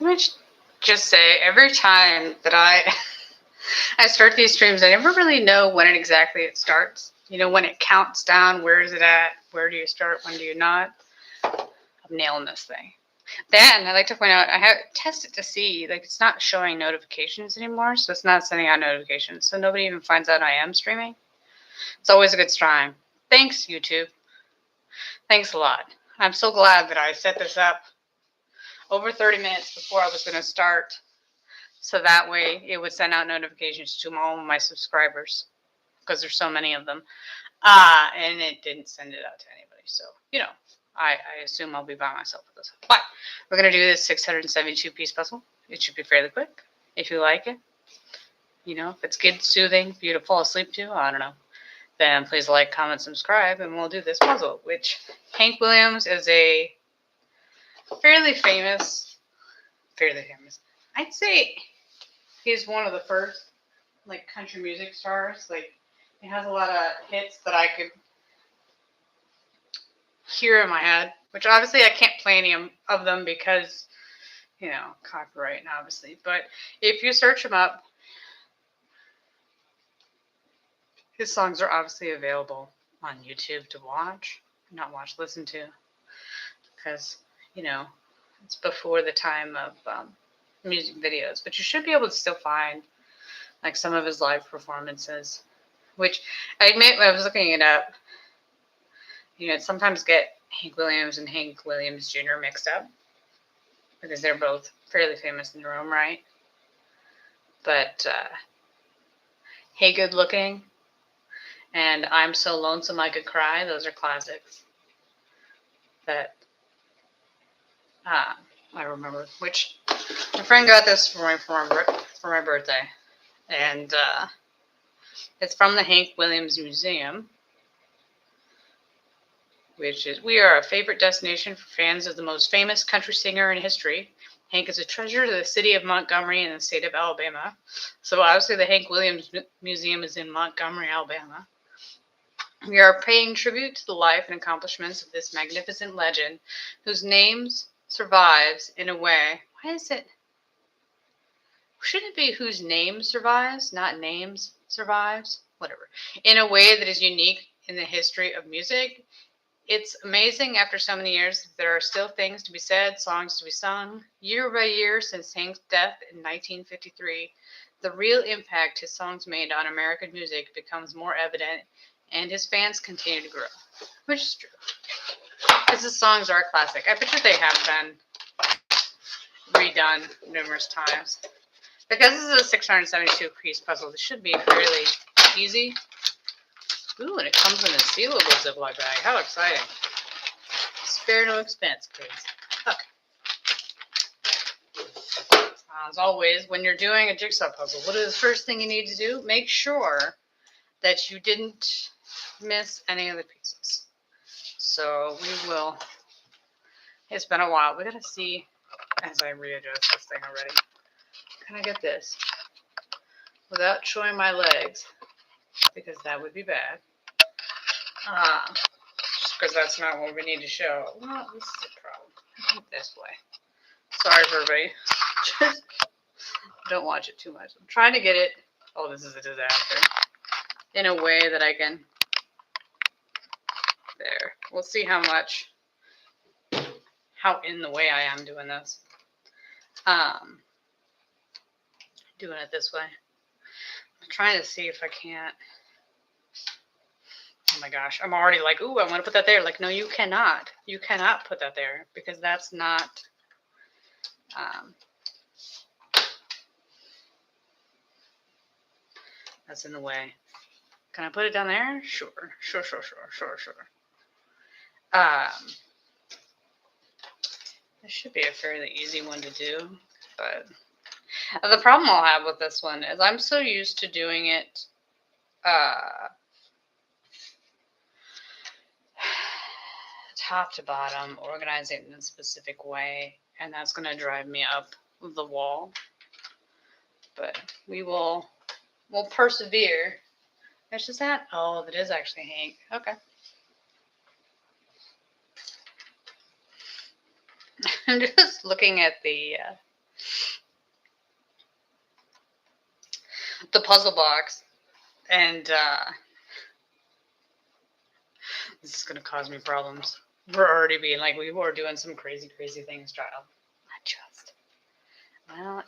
Let me just say, every time that I start these streams, I never really know when it starts. You know, when it counts down, where is it at? Where do you start? When do you not? I'm nailing this thing. Then I'd like to point out I have tested to see like it's not showing notifications anymore, so it's not sending out notifications, so nobody even finds out I am streaming. It's always a good sign. Thanks, YouTube. Thanks a lot. I'm so glad that I set this up over 30 minutes before I was going to start, so that way it would send out notifications to all of my subscribers because there's so many of them. And it didn't send it out to anybody. So, you know, I assume I'll be by myself with this. But we're going to do this 672 piece puzzle. It should be fairly quick if you like it. You know, if it's good, soothing for you to fall asleep to, I don't know. Then please like, comment, subscribe, and we'll do this puzzle, which Hank Williams is a fairly famous, I'd say he's one of the first, like, country music stars. Like, he has a lot of hits that I could hear in my head, which obviously I can't play any of them because, you know, copyright, obviously. But if you search him up, his songs are obviously available on YouTube to watch, not watch, listen to, because, you know, it's before the time of music videos. But you should be able to still find, like, some of his live performances, which I admit when I was looking it up, you know, sometimes get Hank Williams and Hank Williams Jr. mixed up because they're both fairly famous in their own right. But Hey Good Looking and I'm So Lonesome I Could Cry, those are classics that I remember, which my friend got this for my birthday. And it's from the Hank Williams Museum, which is, we are a favorite destination for fans of the most famous country singer in history. Hank is a treasure to the city of Montgomery in the state of Alabama. So obviously the Hank Williams Museum is in Montgomery, Alabama. We are paying tribute to the life and accomplishments of this magnificent legend, whose name survives in a way. Why is it? Shouldn't it be whose name survives, not names survives? Whatever. In a way that is unique in the history of music. It's amazing after so many years, there are still things to be said, songs to be sung. Year by year since Hank's death in 1953, the real impact his songs made on American music becomes more evident, and his fans continue to grow, which is true. Because his songs are a classic. I bet you they have been redone numerous times. Because this is a 672 piece puzzle, this should be fairly easy. Ooh, and it comes in a sealable Ziploc bag. How exciting. Spare no expense, please. Okay. As always, when you're doing a jigsaw puzzle, what is the first thing you need to do? Make sure that you didn't miss any of the pieces. So we will, it's been a while. We gotta see as I readjust this thing already. Can I get this without showing my legs? Because that would be bad. Just because that's not what we need to show. Well, this is a problem. I think this way. Sorry for everybody. Just don't watch it too much. I'm trying to get it. Oh, this is a disaster. In a way that I can. There. We'll see how in the way I am doing this. Doing it this way. I'm trying to see if I can't. Oh my gosh, I'm already like, ooh, I want to put that there. Like, no, you cannot. You cannot put that there because that's not. That's in the way. Can I put it down there? Sure. This should be a fairly easy one to do, but the problem I'll have with this one is I'm so used to doing it top to bottom, organize it in a specific way, and that's going to drive me up the wall. But we'll persevere. It's just that. Oh, that is actually Hank. Okay. I'm just looking at the puzzle box, and this is gonna cause me problems. We're already being like, we were doing some crazy, crazy things, child. Well,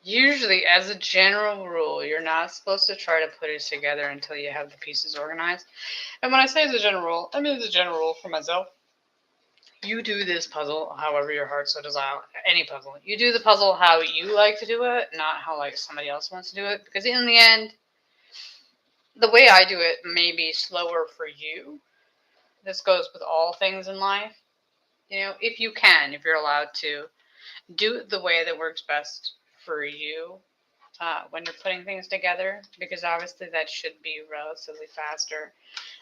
usually, as a general rule, you're not supposed to try to put it together until you have the pieces organized. And when I say as a general rule, I mean as a general rule for myself. You do this puzzle however your heart so desires. Any puzzle. You do the puzzle how you like to do it, not how like somebody else wants to do it. Because in the end, the way I do it may be slower for you. This goes with all things in life. If you can, if you're allowed to, do it the way that works best for you when you're putting things together, because obviously that should be relatively faster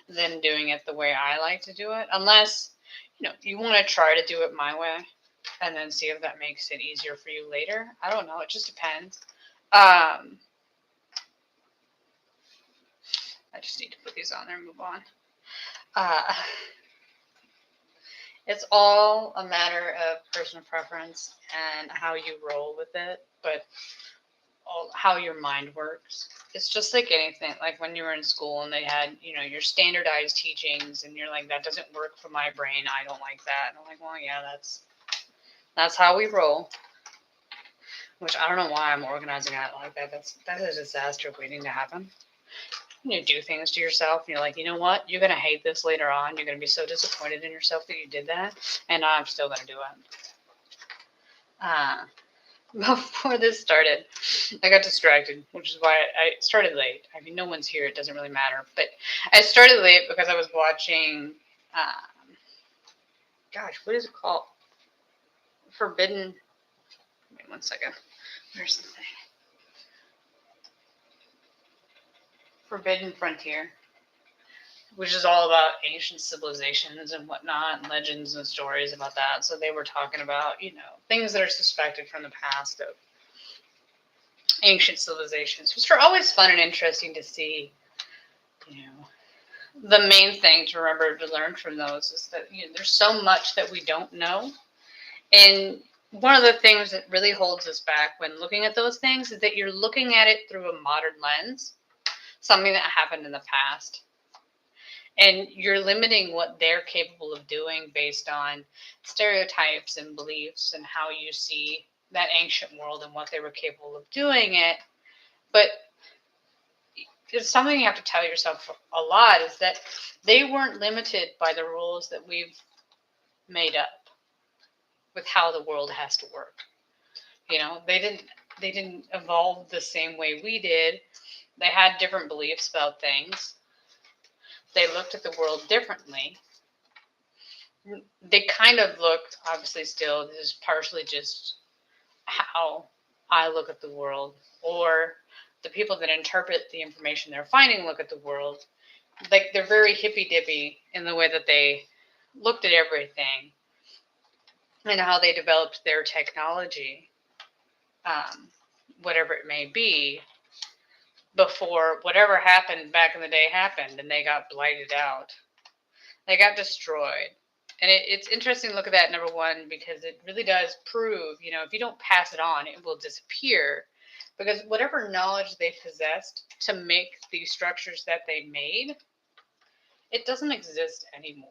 than doing it the way I like to do it, unless you want to try to do it my way and then see if that makes it easier for you later. I don't know, it just depends. I just need to put these on there and move on. It's all a matter of personal preference and how you roll with it, but how your mind works. It's just like anything, like when you were in school and they had, your standardized teachings, and you're like, that doesn't work for my brain. I don't like that. And I'm like, well, yeah, that's how we roll. Which I don't know why I'm organizing it like that. That's a disaster waiting to happen. You do things to yourself, and you're like, you know what? You're gonna hate this later on. You're gonna be so disappointed in yourself that you did that, and I'm still gonna do it. Before this started, I got distracted, which is why I started late. I mean, no one's here. It doesn't really matter. But I started late because I was watching, gosh, what is it called? Forbidden. Wait 1 second. Where's the thing? Forbidden Frontier, which is all about ancient civilizations and whatnot, and legends and stories about that. So they were talking about, things that are suspected from the past of ancient civilizations, which are always fun and interesting to see. The main thing to remember to learn from those is that there's so much that we don't know. And one of the things that really holds us back when looking at those things is that you're looking at it through a modern lens, something that happened in the past. And you're limiting what they're capable of doing based on stereotypes and beliefs and how you see that ancient world and what they were capable of doing it. But it's something you have to tell yourself a lot, is that they weren't limited by the rules that we've made up with how the world has to work. They didn't evolve the same way we did. They had different beliefs about things. They looked at the world differently. They kind of looked, obviously still, this is partially just how I look at the world, or the people that interpret the information they're finding look at the world. Like, they're very hippy-dippy in the way that they looked at everything and how they developed their technology, whatever it may be, before whatever happened back in the day happened, and they got blighted out. They got destroyed. And it's interesting to look at that, number one, because it really does prove, if you don't pass it on, it will disappear. Because whatever knowledge they possessed to make these structures that they made, it doesn't exist anymore,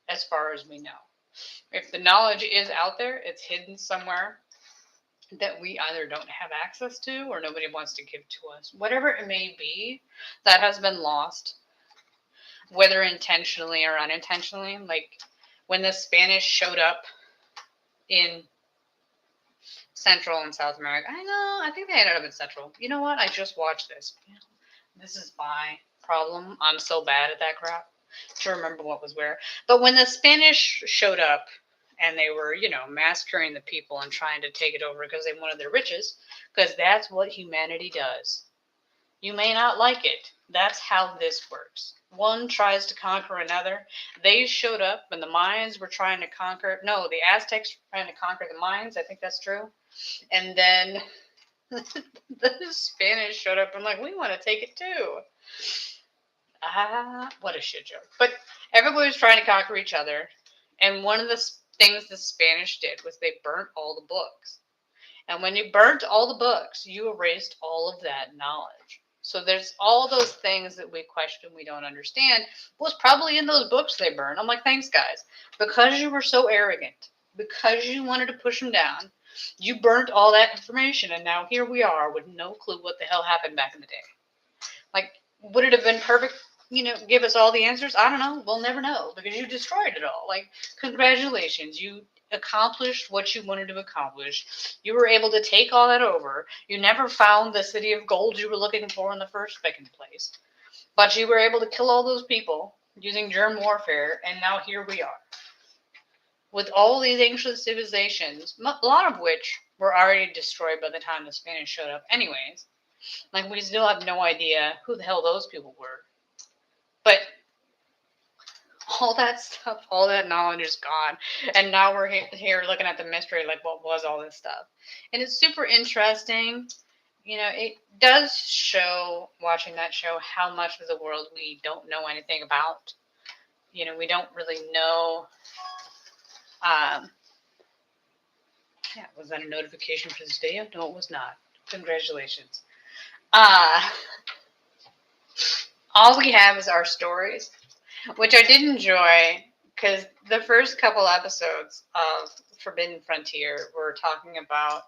as far as we know. If the knowledge is out there, it's hidden somewhere that we either don't have access to or nobody wants to give to us. Whatever it may be, that has been lost, whether intentionally or unintentionally. Like when the Spanish showed up in Central and South America. I think they ended up in Central. You know what? I just watched this. This is my problem. I'm so bad at that crap to remember what was where. But when the Spanish showed up, and they were, massacring the people and trying to take it over because they wanted their riches, because that's what humanity does. You may not like it. That's how this works. One tries to conquer another. They showed up when the Mayans were trying to conquer. No, the Aztecs were trying to conquer the Mayans. I think that's true. And then the Spanish showed up and like, we want to take it too. What a shit joke. But everybody was trying to conquer each other. And one of the things the Spanish did was they burnt all the books. And when you burnt all the books, you erased all of that knowledge. So there's all those things that we question, we don't understand, was probably in those books they burned. I'm like, thanks, guys. Because you were so arrogant, because you wanted to push them down, you burnt all that information. And now here we are with no clue what the hell happened back in the day. Like, would it have been perfect, give us all the answers? I don't know. We'll never know because you destroyed it all. Like, congratulations. You accomplished what you wanted to accomplish. You were able to take all that over. You never found the city of gold you were looking for in the first fucking place. But you were able to kill all those people using germ warfare, and now here we are. With all these ancient civilizations, a lot of which were already destroyed by the time the Spanish showed up anyways. Like, we still have no idea who the hell those people were. But all that stuff, all that knowledge is gone. And now we're here looking at the mystery, like, what was all this stuff? And it's super interesting. It does show, watching that show, how much of the world we don't know anything about. We don't really know. Was that a notification for this video? No, it was not. Congratulations. All we have is our stories, which I did enjoy because the first couple episodes of Forbidden Frontier were talking about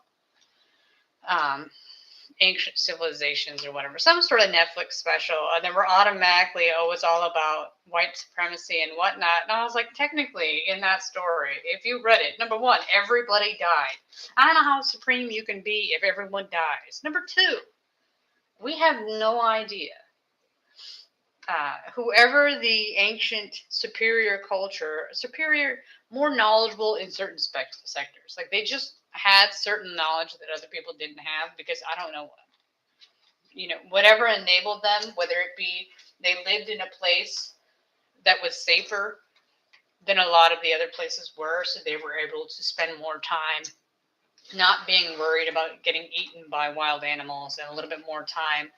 ancient civilizations or whatever, some sort of Netflix special, and then we're automatically, it's all about white supremacy and whatnot. And I was like, technically, in that story, if you read it, number one, everybody died. I don't know how supreme you can be if everyone dies. Number two, we have no idea. Whoever the ancient superior culture, more knowledgeable in certain sectors, like they just had certain knowledge that other people didn't have because I don't know what. Whatever enabled them, whether it be they lived in a place that was safer than a lot of the other places were, so they were able to spend more time not being worried about getting eaten by wild animals and a little bit more time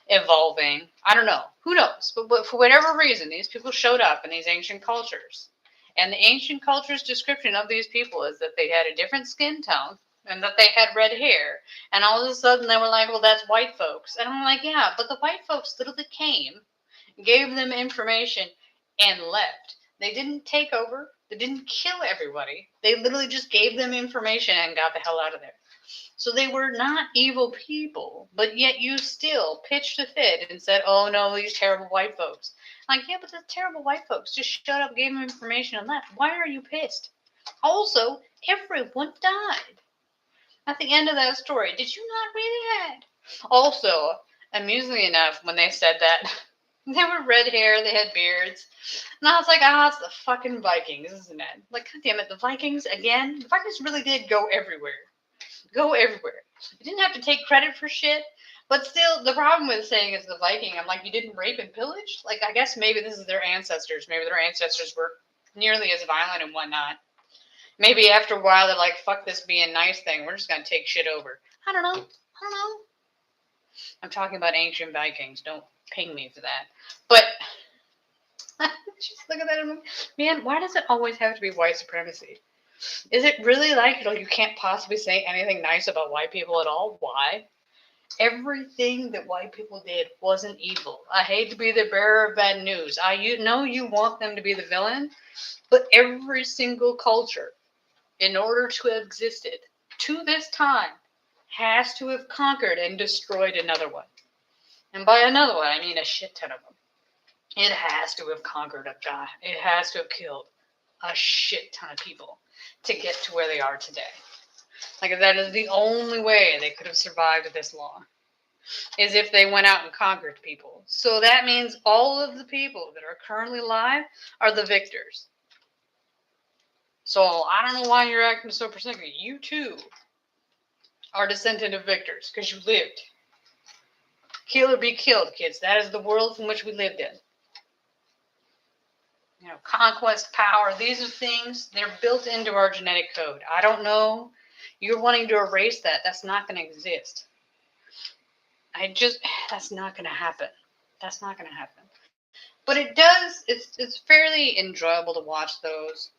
evolving. I don't know. Who knows? But for whatever reason, these people showed up in these ancient cultures. And the ancient culture's description of these people is that they had a different skin tone and that they had red hair. And all of a sudden they were like, well, that's white folks. And I'm like, yeah, but the white folks literally came, gave them information, and left. They didn't take over. They didn't kill everybody. They literally just gave them information and got the hell out of there. So they were not evil people, but yet you still pitched a fit and said, oh no, these terrible white folks. Like, yeah, but the terrible white folks just showed up, gave them information, and left. Why are you pissed? Also, everyone died. At the end of that story, did you not read that? Also, amusingly enough, when they said that, they were red hair, they had beards. And I was like, it's the fucking Vikings, isn't it? Like, God damn it, the Vikings again? The Vikings really did go everywhere. Go everywhere. You didn't have to take credit for shit. But still, the problem with saying it's the Viking, I'm like, you didn't rape and pillage? Like, I guess maybe this is their ancestors. Maybe their ancestors were nearly as violent and whatnot. Maybe after a while, they're like, fuck this being nice thing. We're just going to take shit over. I don't know. I'm talking about ancient Vikings. Don't ping me for that. But just look at that. Man, why does it always have to be white supremacy? Is it really like you can't possibly say anything nice about white people at all? Why? Everything that white people did wasn't evil. I hate to be the bearer of bad news. You know you want them to be the villain, but every single culture, in order to have existed to this time, has to have conquered and destroyed another one. And by another one, I mean a shit ton of them. It has to have conquered a guy. It has to have killed a shit ton of people to get to where they are today. Like, that is the only way they could have survived this long, is if they went out and conquered people. So that means all of the people that are currently alive are the victors. So I don't know why you're acting so persnickety. You too are descendant of victors because you lived. Kill or be killed, kids. That is the world from which we lived in. Conquest, power, these are things, they're built into our genetic code. I don't know. You're wanting to erase that. That's not going to exist. That's not going to happen. That's not going to happen. But it does, it's fairly enjoyable to watch those.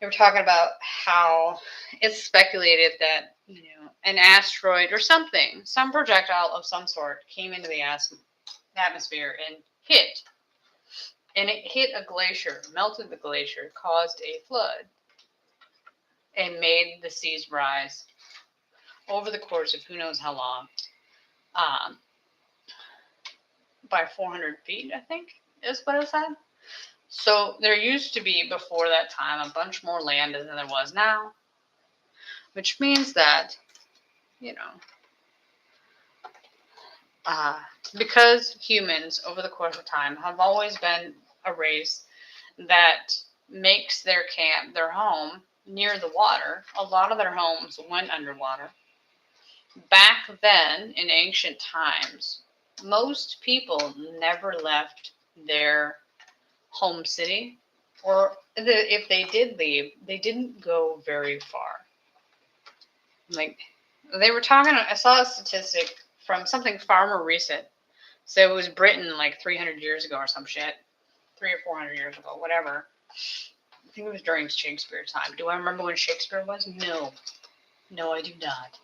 They were talking about how it's speculated that, an asteroid or something, some projectile of some sort, came into the atmosphere and hit. And it hit a glacier, melted the glacier, caused a flood, and made the seas rise over the course of who knows how long, um, by 400 feet, I think, is what it said. So there used to be, before that time, a bunch more land than there was now, which means that, you know, uh, because humans, over the course of time, have always been a race that makes their camp, their home, near the water, a lot of their homes went underwater. Back then, in ancient times, most people never left their home city, or if they did leave, they didn't go very far. Like, they were talking, I saw a statistic from something far more recent. So it was Britain like 300 years ago or some shit. 300 or 400 years ago, whatever. I think it was during Shakespeare's time. Do I remember when Shakespeare was? No. No, I do not.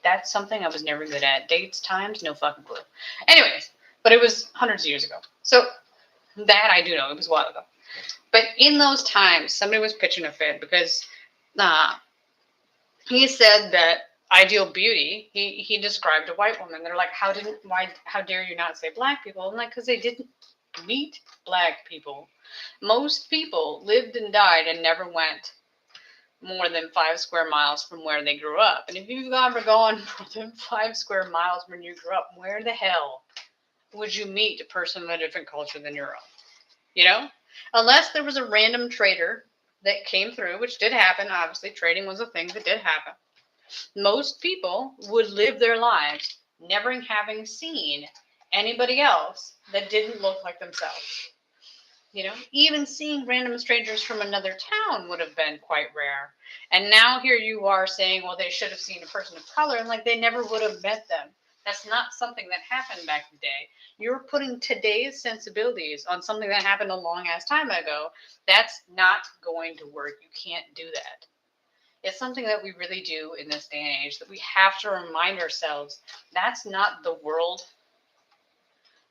That's something I was never good at. Dates, times, no fucking clue. Anyways, but it was hundreds of years ago. So that I do know. It was a while ago. But in those times, somebody was pitching a fit because he said that ideal beauty, he described a white woman. They're like, how dare you not say black people? I'm like, because they didn't meet black people. Most people lived and died and never went more than 5 square miles from where they grew up. And if you've ever gone more than 5 square miles when you grew up, where the hell would you meet a person of a different culture than your own? Unless there was a random trader that came through, which did happen. Obviously, trading was a thing that did happen. Most people would live their lives never having seen anybody else that didn't look like themselves. Even seeing random strangers from another town would have been quite rare. And now here you are saying, well, they should have seen a person of color, and like they never would have met them. That's not something that happened back in the day. You're putting today's sensibilities on something that happened a long ass time ago. That's not going to work. You can't do that. It's something that we really do in this day and age, that we have to remind ourselves that's not the world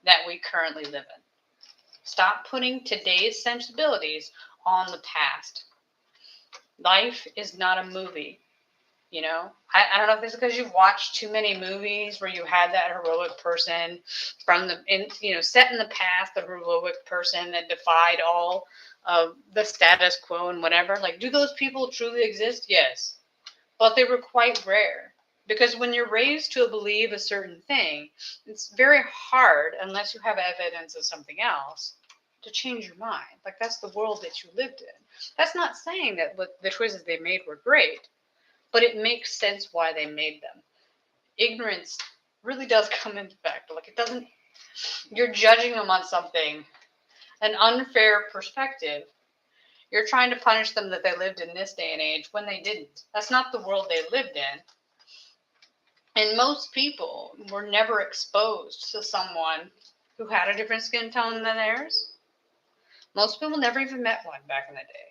that we currently live in. Stop putting today's sensibilities on the past. Life is not a movie. I don't know if it's because you've watched too many movies where you had that heroic person set in the past, the heroic person that defied all of the status quo and whatever. Like, do those people truly exist? Yes. But they were quite rare. Because when you're raised to believe a certain thing, it's very hard, unless you have evidence of something else, to change your mind. Like, that's the world that you lived in. That's not saying that the choices they made were great, but it makes sense why they made them. Ignorance really does come into effect. Like, it doesn't, you're judging them on something, an unfair perspective. You're trying to punish them that they lived in this day and age when they didn't. That's not the world they lived in. And most people were never exposed to someone who had a different skin tone than theirs. Most people never even met one back in the day.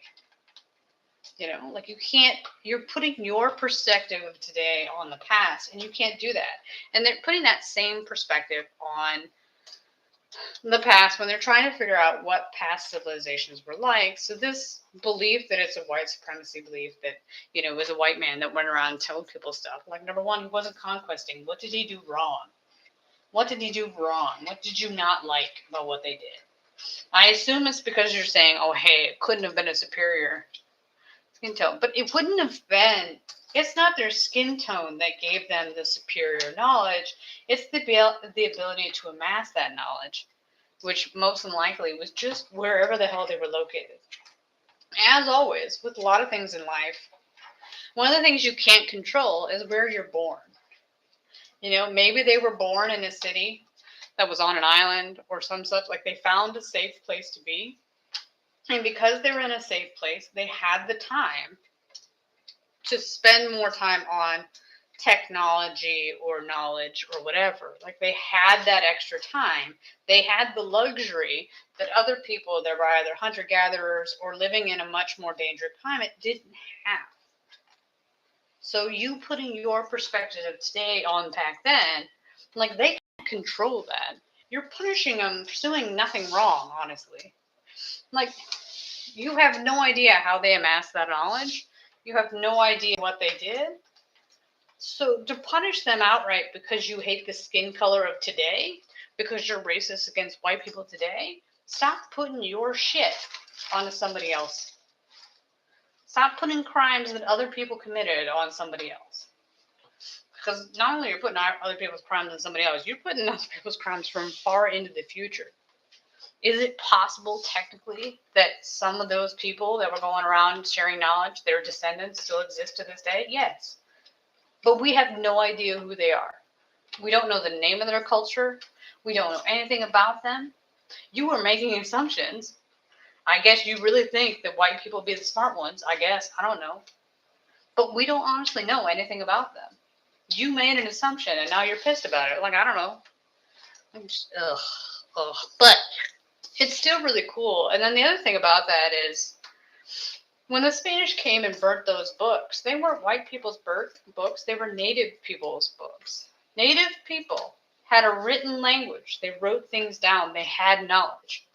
Like, you're putting your perspective of today on the past, and you can't do that. And they're putting that same perspective on the past when they're trying to figure out what past civilizations were like. So this belief that it's a white supremacy belief that, it was a white man that went around and told people stuff. Like, number one, he wasn't conquesting. What did he do wrong? What did he do wrong? What did you not like about what they did? I assume it's because you're saying, oh, hey, it couldn't have been a superior skin tone. But it wouldn't have been. It's not their skin tone that gave them the superior knowledge. It's the ability to amass that knowledge, which most than likely was just wherever the hell they were located. As always, with a lot of things in life, one of the things you can't control is where you're born. Maybe they were born in a city that was on an island or some such, like they found a safe place to be. And because they were in a safe place, they had the time to spend more time on technology or knowledge or whatever. Like they had that extra time. They had the luxury that other people that were either hunter gatherers or living in a much more dangerous climate didn't have. So you putting your perspective of today on back then, like they can't control that. You're punishing them for doing nothing wrong, honestly. Like you have no idea how they amassed that knowledge. You have no idea what they did. So to punish them outright because you hate the skin color of today, because you're racist against white people today, stop putting your shit onto somebody else. Stop putting crimes that other people committed on somebody else. Because not only are you putting other people's crimes on somebody else, you're putting other people's crimes from far into the future. Is it possible, technically, that some of those people that were going around sharing knowledge, their descendants still exist to this day? Yes. But we have no idea who they are. We don't know the name of their culture. We don't know anything about them. You are making assumptions. I guess you really think that white people be the smart ones. I guess. I don't know. But we don't honestly know anything about them. You made an assumption, and now you're pissed about it. Like, I don't know. I'm just, ugh. But it's still really cool. And then the other thing about that is when the Spanish came and burnt those books, they weren't white people's books. They were native people's books. Native people had a written language. They wrote things down. They had knowledge.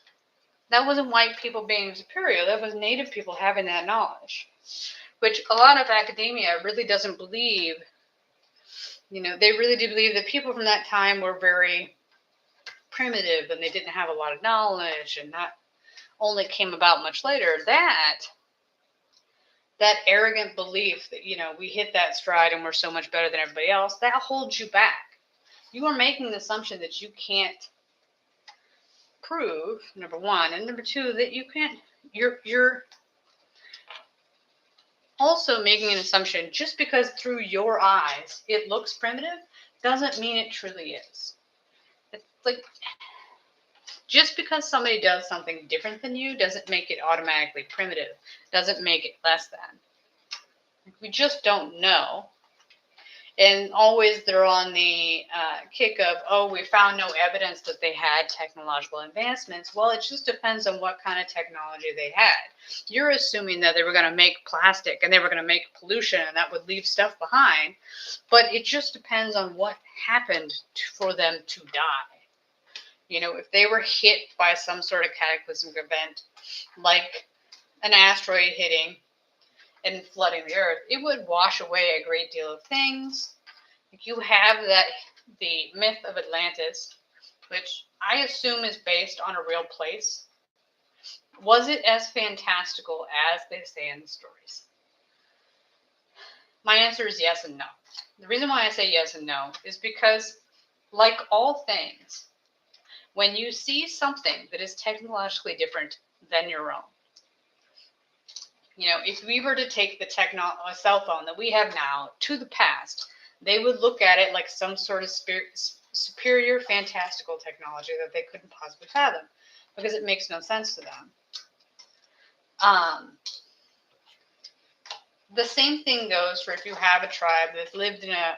That wasn't white people being superior. That was native people having that knowledge, which a lot of academia really doesn't believe. They really do believe that people from that time were very primitive and they didn't have a lot of knowledge, and that only came about much later. That arrogant belief that, we hit that stride and we're so much better than everybody else, that holds you back. You are making the assumption that you can't prove, number one, and number two, that you can't, you're also making an assumption just because through your eyes it looks primitive doesn't mean it truly is. It's like, just because somebody does something different than you doesn't make it automatically primitive, doesn't make it less than. We just don't know. And always they're on the kick of, we found no evidence that they had technological advancements. Well, it just depends on what kind of technology they had. You're assuming that they were going to make plastic and they were going to make pollution and that would leave stuff behind. But it just depends on what happened for them to die. If they were hit by some sort of cataclysmic event, like an asteroid hitting and flooding the earth, it would wash away a great deal of things. You have the myth of Atlantis, which I assume is based on a real place. Was it as fantastical as they say in the stories? My answer is yes and no. The reason why I say yes and no is because, like all things, when you see something that is technologically different than your own, if we were to take the cell phone that we have now to the past, they would look at it like some sort of superior, fantastical technology that they couldn't possibly fathom because it makes no sense to them. The same thing goes for if you have a tribe that's lived in a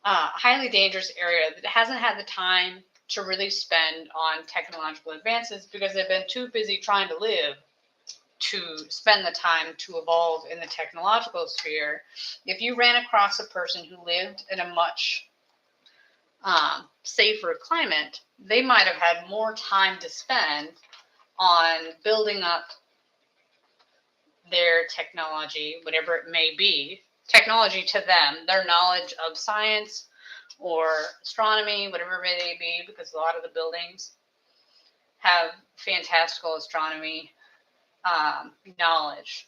highly dangerous area that hasn't had the time to really spend on technological advances because they've been too busy trying to live to spend the time to evolve in the technological sphere. If you ran across a person who lived in a much safer climate, they might have had more time to spend on building up their technology, whatever it may be. Technology to them, their knowledge of science or astronomy, whatever it may be, because a lot of the buildings have fantastical astronomy knowledge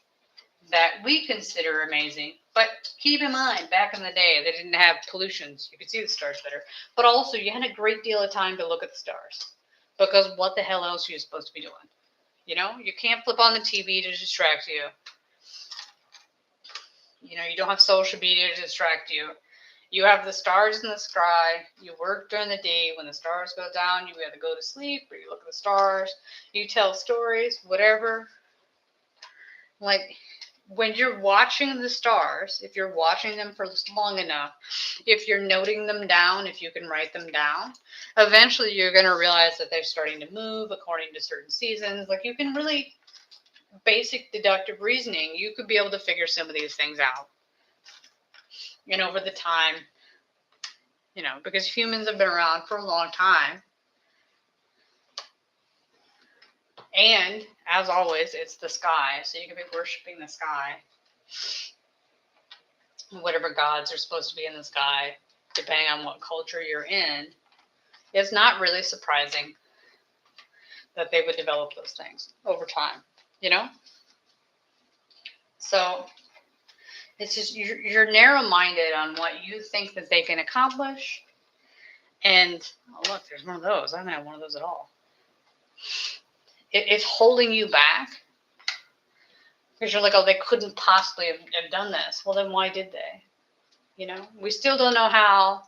that we consider amazing. But keep in mind, back in the day, they didn't have pollutions. You could see the stars better. But also, you had a great deal of time to look at the stars. Because what the hell else are you supposed to be doing? You can't flip on the TV to distract you. You don't have social media to distract you. You have the stars in the sky. You work during the day. When the stars go down, you either go to sleep or you look at the stars. You tell stories, whatever. Like, when you're watching the stars, if you're watching them for long enough, if you're noting them down, if you can write them down, eventually you're going to realize that they're starting to move according to certain seasons. Like, you can really, basic deductive reasoning, you could be able to figure some of these things out. And over the time, because humans have been around for a long time. And as always, it's the sky. So you can be worshiping the sky. Whatever gods are supposed to be in the sky, depending on what culture you're in, it's not really surprising that they would develop those things over time, So it's just you're narrow-minded on what you think that they can accomplish. And look, there's one of those. I haven't had one of those at all. It's holding you back because you're like, oh, they couldn't possibly have done this. Well, then why did they? We still don't know how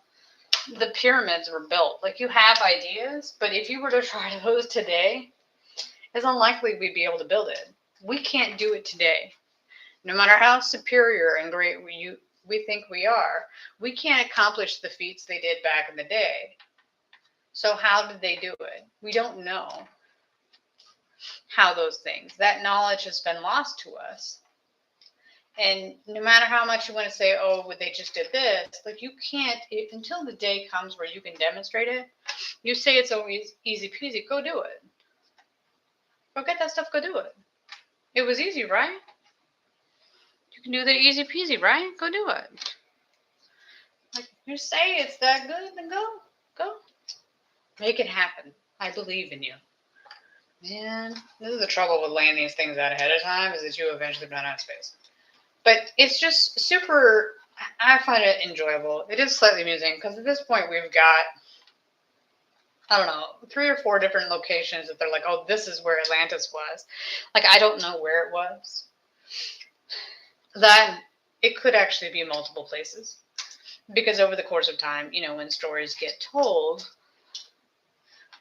the pyramids were built. Like, you have ideas, but if you were to try those today, it's unlikely we'd be able to build it. We can't do it today. No matter how superior and great we think we are, we can't accomplish the feats they did back in the day. So how did they do it? We don't know how those things. That knowledge has been lost to us. And no matter how much you want to say, oh, they just did this, like, you can't, until the day comes where you can demonstrate it. You say it's always easy peasy, go do it. Go get that stuff, go do it. It was easy, right? You can do that easy peasy, right? Go do it. Like, you say it's that good, then go. Make it happen. I believe in you. Man, this is the trouble with laying these things out ahead of time, is that you eventually run out of space. But it's just super, I find it enjoyable. It is slightly amusing because at this point we've got, I don't know, 3 or 4 different locations that they're like, oh, this is where Atlantis was. Like, I don't know where it was. That it could actually be multiple places. Because over the course of time, when stories get told,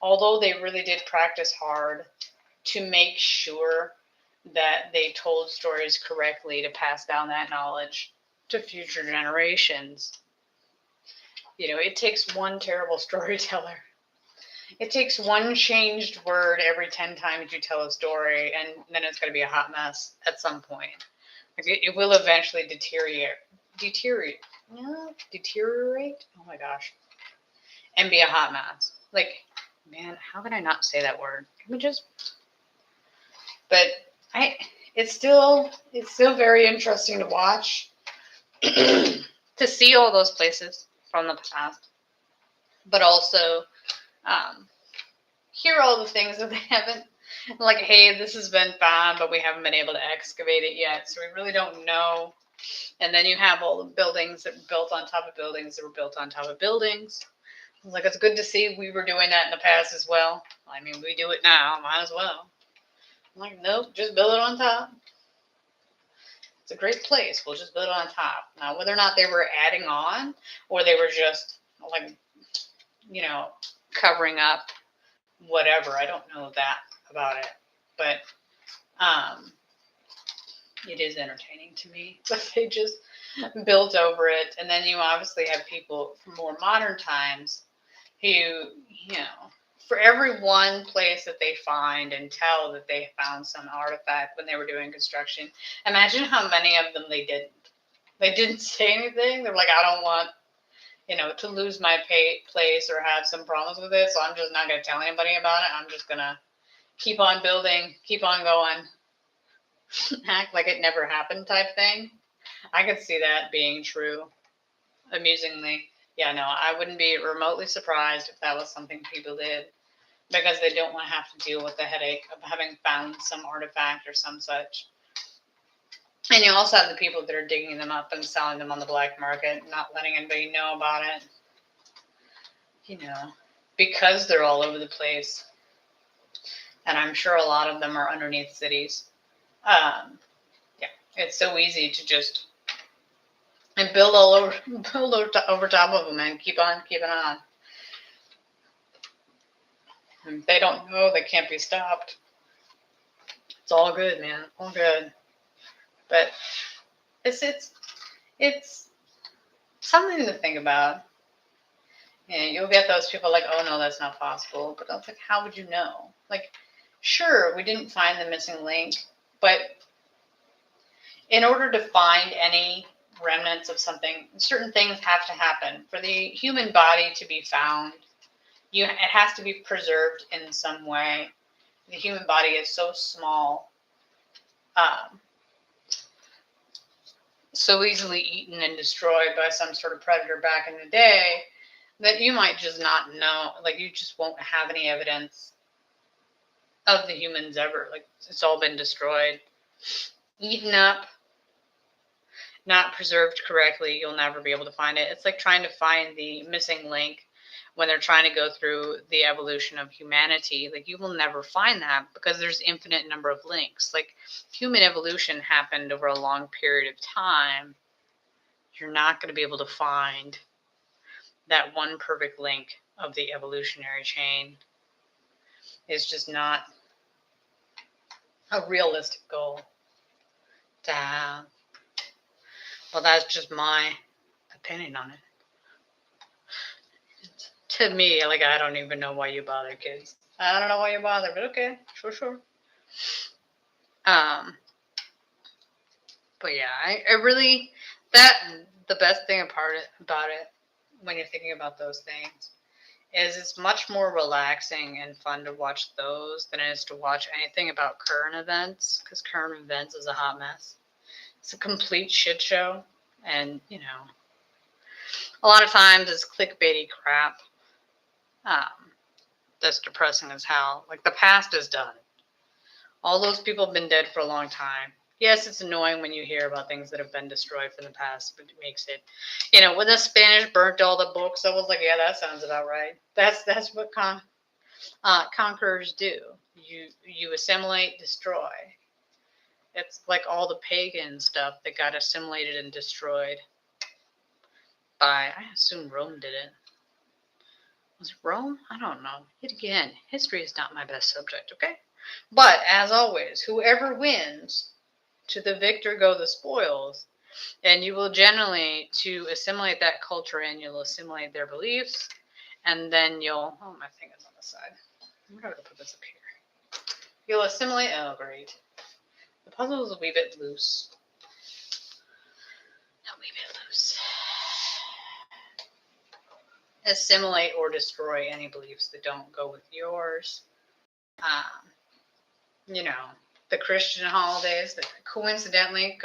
although they really did practice hard to make sure that they told stories correctly to pass down that knowledge to future generations. It takes one terrible storyteller. It takes one changed word every 10 times you tell a story, and then it's going to be a hot mess at some point. Like, it will eventually deteriorate. Oh my gosh. And be a hot mess. Like, man, how can I not say that word? Can we just... But it's still very interesting to watch, to see all those places from the past, but also hear all the things that they haven't, like, hey, this has been found, but we haven't been able to excavate it yet, so we really don't know. And then you have all the buildings that were built on top of buildings that were built on top of buildings. Like, it's good to see we were doing that in the past as well. I mean, we do it now, might as well. I'm like, nope, just build it on top. It's a great place. We'll just build it on top. Now, whether or not they were adding on or they were just, like, covering up whatever, I don't know that about it. But it is entertaining to me that they just built over it. And then you obviously have people from more modern times who, for every one place that they find and tell that they found some artifact when they were doing construction, imagine how many of them they didn't. They didn't say anything. They're like, I don't want, to lose my place or have some problems with it, so I'm just not going to tell anybody about it. I'm just going to keep on building, keep on going, act like it never happened type thing. I could see that being true, amusingly. Yeah, no, I wouldn't be remotely surprised if that was something people did, because they don't want to have to deal with the headache of having found some artifact or some such. And you also have the people that are digging them up and selling them on the black market, not letting anybody know about it, because they're all over the place. And I'm sure a lot of them are underneath cities. Yeah, it's so easy to just build over top of them and keep on keeping on. If they don't know, they can't be stopped. It's all good, man. All good. But it's something to think about. And you'll get those people like, oh no, that's not possible. But I was like, how would you know? Like, sure, we didn't find the missing link, but in order to find any remnants of something, certain things have to happen. For the human body to be found, it has to be preserved in some way. The human body is so small, so easily eaten and destroyed by some sort of predator back in the day, that you might just not know, like you just won't have any evidence of the humans ever. Like it's all been destroyed, eaten up, not preserved correctly. You'll never be able to find it. It's like trying to find the missing link when they're trying to go through the evolution of humanity. Like you will never find that because there's infinite number of links. Like human evolution happened over a long period of time. You're not going to be able to find that one perfect link of the evolutionary chain. It's just not a realistic goal to have. Well, that's just my opinion on it. To me, like, I don't even know why you bother, kids. I don't know why you bother, but okay, sure. But yeah, I really, the best thing about it, when you're thinking about those things, is it's much more relaxing and fun to watch those than it is to watch anything about current events, because current events is a hot mess. It's a complete shit show, and, a lot of times it's clickbaity crap. That's depressing as hell. Like, the past is done. All those people have been dead for a long time. Yes, it's annoying when you hear about things that have been destroyed from the past, but it makes it, when the Spanish burnt all the books, I was like, yeah, that sounds about right. That's what conquerors do. You assimilate, destroy. It's like all the pagan stuff that got assimilated and destroyed by, I assume Rome did it. Was it Rome? I don't know. Yet again, history is not my best subject, okay? But, as always, whoever wins, to the victor go the spoils, and you will generally, to assimilate that culture in, you'll assimilate their beliefs, and then oh, my thing is on the side. I'm going to put this up here. You'll assimilate, oh, great. The puzzle is a wee bit loose. A wee bit loose. Assimilate or destroy any beliefs that don't go with yours. The Christian holidays that coincidentally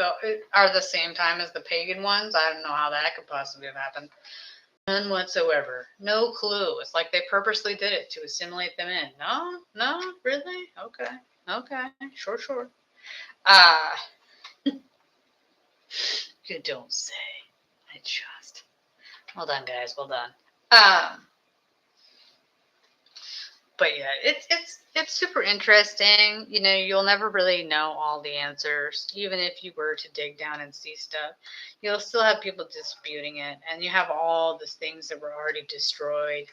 are the same time as the pagan ones. I don't know how that could possibly have happened. None whatsoever. No clue. It's like they purposely did it to assimilate them in. No, really? Okay, sure. You don't say. I just. Well done, guys. Well done. But yeah, it's super interesting. You'll never really know all the answers. Even if you were to dig down and see stuff, you'll still have people disputing it. And you have all the things that were already destroyed.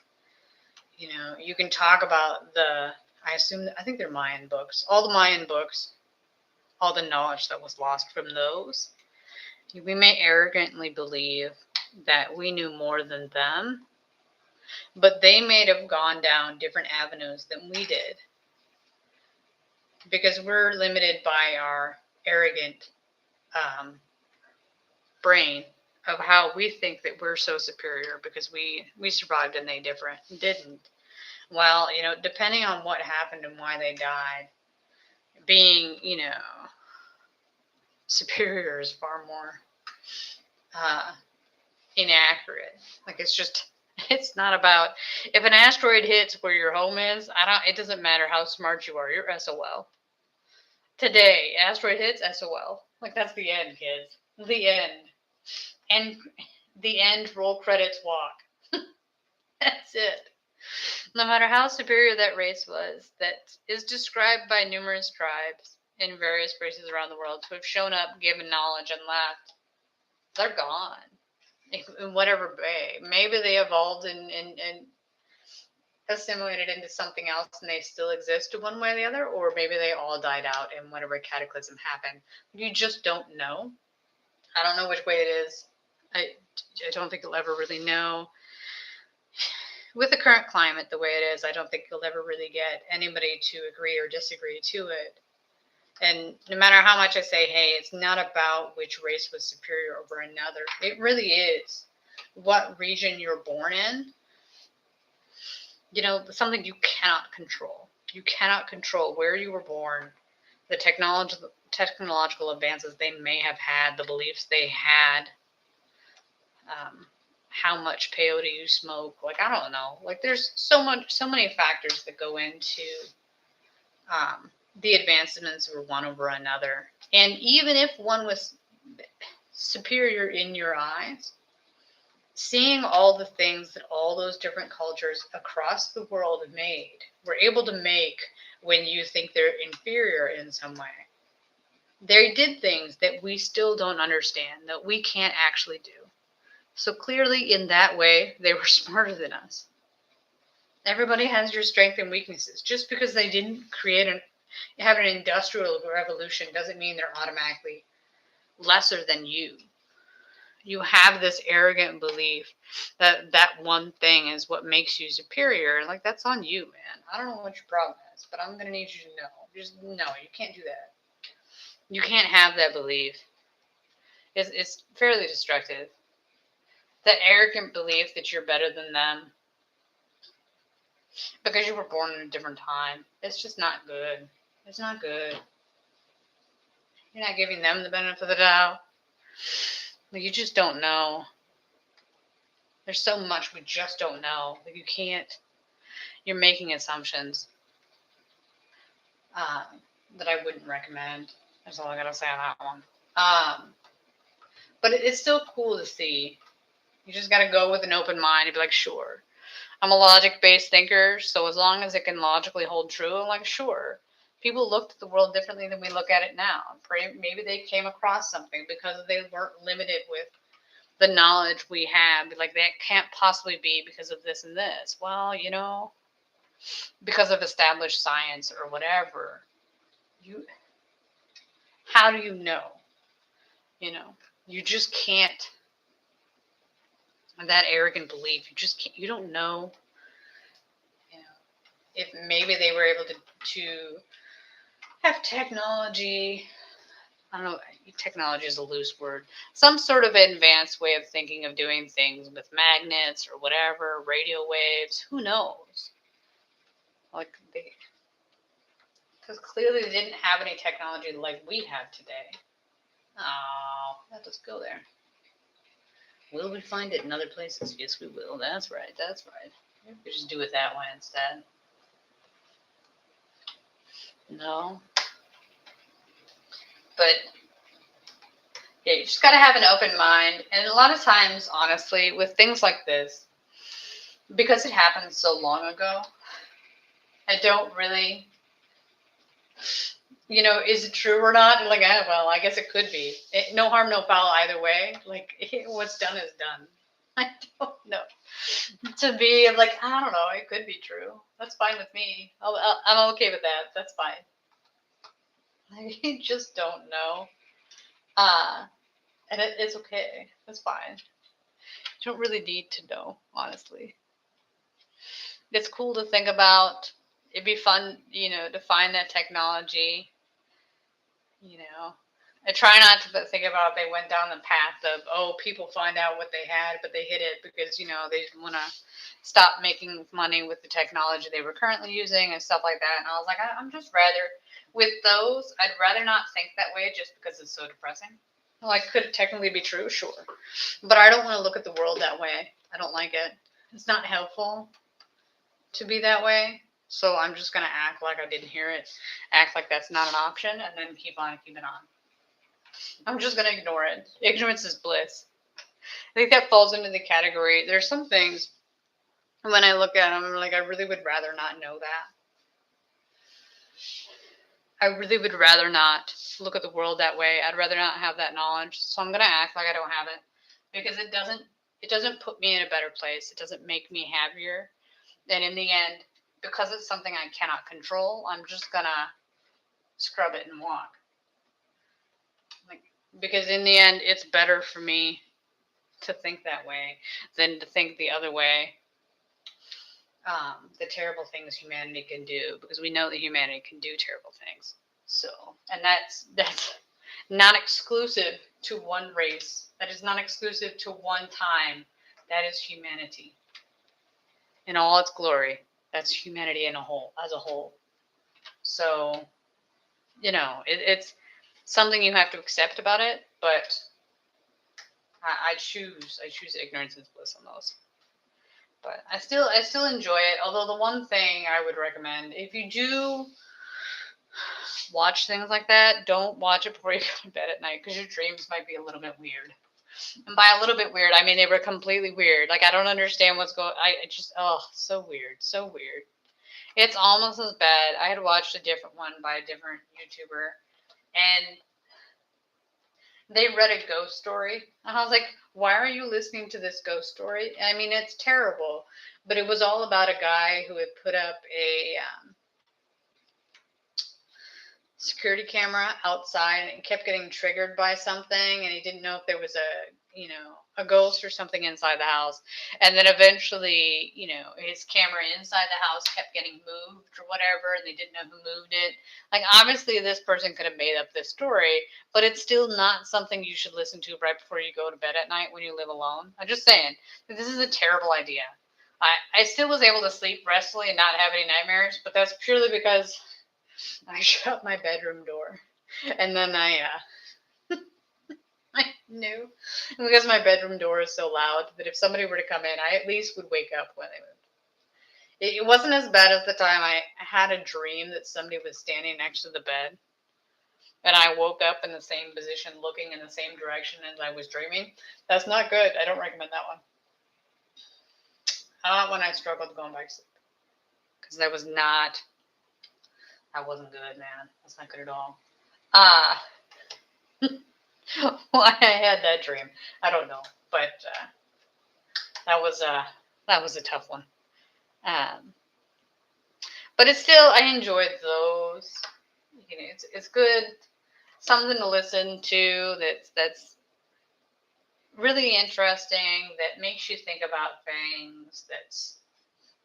You can talk about I think they're Mayan books. All the Mayan books, all the knowledge that was lost from those. We may arrogantly believe that we knew more than them, but they may have gone down different avenues than we did, because we're limited by our arrogant brain of how we think that we're so superior because we survived and they didn't. Well, depending on what happened and why they died, being, superior is far more inaccurate. Like, it's not about, if an asteroid hits where your home is, it doesn't matter how smart you are, you're SOL. Today, asteroid hits, SOL. Like, that's the end, kids. The end. And the end, roll credits, walk. That's it. No matter how superior that race was, that is described by numerous tribes in various places around the world who have shown up, given knowledge, and left, they're gone. In whatever way. Maybe they evolved in assimilated into something else and they still exist one way or the other, or maybe they all died out in whatever cataclysm happened. You just don't know. I don't know which way it is. I don't think you'll ever really know. With the current climate the way it is, I don't think you'll ever really get anybody to agree or disagree to it. And no matter how much I say, hey, it's not about which race was superior over another, it really is what region you're born in. Something you cannot control. You cannot control where you were born, the technological advances they may have had, the beliefs they had, how much peyote you smoke. Like, I don't know. Like, there's so many factors that go into the advancements of one over another. And even if one was superior in your eyes, seeing all the things that all those different cultures across the world were able to make when you think they're inferior in some way. They did things that we still don't understand, that we can't actually do. So clearly in that way, they were smarter than us. Everybody has your strengths and weaknesses. Just because they didn't have an industrial revolution doesn't mean they're automatically lesser than you. You have this arrogant belief that that one thing is what makes you superior. Like, that's on you, man. I don't know what your problem is, but I'm going to need you to know. Just no, you can't do that. You can't have that belief. It's fairly destructive. That arrogant belief that you're better than them because you were born in a different time. It's just not good. It's not good. You're not giving them the benefit of the doubt. You just don't know. There's so much we just don't know. You can't. You're making assumptions that I wouldn't recommend. That's all I gotta say on that one. But it's still cool to see. You just gotta go with an open mind and be like, sure. I'm a logic-based thinker, so as long as it can logically hold true, I'm like, sure. People looked at the world differently than we look at it now. Maybe they came across something because they weren't limited with the knowledge we have. Like, that can't possibly be because of this and this. Well, because of established science or whatever. How do you know? You just can't. That arrogant belief, you just can't. You don't know. If maybe they were able to have technology. I don't know, technology is a loose word. Some sort of advanced way of thinking of doing things with magnets or whatever, radio waves, who knows? Because clearly they didn't have any technology like we have today. Oh, let us go there. Will we find it in other places? Yes, we will. That's right. Maybe we just do it that way instead. No. But yeah, you just got to have an open mind. And a lot of times, honestly, with things like this, because it happened so long ago, I don't really, is it true or not? Like, well, I guess it could be. No harm, no foul either way. Like, what's done is done. I don't know. To be like, I don't know, it could be true. That's fine with me. I'm okay with that. That's fine. I just don't know. And it's okay. That's fine. You don't really need to know, honestly. It's cool to think about. It'd be fun, to find that technology. I try not to think about they went down the path of, people find out what they had, but they hid it because, they want to stop making money with the technology they were currently using and stuff like that. And I was like, I'm just with those, I'd rather not think that way just because it's so depressing. Like, could it technically be true? Sure. But I don't want to look at the world that way. I don't like it. It's not helpful to be that way. So I'm just going to act like I didn't hear it, act like that's not an option, and then keep on. I'm just going to ignore it. Ignorance is bliss. I think that falls into the category. There's some things, when I look at them, I'm like, I really would rather not know that. I really would rather not look at the world that way. I'd rather not have that knowledge. So I'm going to act like I don't have it because it doesn't put me in a better place. It doesn't make me happier. And in the end, because it's something I cannot control, I'm just gonna scrub it and walk. Like, because in the end, it's better for me to think that way than to think the other way. The terrible things humanity can do, because we know that humanity can do terrible things. So, and that's not exclusive to one race. That is not exclusive to one time. That is humanity in all its glory. That's humanity in a whole, as a whole. So, it's something you have to accept about it, but I choose ignorance is bliss on those. But I still enjoy it. Although the one thing I would recommend, if you do watch things like that, don't watch it before you go to bed at night, because your dreams might be a little bit weird. And by a little bit weird, I mean they were completely weird. Like, I don't understand what's going. I just so weird, so weird. It's almost as bad. I had watched a different one by a different YouTuber, and they read a ghost story, and I was like, why are you listening to this ghost story? I mean, it's terrible, but it was all about a guy who had put up a security camera outside, and it kept getting triggered by something, and he didn't know if there was a ghost or something inside the house. And then eventually, his camera inside the house kept getting moved or whatever, and they didn't know who moved it. Like, obviously this person could have made up this story, but it's still not something you should listen to right before you go to bed at night when you live alone. I'm just saying, this is a terrible idea. I still was able to sleep restfully and not have any nightmares, but that's purely because I shut my bedroom door, and then I knew, because my bedroom door is so loud that if somebody were to come in, I at least would wake up when they moved. It wasn't as bad as the time I had a dream that somebody was standing next to the bed, and I woke up in the same position, looking in the same direction as I was dreaming. That's not good. I don't recommend that one. How about when I struggled going back to sleep? Because that wasn't good, man. That's not good at all. Why I had that dream, I don't know, but that was a tough one. But it's still, I enjoyed those. It's good, something to listen to that's really interesting, that makes you think about things. That's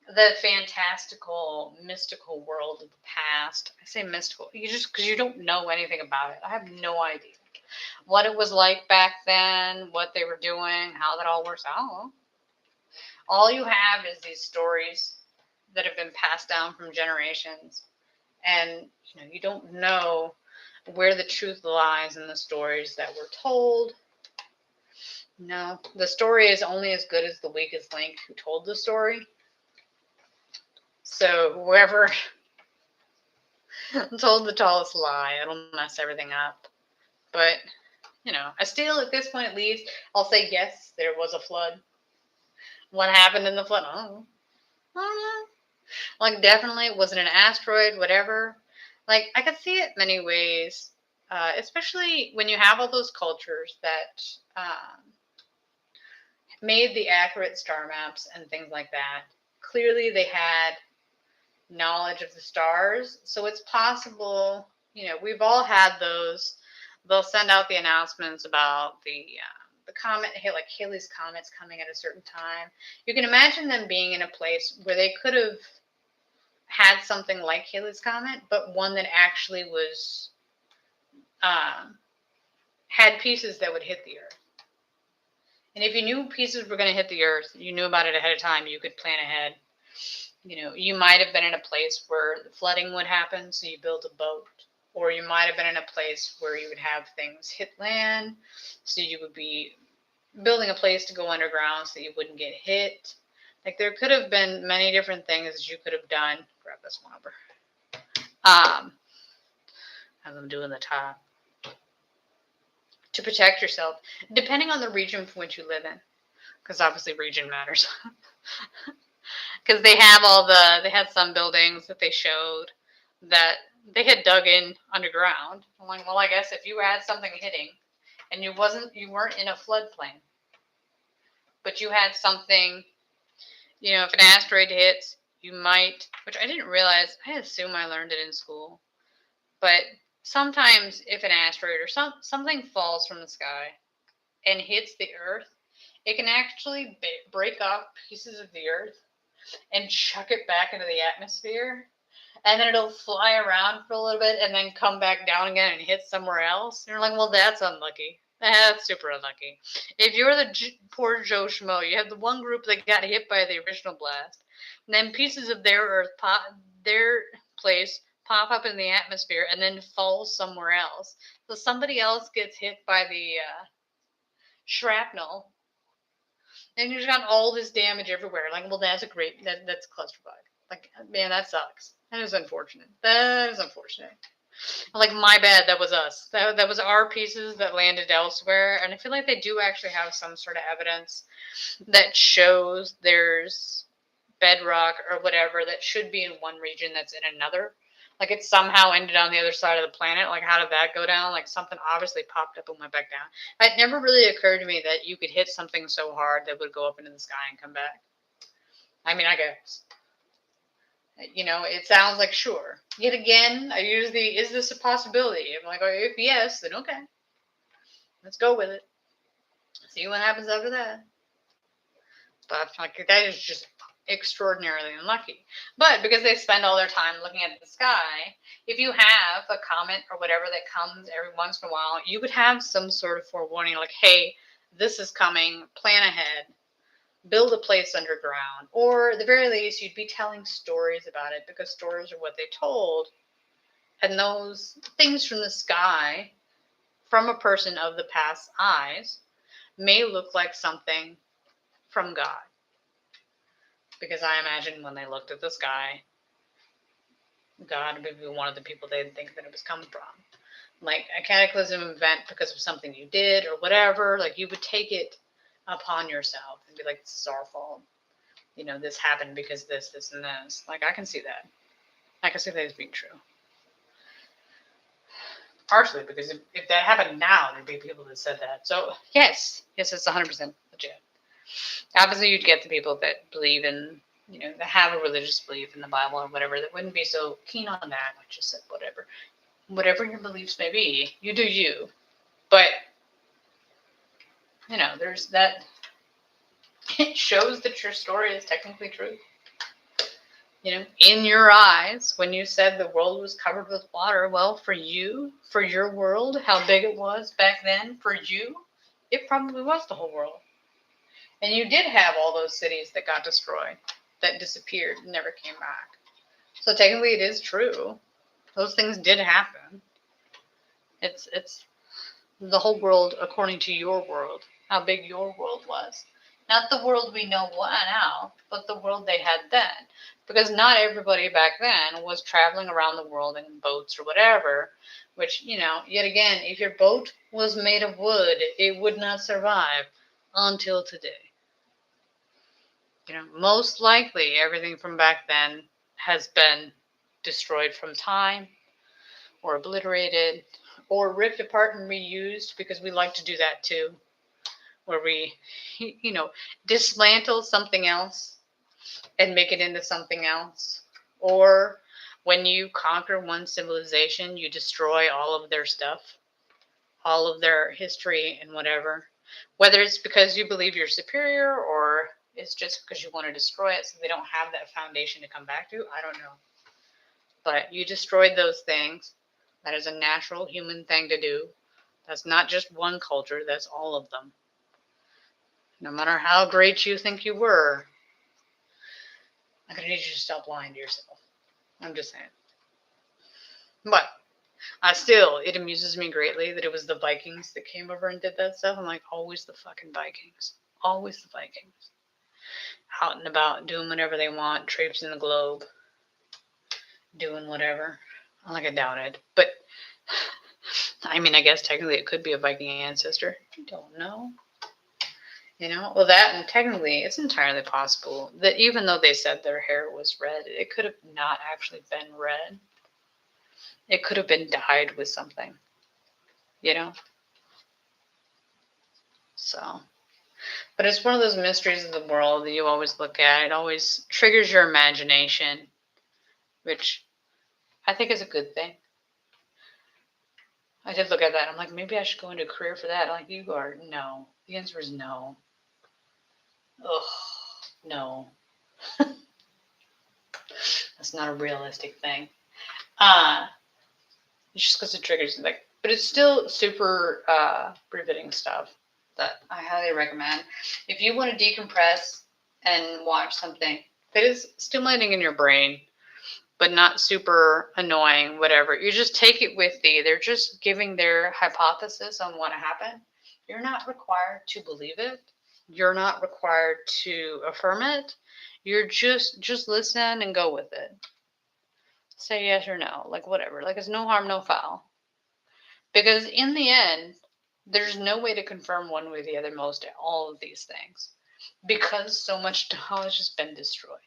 the fantastical, mystical world of the past. I say mystical, because you don't know anything about it. I have no idea what it was like back then, what they were doing, how that all works out. All you have is these stories that have been passed down from generations, and you don't know where the truth lies in the stories that were told. No, the story is only as good as the weakest link who told the story. So whoever told the tallest lie, it'll mess everything up. But I still, at this point at least, I'll say yes, there was a flood. What happened in the flood? I don't know. Like, definitely, was it an asteroid, whatever? Like, I could see it many ways, especially when you have all those cultures that made the accurate star maps and things like that. Clearly, they had knowledge of the stars, so it's possible, we've all had those. They'll send out the announcements about the comet, like Halley's Comet's coming at a certain time. You can imagine them being in a place where they could have had something like Halley's Comet, but one that actually was had pieces that would hit the Earth. And if you knew pieces were going to hit the Earth, you knew about it ahead of time, you could plan ahead. You might have been in a place where the flooding would happen, so you built a boat. Or you might have been in a place where you would have things hit land, so you would be building a place to go underground so you wouldn't get hit. Like, there could have been many different things that you could have done. Grab this one over. As I'm doing the top. To protect yourself, depending on the region from which you live in. Because obviously region matters. Because they had some buildings that they showed that they had dug in underground. I'm like, well, I guess if you had something hitting and you weren't in a floodplain, but you had something, if an asteroid hits, you might, which I didn't realize, I assume I learned it in school, but sometimes if an asteroid or something falls from the sky and hits the Earth, it can actually break off pieces of the Earth and chuck it back into the atmosphere. And then it'll fly around for a little bit and then come back down again and hit somewhere else. And you're like, well, that's unlucky. That's super unlucky. If you're the poor Joe Schmo, you have the one group that got hit by the original blast, and then pieces of their Earth, their place, pop up in the atmosphere and then fall somewhere else. So somebody else gets hit by the shrapnel, and you just got all this damage everywhere. Like, well, that's clusterfuck. Like, man, that sucks. That is unfortunate. That is unfortunate. Like, my bad, that was us. That was our pieces that landed elsewhere. And I feel like they do actually have some sort of evidence that shows there's bedrock or whatever that should be in one region that's in another. Like, it somehow ended on the other side of the planet. Like, how did that go down? Like, something obviously popped up and went back down. It never really occurred to me that you could hit something so hard that would go up into the sky and come back. I mean, I guess. You know, it sounds like sure. Yet again, I use the, is this a possibility? I'm like, oh, if yes, then okay. Let's go with it. See what happens after that. But like, that is just extraordinarily unlucky. But because they spend all their time looking at the sky, if you have a comet or whatever that comes every once in a while, you would have some sort of forewarning, like, hey, this is coming, plan ahead. Build a place underground, or at the very least, you'd be telling stories about it because stories are what they told. And those things from the sky, from a person of the past's eyes, may look like something from God. Because I imagine when they looked at the sky, God would be one of the people they'd think that it was coming from. Like a cataclysm event because of something you did or whatever, like you would take it upon yourself and be like, this is our fault. You know, this happened because this, and this. Like, I can see that. I can see that as being true. Partially because if that happened now, there'd be people that said that. So, yes, it's 100% legit. Obviously, you'd get the people that believe in, you know, that have a religious belief in the Bible or whatever, that wouldn't be so keen on that. Like, just said, whatever. Whatever your beliefs may be, you do you. But, you know, there's that. It shows that your story is technically true. You know, in your eyes, when you said the world was covered with water, well, for you, for your world, how big it was back then, for you, it probably was the whole world. And you did have all those cities that got destroyed, that disappeared, and never came back. So technically it is true. Those things did happen. It's the whole world according to your world, how big your world was. Not the world we know now, but the world they had then. Because not everybody back then was traveling around the world in boats or whatever, which, you know, yet again, if your boat was made of wood, it would not survive until today. You know, most likely everything from back then has been destroyed from time or obliterated or ripped apart and reused, because we like to do that too, where we, you know, dismantle something else and make it into something else. Or when you conquer one civilization, you destroy all of their stuff, all of their history and whatever. Whether it's because you believe you're superior or it's just because you want to destroy it so they don't have that foundation to come back to, I don't know. But you destroyed those things. That is a natural human thing to do. That's not just one culture, that's all of them. No matter how great you think you were, I'm going to need you to stop lying to yourself. I'm just saying. But it amuses me greatly that it was the Vikings that came over and did that stuff. I'm like, always the fucking Vikings. Always the Vikings. Out and about, doing whatever they want, traipsing the globe, doing whatever. Like, I doubt it. But, I mean, I guess technically it could be a Viking ancestor. I don't know. You know, well, that, and technically it's entirely possible that even though they said their hair was red, it could have not actually been red. It could have been dyed with something, you know? So, But it's one of those mysteries of the world that you always look at. It always triggers your imagination, which I think is a good thing. I did look at that. I'm like, maybe I should go into a career for that. Like you are. No. The answer is no. Ugh. No. That's not a realistic thing. It's just because it triggers like, but it's still super riveting stuff that I highly recommend. If you want to decompress and watch something that is stimulating in your brain, but not super annoying, whatever, you just take it with thee. They're just giving their hypothesis on what happened. You're not required to believe it. You're not required to affirm it. You're just listen and go with it. Say yes or no, like whatever. Like it's no harm, no foul. Because in the end, there's no way to confirm one way or the other most all of these things. Because so much knowledge has been destroyed.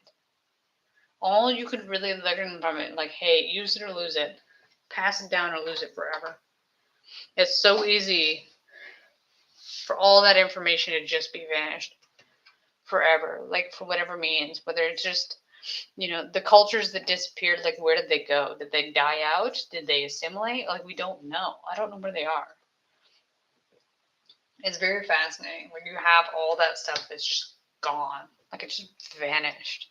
All you could really learn from it, like, hey, use it or lose it. Pass it down or lose it forever. It's so easy for all that information to just be vanished forever, like for whatever means, whether it's just the cultures that disappeared, like where did they go? Did they die out? Did they assimilate? Like we don't know. I don't know where they are. It's very fascinating when you have all that stuff that's just gone. Like it just vanished.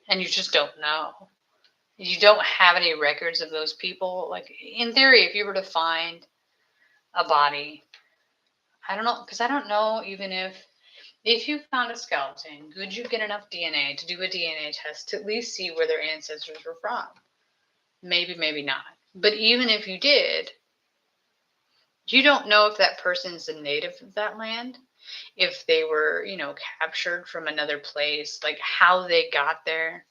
And you just don't know. You don't have any records of those people. Like in theory, if you were to find a body, I don't know, because I don't know even if you found a skeleton, could you get enough DNA to do a DNA test to at least see where their ancestors were from? Maybe, maybe not. But even if you did, you don't know if that person's a native of that land, if they were, captured from another place, like how they got there.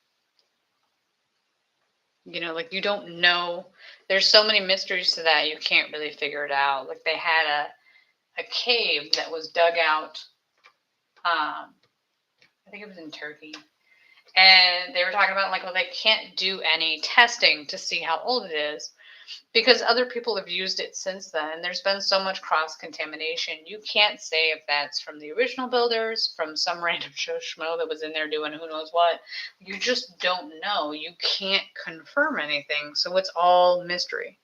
Like you don't know. There's so many mysteries to that, you can't really figure it out. Like they had a cave that was dug out. I think it was in Turkey. And they were talking about like, well, they can't do any testing to see how old it is because other people have used it since then. And there's been so much cross contamination. You can't say if that's from the original builders, from some random Joe Schmo that was in there doing who knows what. You just don't know. You can't confirm anything. So it's all mystery.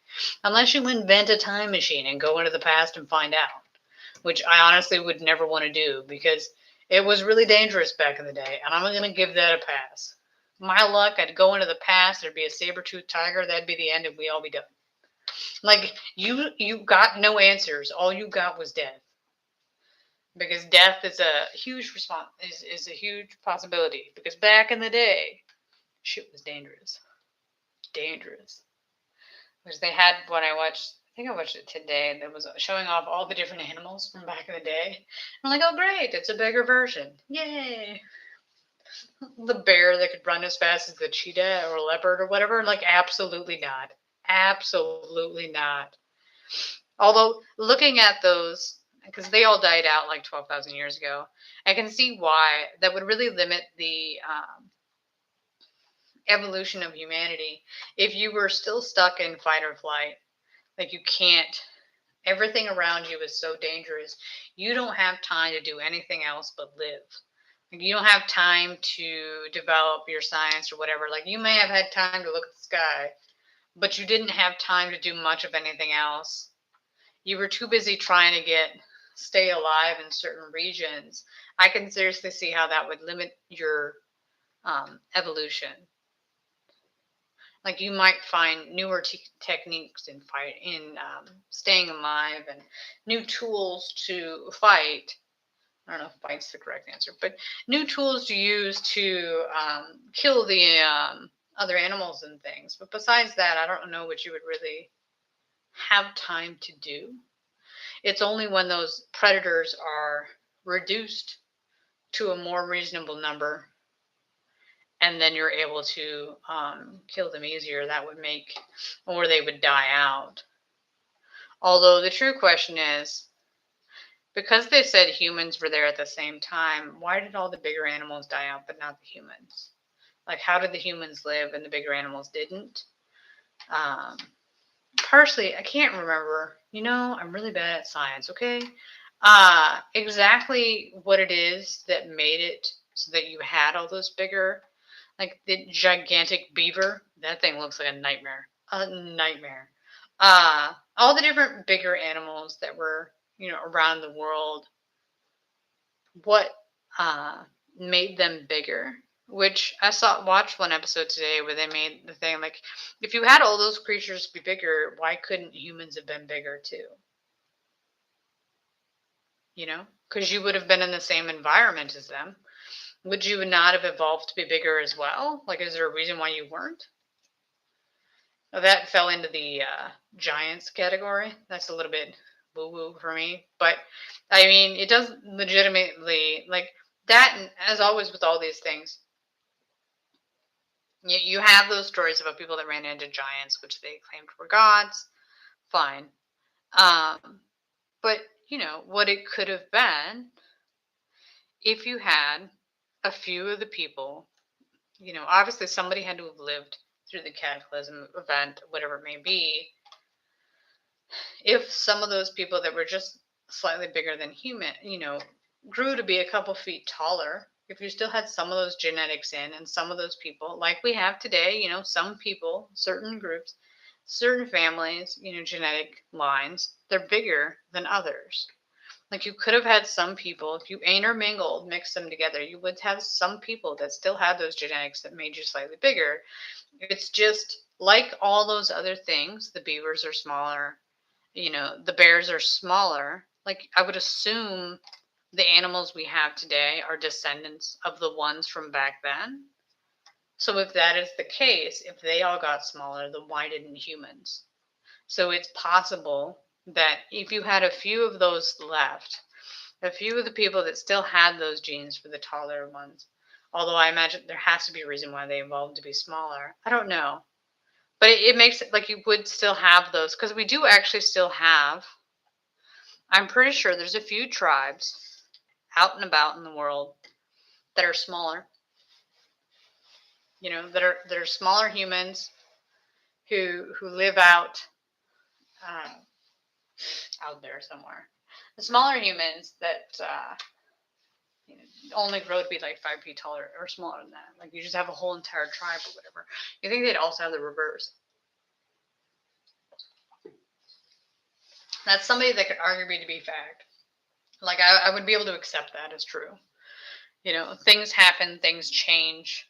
Unless you invent a time machine and go into the past and find out, which I honestly would never want to do because it was really dangerous back in the day, and I'm going to give that a pass. My luck, I'd go into the past, there'd be a saber-toothed tiger, that'd be the end, and we'd all be done. Like, you got no answers. All you got was death. Because death is a huge is a huge possibility. Because back in the day, shit was dangerous. Dangerous. Which they had when I watched, I think I watched it today, that was showing off all the different animals from back in the day. I'm like, oh great, it's a bigger version. Yay. The bear that could run as fast as the cheetah or leopard or whatever? Like, absolutely not. Absolutely not. Although, looking at those, because they all died out like 12,000 years ago, I can see why that would really limit the evolution of humanity if you were still stuck in fight or flight. Like, you can't. Everything around you is so dangerous. You don't have time to do anything else but live. Like you don't have time to develop your science or whatever. Like you may have had time to look at the sky, but you didn't have time to do much of anything else. You were too busy trying to stay alive in certain regions. I can seriously see how that would limit your evolution. Like you might find newer techniques in staying alive and new tools to fight. I don't know if fight's the correct answer, but new tools to use to kill the other animals and things. But besides that, I don't know what you would really have time to do. It's only when those predators are reduced to a more reasonable number and then you're able to kill them easier, that would make, or they would die out. Although the true question is, because they said humans were there at the same time, why did all the bigger animals die out but not the humans? Like, how did the humans live and the bigger animals didn't? Partially, I can't remember. I'm really bad at science, okay? Exactly what it is that made it so that you had all those bigger, like the gigantic beaver. That thing looks like a nightmare. A nightmare. All the different bigger animals that were, around the world. What made them bigger? Which I watched one episode today where they made the thing like, if you had all those creatures be bigger, why couldn't humans have been bigger too? Because you would have been in the same environment as them. Would you not have evolved to be bigger as well? Like, is there a reason why you weren't? Now, that fell into the giants category. That's a little bit woo woo for me. But, I mean, it does legitimately, like, that, and as always with all these things, you have those stories about people that ran into giants, which they claimed were gods. Fine. Um, but, what it could have been if you had a few of the people, obviously somebody had to have lived through the cataclysm event, whatever it may be. If some of those people that were just slightly bigger than human, grew to be a couple feet taller, if you still had some of those genetics in, and some of those people, like we have today, some people, certain groups, certain families, genetic lines, they're bigger than others. Like, you could have had some people, if you intermingled, mixed them together, you would have some people that still had those genetics that made you slightly bigger. It's just like all those other things. The beavers are smaller, the bears are smaller. Like, I would assume the animals we have today are descendants of the ones from back then. So if that is the case, if they all got smaller, then why didn't humans? So it's possible that if you had a few of those left, a few of the people that still had those genes for the taller ones, although I imagine there has to be a reason why they evolved to be smaller. I don't know. But it makes it like you would still have those, because we do actually still have, I'm pretty sure there's a few tribes out and about in the world that are smaller, that are smaller humans who live um, out there somewhere. The smaller humans that only grow to be like 5 feet taller or smaller than that. Like, you just have a whole entire tribe or whatever. You think they'd also have the reverse? That's somebody that could argue me to be fact. Like, I would be able to accept that as true. Things happen, things change,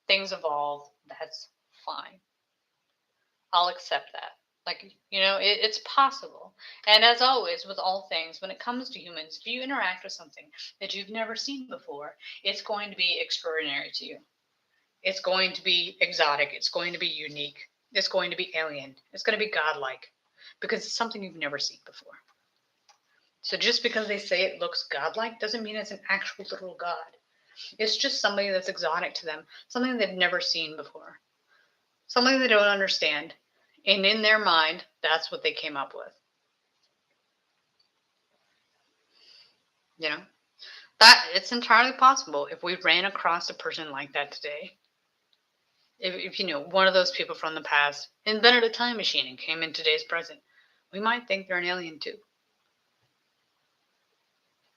things evolve. That's fine. I'll accept that. Like, it's possible. And as always, with all things, when it comes to humans, if you interact with something that you've never seen before, it's going to be extraordinary to you. It's going to be exotic. It's going to be unique. It's going to be alien. It's going to be godlike, because it's something you've never seen before. So just because they say it looks godlike doesn't mean it's an actual literal god. It's just somebody that's exotic to them, something they've never seen before, something they don't understand. And in their mind, that's what they came up with. That it's entirely possible if we ran across a person like that today. If one of those people from the past invented a time machine and came in today's present, we might think they're an alien too.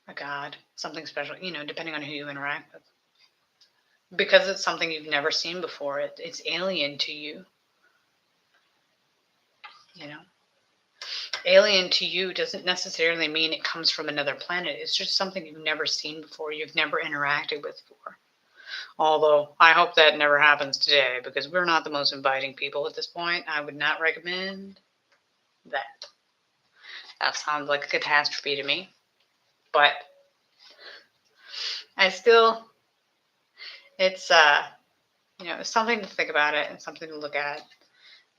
A god, something special, depending on who you interact with. Because it's something you've never seen before, it's alien to you. Alien to you doesn't necessarily mean it comes from another planet. It's just something you've never seen before, you've never interacted with before. Although I hope that never happens today, because we're not the most inviting people at this point. I would not recommend that. That sounds like a catastrophe to me. But I still, it's something to think about it and something to look at.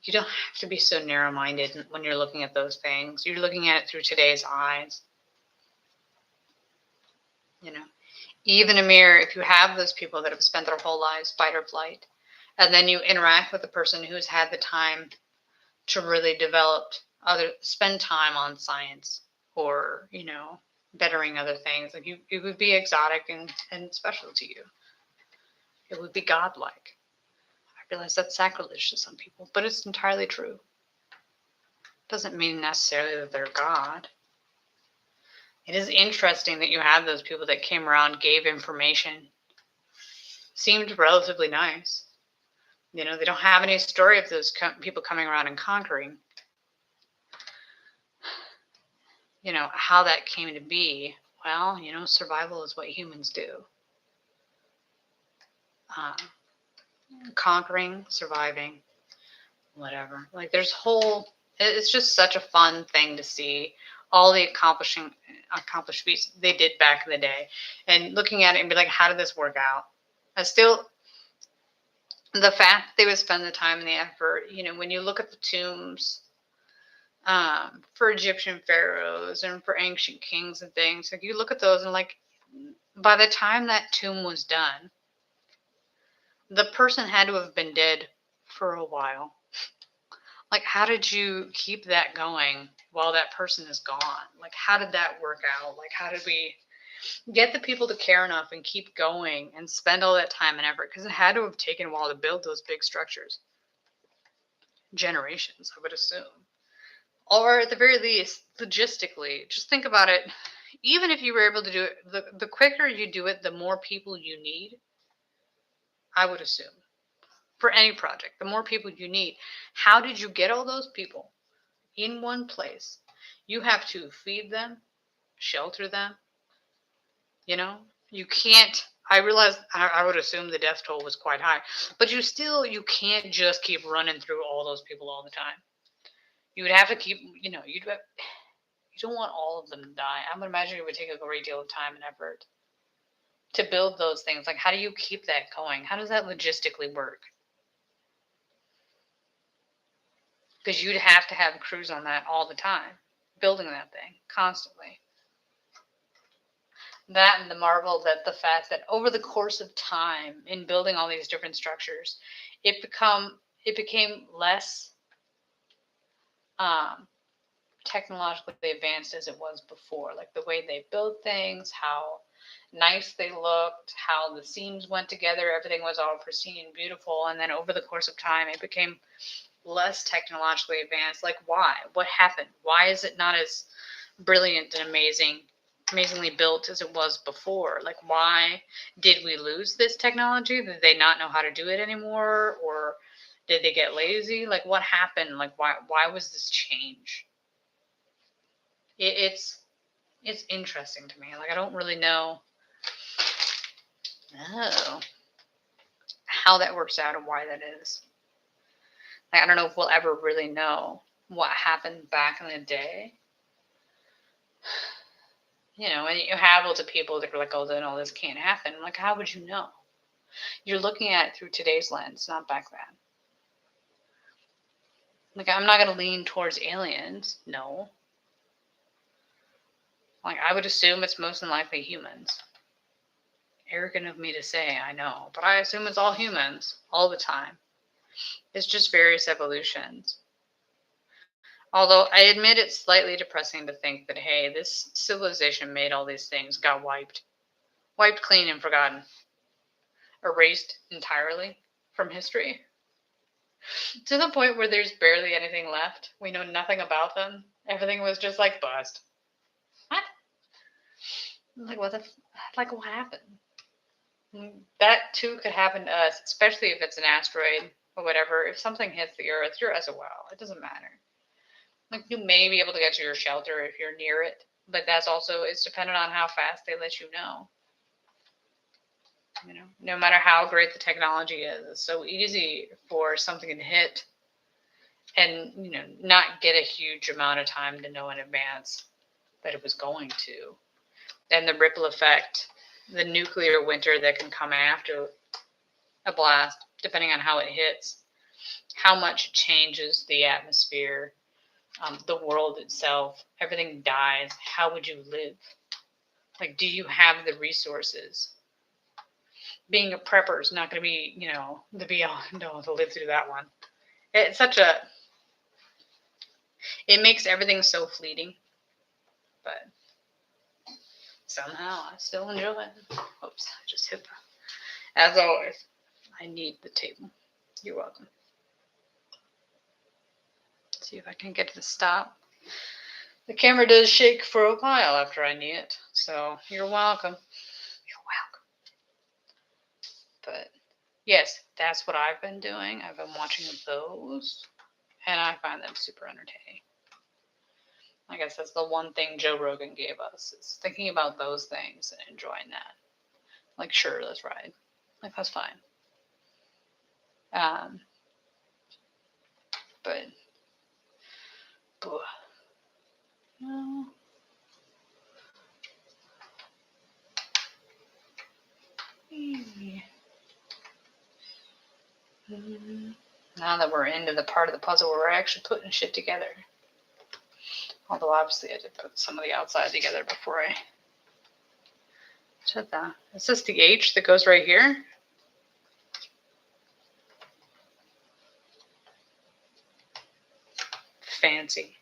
You don't have to be so narrow-minded when you're looking at those things. You're looking at it through today's eyes. Even a mirror, if you have those people that have spent their whole lives fight or flight, and then you interact with a person who's had the time to really spend time on science or, bettering other things, like it would be exotic and special to you. It would be godlike. I realize that's sacrilege to some people, but it's entirely true. Doesn't mean necessarily that they're God. It is interesting that you have those people that came around, gave information, seemed relatively nice. They don't have any story of those people coming around and conquering. How that came to be. Well, survival is what humans do. Conquering, surviving, whatever. Like it's just such a fun thing to see all the accomplishments they did back in the day, and looking at it and be like, how did this work out? The fact that they would spend the time and the effort, when you look at the tombs for Egyptian pharaohs and for ancient kings and things, like you look at those and like, by the time that tomb was done, the person had to have been dead for a while. Like, how did you keep that going while that person is gone? Like, how did that work out? Like, how did we get the people to care enough and keep going and spend all that time and effort? Because it had to have taken a while to build those big structures. Generations, I would assume. Or at the very least, logistically, just think about it. Even if you were able to do it, the quicker you do it, the more people you need, I would assume. For any project, the more people you need. How did you get all those people in one place? You have to feed them, shelter them. You can't. I realize I would assume the death toll was quite high, but you can't just keep running through all those people all the time. You would have to keep, you don't want all of them to die. I would imagine it would take a great deal of time and effort to build those things. Like, how do you keep that going? How does that logistically work? Because you'd have to have crews on that all the time, building that thing constantly. That and the fact that over the course of time in building all these different structures, it became less technologically advanced as it was before. Like the way they built things, how nice they looked, how the seams went together, everything was all pristine and beautiful. And then over the course of time, it became less technologically advanced. Like, why? What happened? Why is it not as brilliant and amazingly built as it was before? Like, why did we lose this technology? Did they not know how to do it anymore? Or did they get lazy? Like, what happened? Like, why was this change? It's interesting to me. Like, I don't really know how that works out and why that is. Like, I don't know if we'll ever really know what happened back in the day. And you have lots of people that are like, oh, then all this can't happen. Like, how would you know? You're looking at it through today's lens, not back then. Like, I'm not going to lean towards aliens. No. Like, I would assume it's most than likely humans. Arrogant of me to say, I know. But I assume it's all humans, all the time. It's just various evolutions. Although I admit it's slightly depressing to think that, hey, this civilization made all these things, got wiped clean and forgotten, erased entirely from history, to the point where there's barely anything left. We know nothing about them. Everything was just like bust. What? What happened? That too could happen to us, especially if it's an asteroid or whatever. If something hits the Earth, you're as well. It doesn't matter. Like, you may be able to get to your shelter if you're near it, but it's dependent on how fast they let you know. No matter how great the technology is, it's so easy for something to hit and, not get a huge amount of time to know in advance that it was going to. And the ripple effect, the nuclear winter that can come after a blast, depending on how it hits, how much it changes the atmosphere, the world itself, everything dies. How would you live? Like, do you have the resources? Being a prepper is not going to be, the be all to live through that one. It's it makes everything so fleeting, but somehow I still enjoy it. Oops, I just hit the, as always, I need the table. You're welcome. Let's see if I can get to the stop. The camera does shake for a while after I knee it, so you're welcome. You're welcome. But yes, that's what I've been doing. I've been watching those, and I find them super entertaining. I guess that's the one thing Joe Rogan gave us, is thinking about those things and enjoying that. Like, sure, let's ride. Like, that's fine. But, no. Now that we're into the part of the puzzle where we're actually putting shit together. Although obviously I did put some of the outside together before I did that. Is this the H that goes right here? Fancy.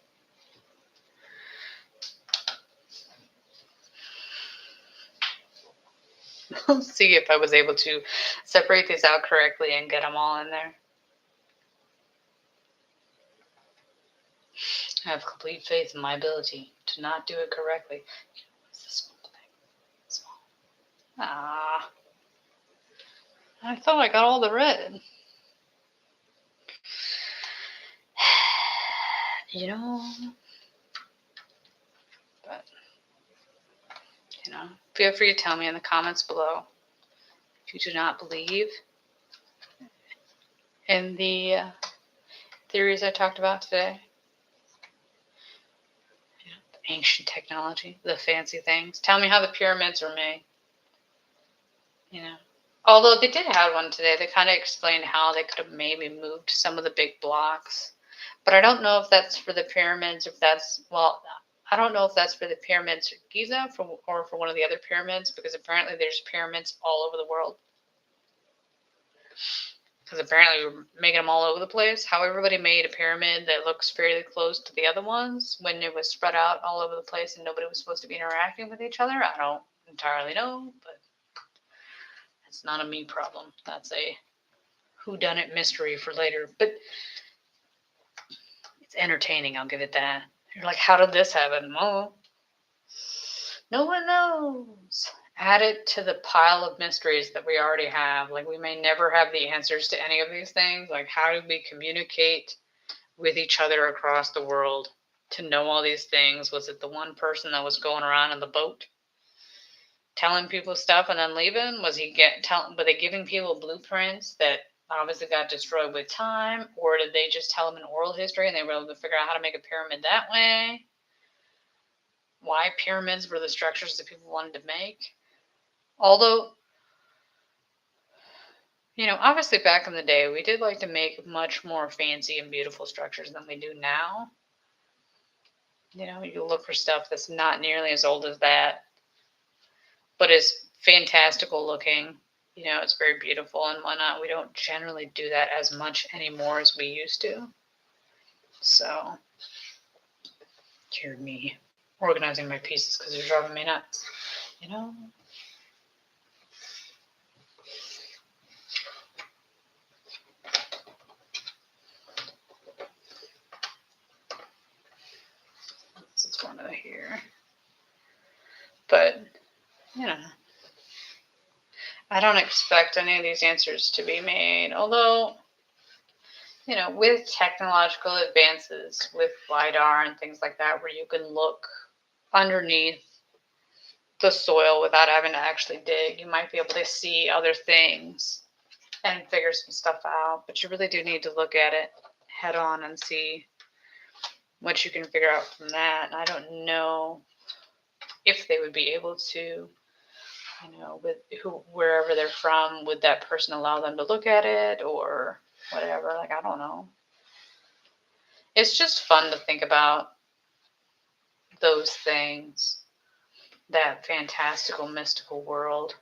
We'll see if I was able to separate these out correctly and get them all in there. I have complete faith in my ability to not do it correctly. What's this small thing? Small. Ah. I thought I got all the red. You know. But, you know, feel free to tell me in the comments below if you do not believe in the theories I talked about today. You know, the ancient technology, the fancy things. Tell me how the pyramids were made. You know. Although they did have one today, they kind of explained how they could have maybe moved some of the big blocks. But I don't know if that's for the pyramids, if that's, well, I don't know if that's for the pyramids of Giza or for one of the other pyramids, because apparently there's pyramids all over the world. Because apparently we're making them all over the place. How everybody made a pyramid that looks fairly close to the other ones when it was spread out all over the place and nobody was supposed to be interacting with each other, I don't entirely know, but it's not a me problem. That's a whodunit mystery for later. But it's entertaining, I'll give it that. You're like, how did this happen? Well, no one knows. Add it to the pile of mysteries that we already have. Like, we may never have the answers to any of these things. Like, how do we communicate with each other across the world to know all these things? Was it the one person that was going around in the boat telling people stuff and then leaving? Were they giving people blueprints that obviously got destroyed with time, or did they just tell them an oral history and they were able to figure out how to make a pyramid that way? Why pyramids were the structures that people wanted to make? Although, you know, obviously back in the day, we did like to make much more fancy and beautiful structures than we do now. You know, you look for stuff that's not nearly as old as that, but is fantastical looking. You know, it's very beautiful and whatnot. We don't generally do that as much anymore as we used to. So, hear me organizing my pieces because they're driving me nuts. You know? This is one of here. But, you know, I don't expect any of these answers to be made. Although, you know, with technological advances, with LiDAR and things like that, where you can look underneath the soil without having to actually dig, you might be able to see other things and figure some stuff out. But you really do need to look at it head on and see what you can figure out from that. And I don't know if they would be able to, you know, with wherever they're from, would that person allow them to look at it or whatever? Like, I don't know. It's just fun to think about those things, that fantastical, mystical world.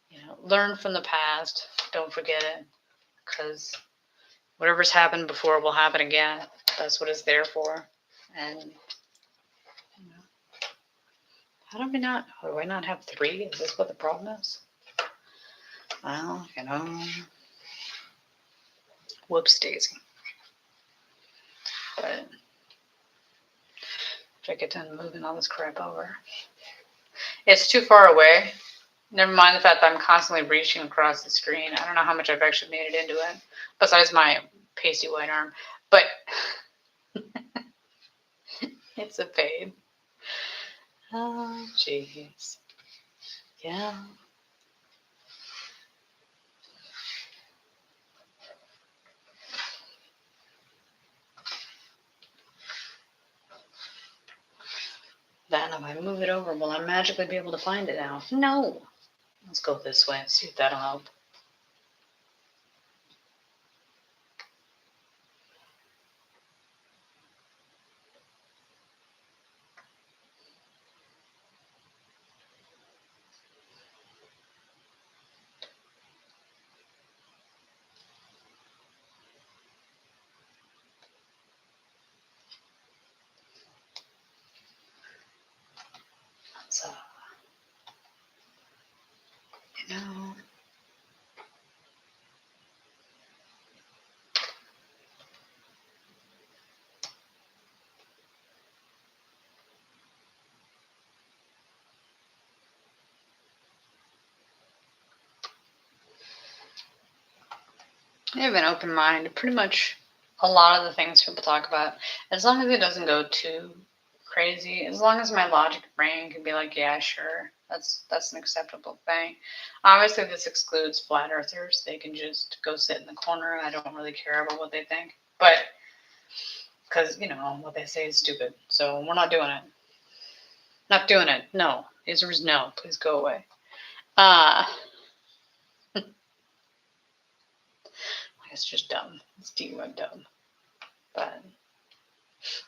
You know, learn from the past. Don't forget it, because whatever's happened before will happen again. That's what it's there for. And, you know, how do I not have 3? Is this what the problem is? Well, you know, whoops daisy. But If I get done moving all this crap over. It's too far away. Never mind the fact that I'm constantly reaching across the screen. I don't know how much I've actually made it into it, besides my pasty white arm. But it's a pain. Oh, jeez. Yeah. Then if I move it over, will I magically be able to find it now? No. Let's go this way and see if that'll help. So, you know. I have an open mind. Pretty much a lot of the things people talk about, as long as it doesn't go too crazy, as long as my logic brain can be like, yeah, sure, that's an acceptable thing. Obviously, this excludes flat earthers. They can just go sit in the corner. I don't really care about what they think, but because what they say is stupid, so we're not doing it. Not doing it. No. The answer is no. Please go away. It's just dumb. It's D-web dumb. But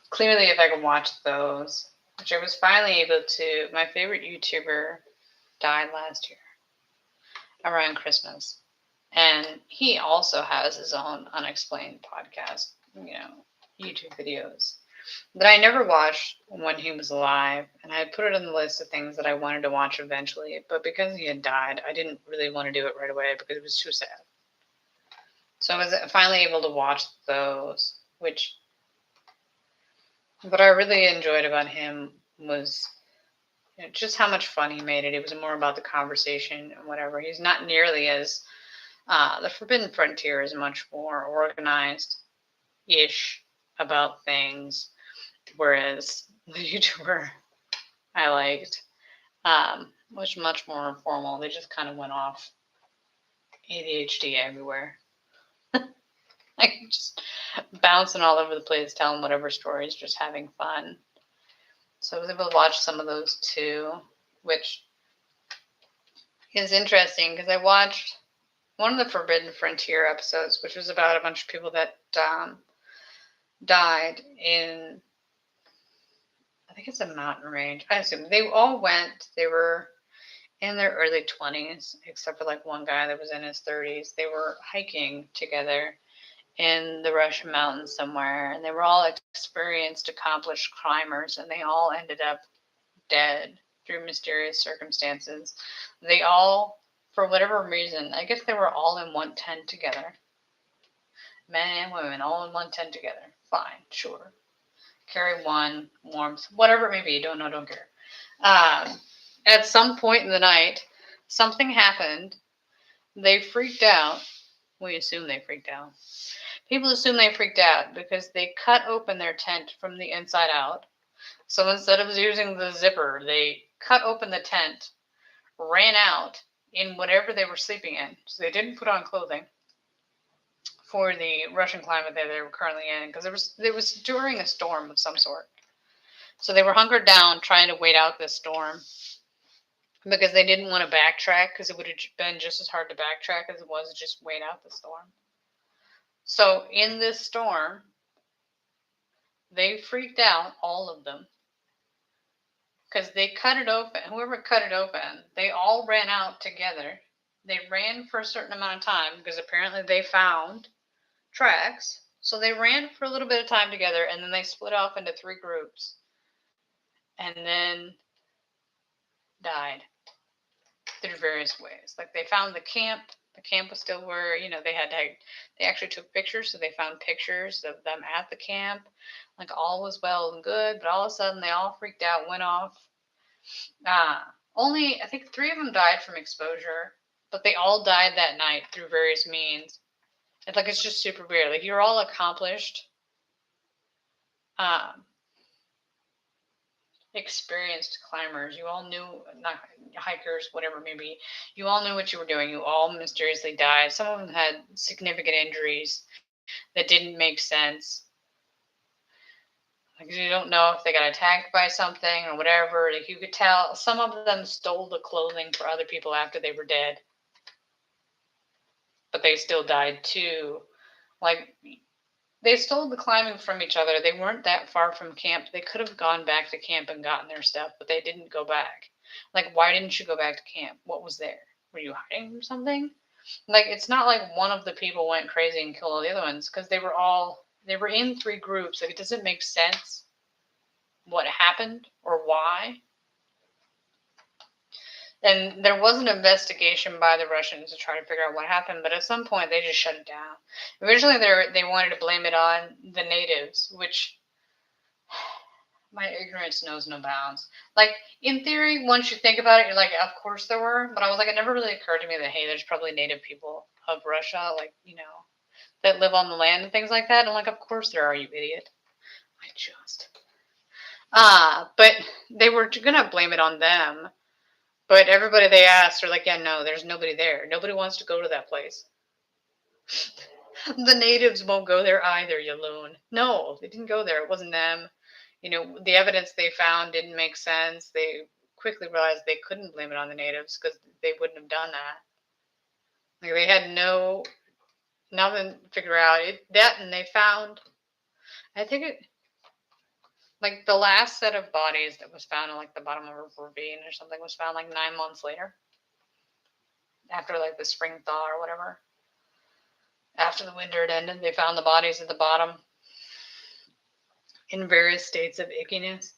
clearly, if I could watch those, which I was finally able to, my favorite YouTuber died last year around Christmas. And he also has his own unexplained podcast, YouTube videos that I never watched when he was alive. And I had put it on the list of things that I wanted to watch eventually. But because he had died, I didn't really want to do it right away because it was too sad. So I was finally able to watch those, what I really enjoyed about him was just how much fun he made it. It was more about the conversation and whatever. He's not nearly as, the Forbidden Frontier is much more organized-ish about things, whereas the YouTuber I liked was much more informal. They just kind of went off ADHD everywhere. Like just bouncing all over the place, telling whatever stories, just having fun. So I was able to watch some of those too, which is interesting because I watched one of the Forbidden Frontier episodes, which was about a bunch of people that died in, I think it's a mountain range. I assume they all went, they were in their early 20s, except for like one guy that was in his 30s. They were hiking together in the Russian mountains somewhere, and they were all experienced, accomplished climbers, and they all ended up dead through mysterious circumstances. They all, for whatever reason, I guess they were all in one tent together. Men and women all in one tent together. Fine, sure. Carry one, warmth, whatever it may be. Don't know, don't care. At some point in the night, something happened. They freaked out. We assume they freaked out. People assume they freaked out because they cut open their tent from the inside out. So instead of using the zipper, they cut open the tent, ran out in whatever they were sleeping in. So they didn't put on clothing for the Russian climate that they were currently in, because it was during a storm of some sort. So they were hunkered down trying to wait out this storm because they didn't want to backtrack, because it would have been just as hard to backtrack as it was to just wait out the storm. So in this storm, they freaked out, all of them, because they cut it open. Whoever cut it open, they all ran out together. They ran for a certain amount of time because apparently they found tracks. So they ran for a little bit of time together, and then they split off into 3 groups and then died through various ways. Like they found the camp, The camp was still where, they they actually took pictures, so they found pictures of them at the camp. Like all was well and good, but all of a sudden they all freaked out, went off. Uh, Only, I think 3 of them died from exposure, but they all died that night through various means. It's just super weird. Like, you're all accomplished, um, experienced climbers. You all knew, not hikers, whatever maybe. You all knew what you were doing. You all mysteriously died. Some of them had significant injuries that didn't make sense. Like, you don't know if they got attacked by something or whatever. Like, you could tell some of them stole the clothing for other people after they were dead, but they still died too. Like, they stole the climbing from each other. They weren't that far from camp. They could have gone back to camp and gotten their stuff, but they didn't go back. Like, why didn't you go back to camp? What was there? Were you hiding from something? Like, it's not like one of the people went crazy and killed all the other ones, because they were in 3 groups. Like, it doesn't make sense what happened or why. And there was an investigation by the Russians to try to figure out what happened, but at some point they just shut it down. Originally, they wanted to blame it on the natives, which my ignorance knows no bounds. Like, in theory, once you think about it, you're like, of course there were. But I was like, it never really occurred to me that, hey, there's probably native people of Russia, like, that live on the land and things like that. And I'm like, of course there are, you idiot. I just. But they were gonna blame it on them. But everybody they asked are like, yeah, no, there's nobody there. Nobody wants to go to that place. The natives won't go there either, you loon. No, they didn't go there. It wasn't them. The evidence they found didn't make sense. They quickly realized they couldn't blame it on the natives because they wouldn't have done that. Like, they had nothing to figure out. And they found, I think like the last set of bodies that was found in like the bottom of a ravine or something was found like 9 months later, after like the spring thaw or whatever. After the winter had ended, they found the bodies at the bottom in various states of ickiness.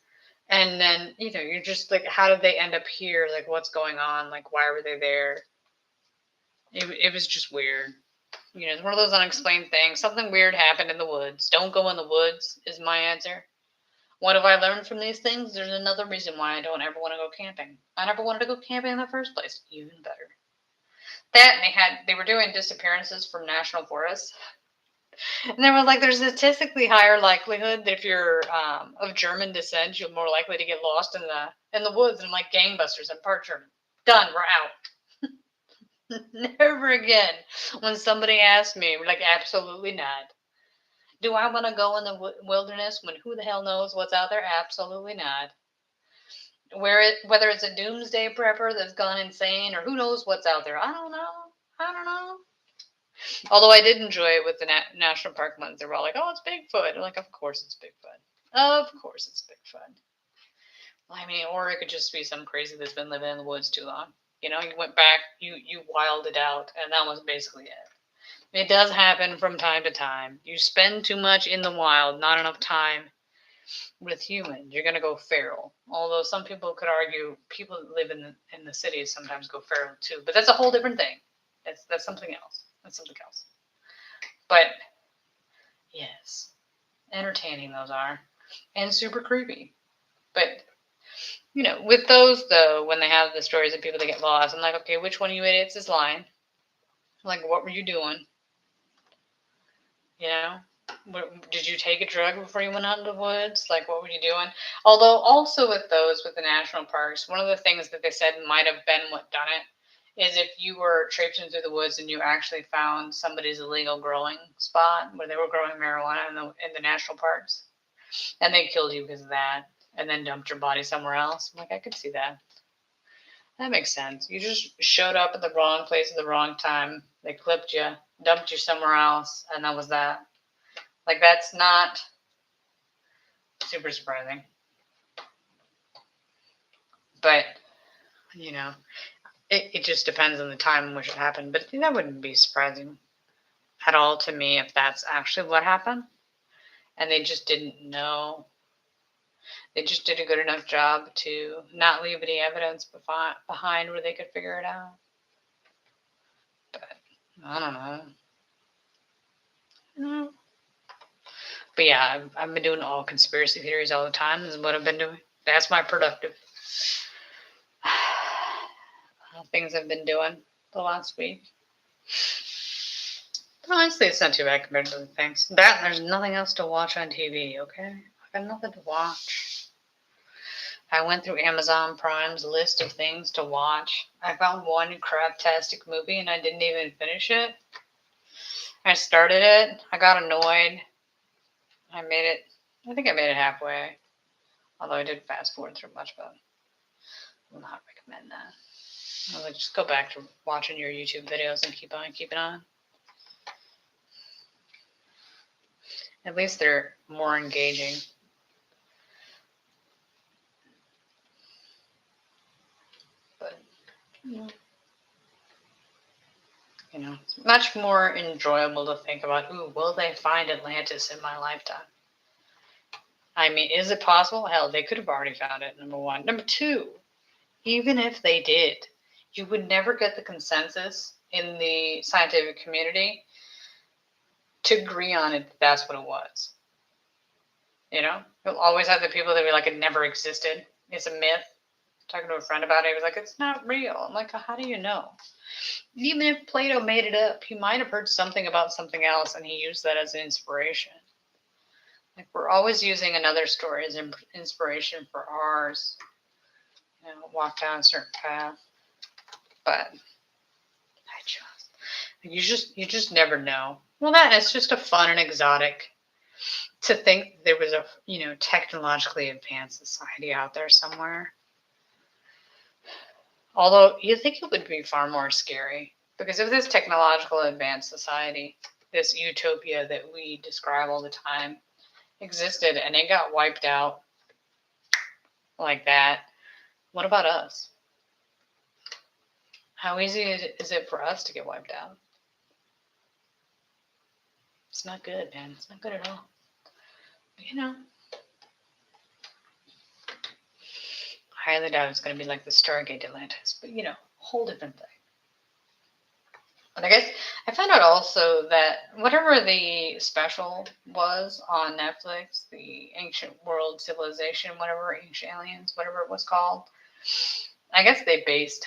And then, you're just like, how did they end up here? Like, what's going on? Like, why were they there? It was just weird. It's one of those unexplained things. Something weird happened in the woods. Don't go in the woods is my answer. What have I learned from these things? There's another reason why I don't ever want to go camping. I never wanted to go camping in the first place. Even better. That, and they were doing disappearances from national forests. And they were like, there's a statistically higher likelihood that if you're of German descent, you're more likely to get lost in the woods. And I'm like, gangbusters, I'm part German. Done, we're out. Never again. When somebody asks me, we're like, absolutely not. Do I want to go in the wilderness when who the hell knows what's out there? Absolutely not. Whether it's a doomsday prepper that's gone insane or who knows what's out there, I don't know. Although I did enjoy it with the national park ones. They were all like, oh, it's Bigfoot. I'm like, of course it's Bigfoot. Of course it's Bigfoot. I mean, or it could just be some crazy that's been living in the woods too long. You went back, you wilded out, and that was basically it. It does happen from time to time. You spend too much in the wild, not enough time with humans. You're going to go feral. Although some people could argue people that live in the cities sometimes go feral too. But that's a whole different thing. That's something else. But, yes, entertaining those are. And super creepy. But, with those, though, when they have the stories of people that get lost, I'm like, okay, which one of you idiots is lying? Like, what were you doing? Did you take a drug before you went out in the woods? Like, what were you doing? Although, also with the national parks, one of the things that they said might have been what done it is if you were traipsing through the woods and you actually found somebody's illegal growing spot where they were growing marijuana in the national parks, and they killed you because of that, and then dumped your body somewhere else. I'm like, I could see that. That makes sense. You just showed up at the wrong place at the wrong time. They clipped you, dumped you somewhere else, and that was that. Like, that's not super surprising. But, it just depends on the time in which it happened. But that wouldn't be surprising at all to me if that's actually what happened. And they just didn't know. They just did a good enough job to not leave any evidence behind where they could figure it out. But I don't know. No. But yeah, I've been doing all conspiracy theories all the time. This is what I've been doing. That's my productive things I've been doing the last week. But honestly, it's not too bad compared to other things. That there's nothing else to watch on TV, okay? I got nothing to watch. I went through Amazon Prime's list of things to watch. I found one craptastic movie and I didn't even finish it. I started it. I got annoyed. I think I made it halfway. Although I did fast forward through much, but I will not recommend that. I was like, just go back to watching your YouTube videos and keep on keeping on. At least they're more engaging. But, you know, it's much more enjoyable to think about, ooh, will they find Atlantis in my lifetime? I mean, is it possible? Hell, they could have already found it, number one. Number two, even if they did, you would never get the consensus in the scientific community to agree on it. That's what it was. You know, you'll always have the people that be like, it never existed. It's a myth. Talking to a friend about it, he was like, it's not real. I'm like, how do you know? Even if Plato made it up, he might have heard something about something else and he used that as inspiration. Like, we're always using another story as inspiration for ours. You know, walk down a certain path. But you just never know. Well, it's just a fun and exotic to think there was a technologically advanced society out there somewhere. Although you think it would be far more scary because if this technological advanced society, this utopia that we describe all the time, existed and it got wiped out like that, what about us? How easy is it for us to get wiped out? It's not good, man. It's not good at all. But, I highly doubt it's going to be like the Stargate Atlantis, but whole different thing. But I guess I found out also that whatever the special was on Netflix, the Ancient World Civilization, whatever, Ancient Aliens, whatever it was called, I guess they based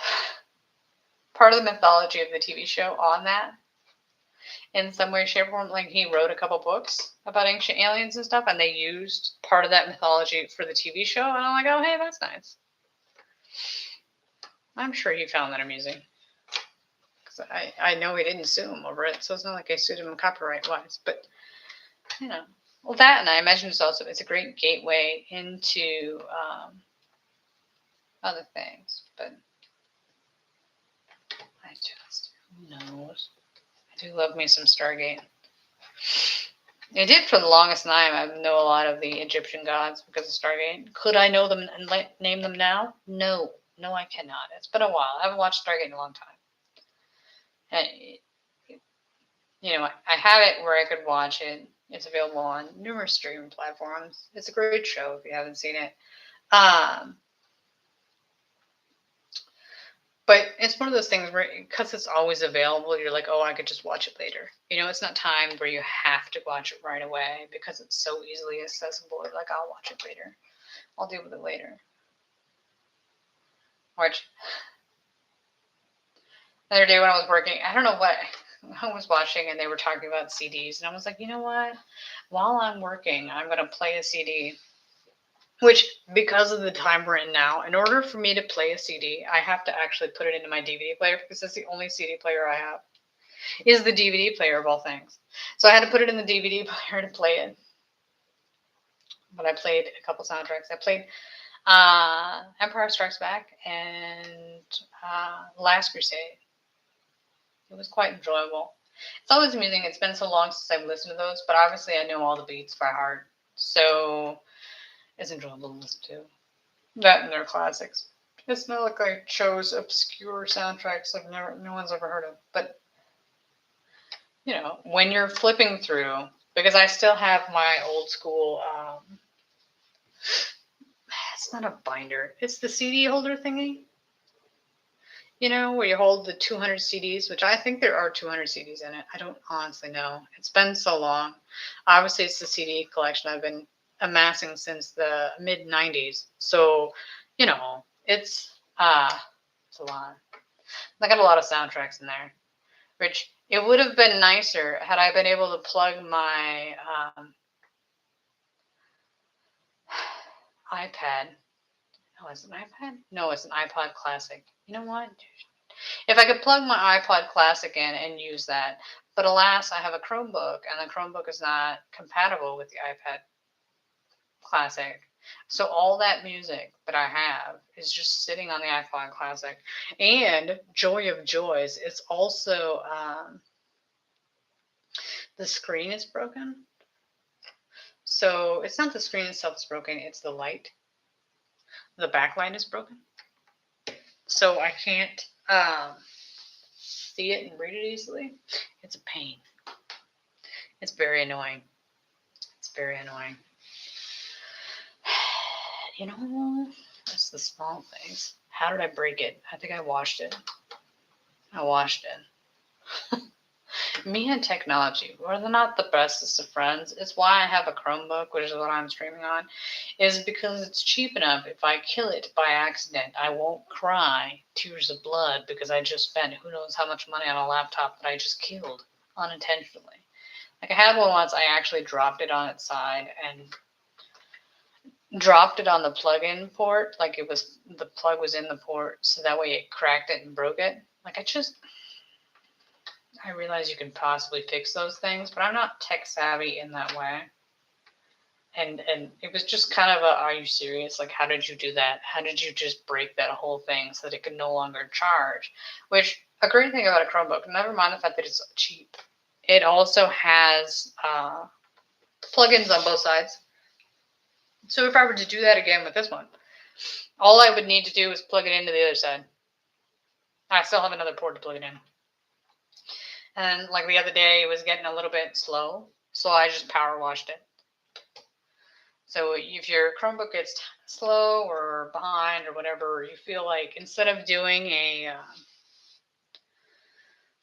part of the mythology of the TV show on that in some way, shape, or form. Like, he wrote a couple books about ancient aliens and stuff, and they used part of that mythology for the TV show, and I'm like, oh, hey, that's nice. I'm sure he found that amusing. Because I know he didn't sue him over it, so it's not like I sued him copyright-wise. But, well, that, and I imagine it's a great gateway into other things. But who knows? I do love me some Stargate. I did for the longest time. I know a lot of the Egyptian gods because of Stargate. Could I know them and name them now? No, I cannot. It's been a while. I haven't watched Stargate in a long time. And, I have it where I could watch it. It's available on numerous streaming platforms. It's a great show if you haven't seen it. But it's one of those things where, because it's always available, you're like, oh, I could just watch it later. It's not time where you have to watch it right away because it's so easily accessible. You're like, I'll watch it later. I'll deal with it later. Which, the other day when I was working, I don't know what I was watching, and they were talking about CDs. And I was like, you know what? While I'm working, I'm going to play a CD. Which, because of the time we're in now, in order for me to play a CD, I have to actually put it into my DVD player because that's the only CD player I have, is the DVD player of all things. So I had to put it in the DVD player to play it. But I played a couple soundtracks. I played Empire Strikes Back and Last Crusade. It was quite enjoyable. It's always amusing. It's been so long since I've listened to those, but obviously I know all the beats by heart. So it's enjoyable to listen to. That and their classics. It's not like I chose obscure soundtracks no one's ever heard of. But, when you're flipping through, because I still have my old school, it's not a binder. It's the CD holder thingy. You know, where you hold the 200 CDs, which I think there are 200 CDs in it. I don't honestly know. It's been so long. Obviously, it's the CD collection I've been amassing since the mid 90s. So, you know, it's a lot. I got a lot of soundtracks in there, which it would have been nicer had I been able to plug my iPad. Oh, is it an iPad? No, it's an iPod Classic. You know what? If I could plug my iPod Classic in and use that, but alas, I have a Chromebook, and the Chromebook is not compatible with the iPad Classic. So all that music that I have is just sitting on the iPod Classic. And joy of joys, it's also the screen is broken. So it's not the screen itself that's broken; it's the light. The backlight is broken, so I can't see it and read it easily. It's a pain. It's very annoying. It's very annoying. You know, it's the small things. How did I break it? I think I washed it. I washed it. Me and technology, we're not the bestest of friends. It's why I have a Chromebook, which is what I'm streaming on, is because it's cheap enough. If I kill it by accident, I won't cry tears of blood because I just spent who knows how much money on a laptop that I just killed unintentionally. Like I had one once, I actually dropped it on its side and dropped it on the plug-in port, like it was the plug was in the port, so that way it cracked it and broke it. Like I realize you can possibly fix those things, but I'm not tech savvy in that way. And it was just kind of a, are you serious? Like, how did you do that? How did you just break that whole thing so that it could no longer charge? Which, a great thing about a Chromebook, never mind the fact that it's cheap, it also has plugins on both sides. So if I were to do that again with this one, all I would need to do is plug it into the other side. I still have another port to plug it in. And like the other day, it was getting a little bit slow, so I just power washed it. So if your Chromebook gets slow or behind or whatever, you feel like instead of doing a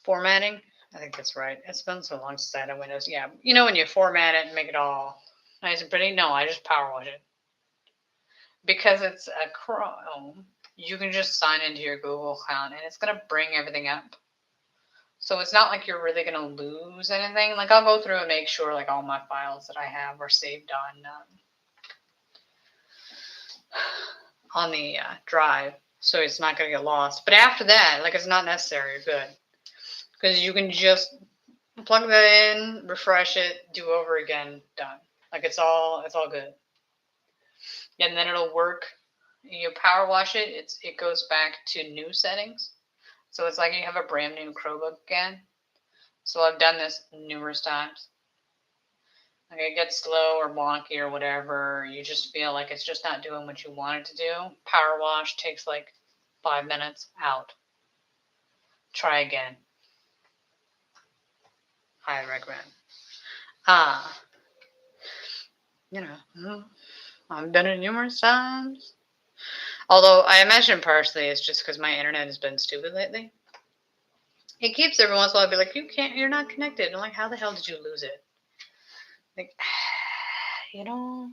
formatting, I think that's right. It's been so long since I had a Windows. Yeah, you know when you format it and make it all nice and pretty? No, I just power wash it. Because it's a Chrome, you can just sign into your Google account and it's going to bring everything up. So it's not like you're really going to lose anything. Like I'll go through and make sure like all my files that I have are saved on the drive, so it's not going to get lost. But after that, like it's not necessary or good because you can just plug that in, refresh it, do over again, done. Like it's all good, and then it'll work. You power wash it, it goes back to new settings. So it's like you have a brand new Chromebook again. So I've done this numerous times. Like it gets slow or wonky or whatever. You just feel like it's just not doing what you want it to do. Power wash takes like 5 minutes out. Try again. I recommend. You know, I've done it numerous times. Although I imagine partially it's just because my internet has been stupid lately. It keeps every once in a while be like, you're not connected. And I'm like, how the hell did you lose it? Like, you know,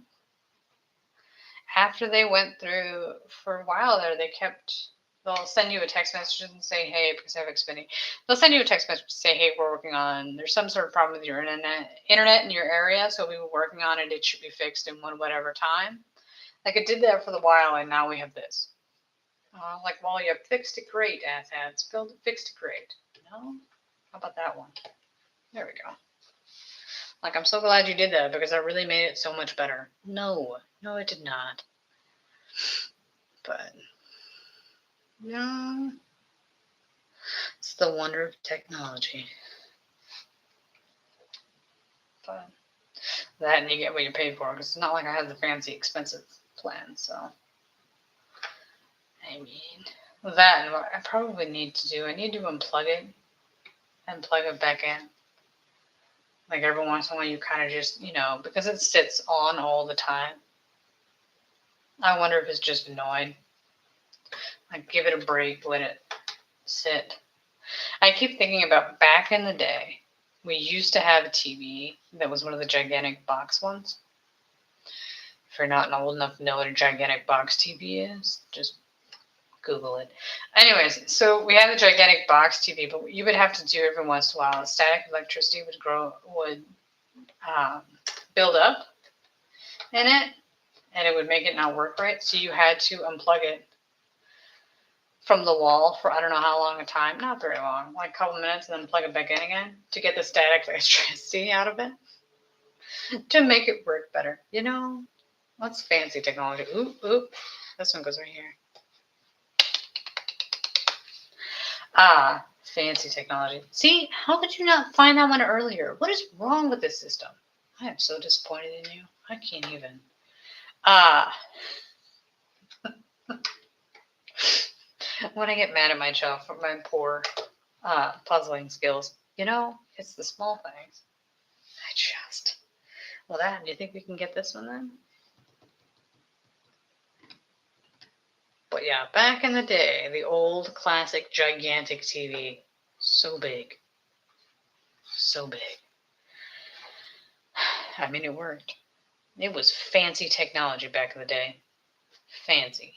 after they went through for a while there, they'll send you a text message and say, hey, because I have Xfinity, they'll send you a text message to say, hey, we're working on, there's some sort of problem with your internet in your area, so we were working on it. It should be fixed in whatever time. Like it did that for the while, and now we have this. Like, well, you fixed it great, asshats. Fixed it great. No? How about that one? There we go. Like, I'm so glad you did that because that really made it so much better. No, it did not. But, no. It's the wonder of technology. But that and you get what you paid for because it's not like I have the fancy, expensive plan, so. I mean, that and what I probably need to do, I need to unplug it and plug it back in. Like every once in a while, you kind of just, because it sits on all the time. I wonder if it's just annoyed. Like, give it a break, let it sit. I keep thinking about back in the day, we used to have a TV that was one of the gigantic box ones. If you're not old enough to know what a gigantic box TV is, just Google it. Anyways, so we had the gigantic box TV, but what you would have to do every once in a while, static electricity would build up in it, and it would make it not work right. So you had to unplug it from the wall for I don't know how long a time, not very long, like a couple minutes, and then plug it back in again to get the static electricity out of it to make it work better. You know, that's fancy technology. Oop, oop. This one goes right here. Fancy technology. See, how could you not find that one earlier? What is wrong with this system? I am so disappointed in you. I can't even. When I get mad at myself for my poor puzzling skills, you know, it's the small things. Well, do you think we can get this one then? But yeah, back in the day, the old classic gigantic TV, so big. So big. I mean, it worked. It was fancy technology back in the day. Fancy.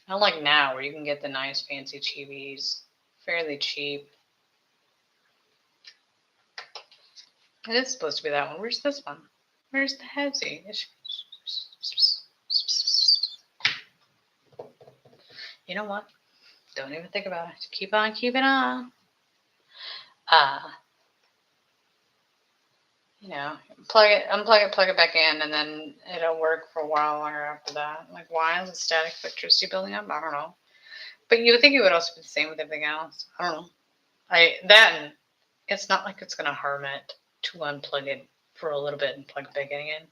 Not like now where you can get the nice fancy TVs fairly cheap. It is supposed to be that one. Where's this one? Where's the headsy? You know what? Don't even think about it. Keep on keeping on. You know, unplug it, plug it back in, and then it'll work for a while longer after that. Like, why is the static electricity building up? I don't know. But you would think it would also be the same with everything else. I don't know. It's not like it's going to harm it to unplug it for a little bit and plug it back in again.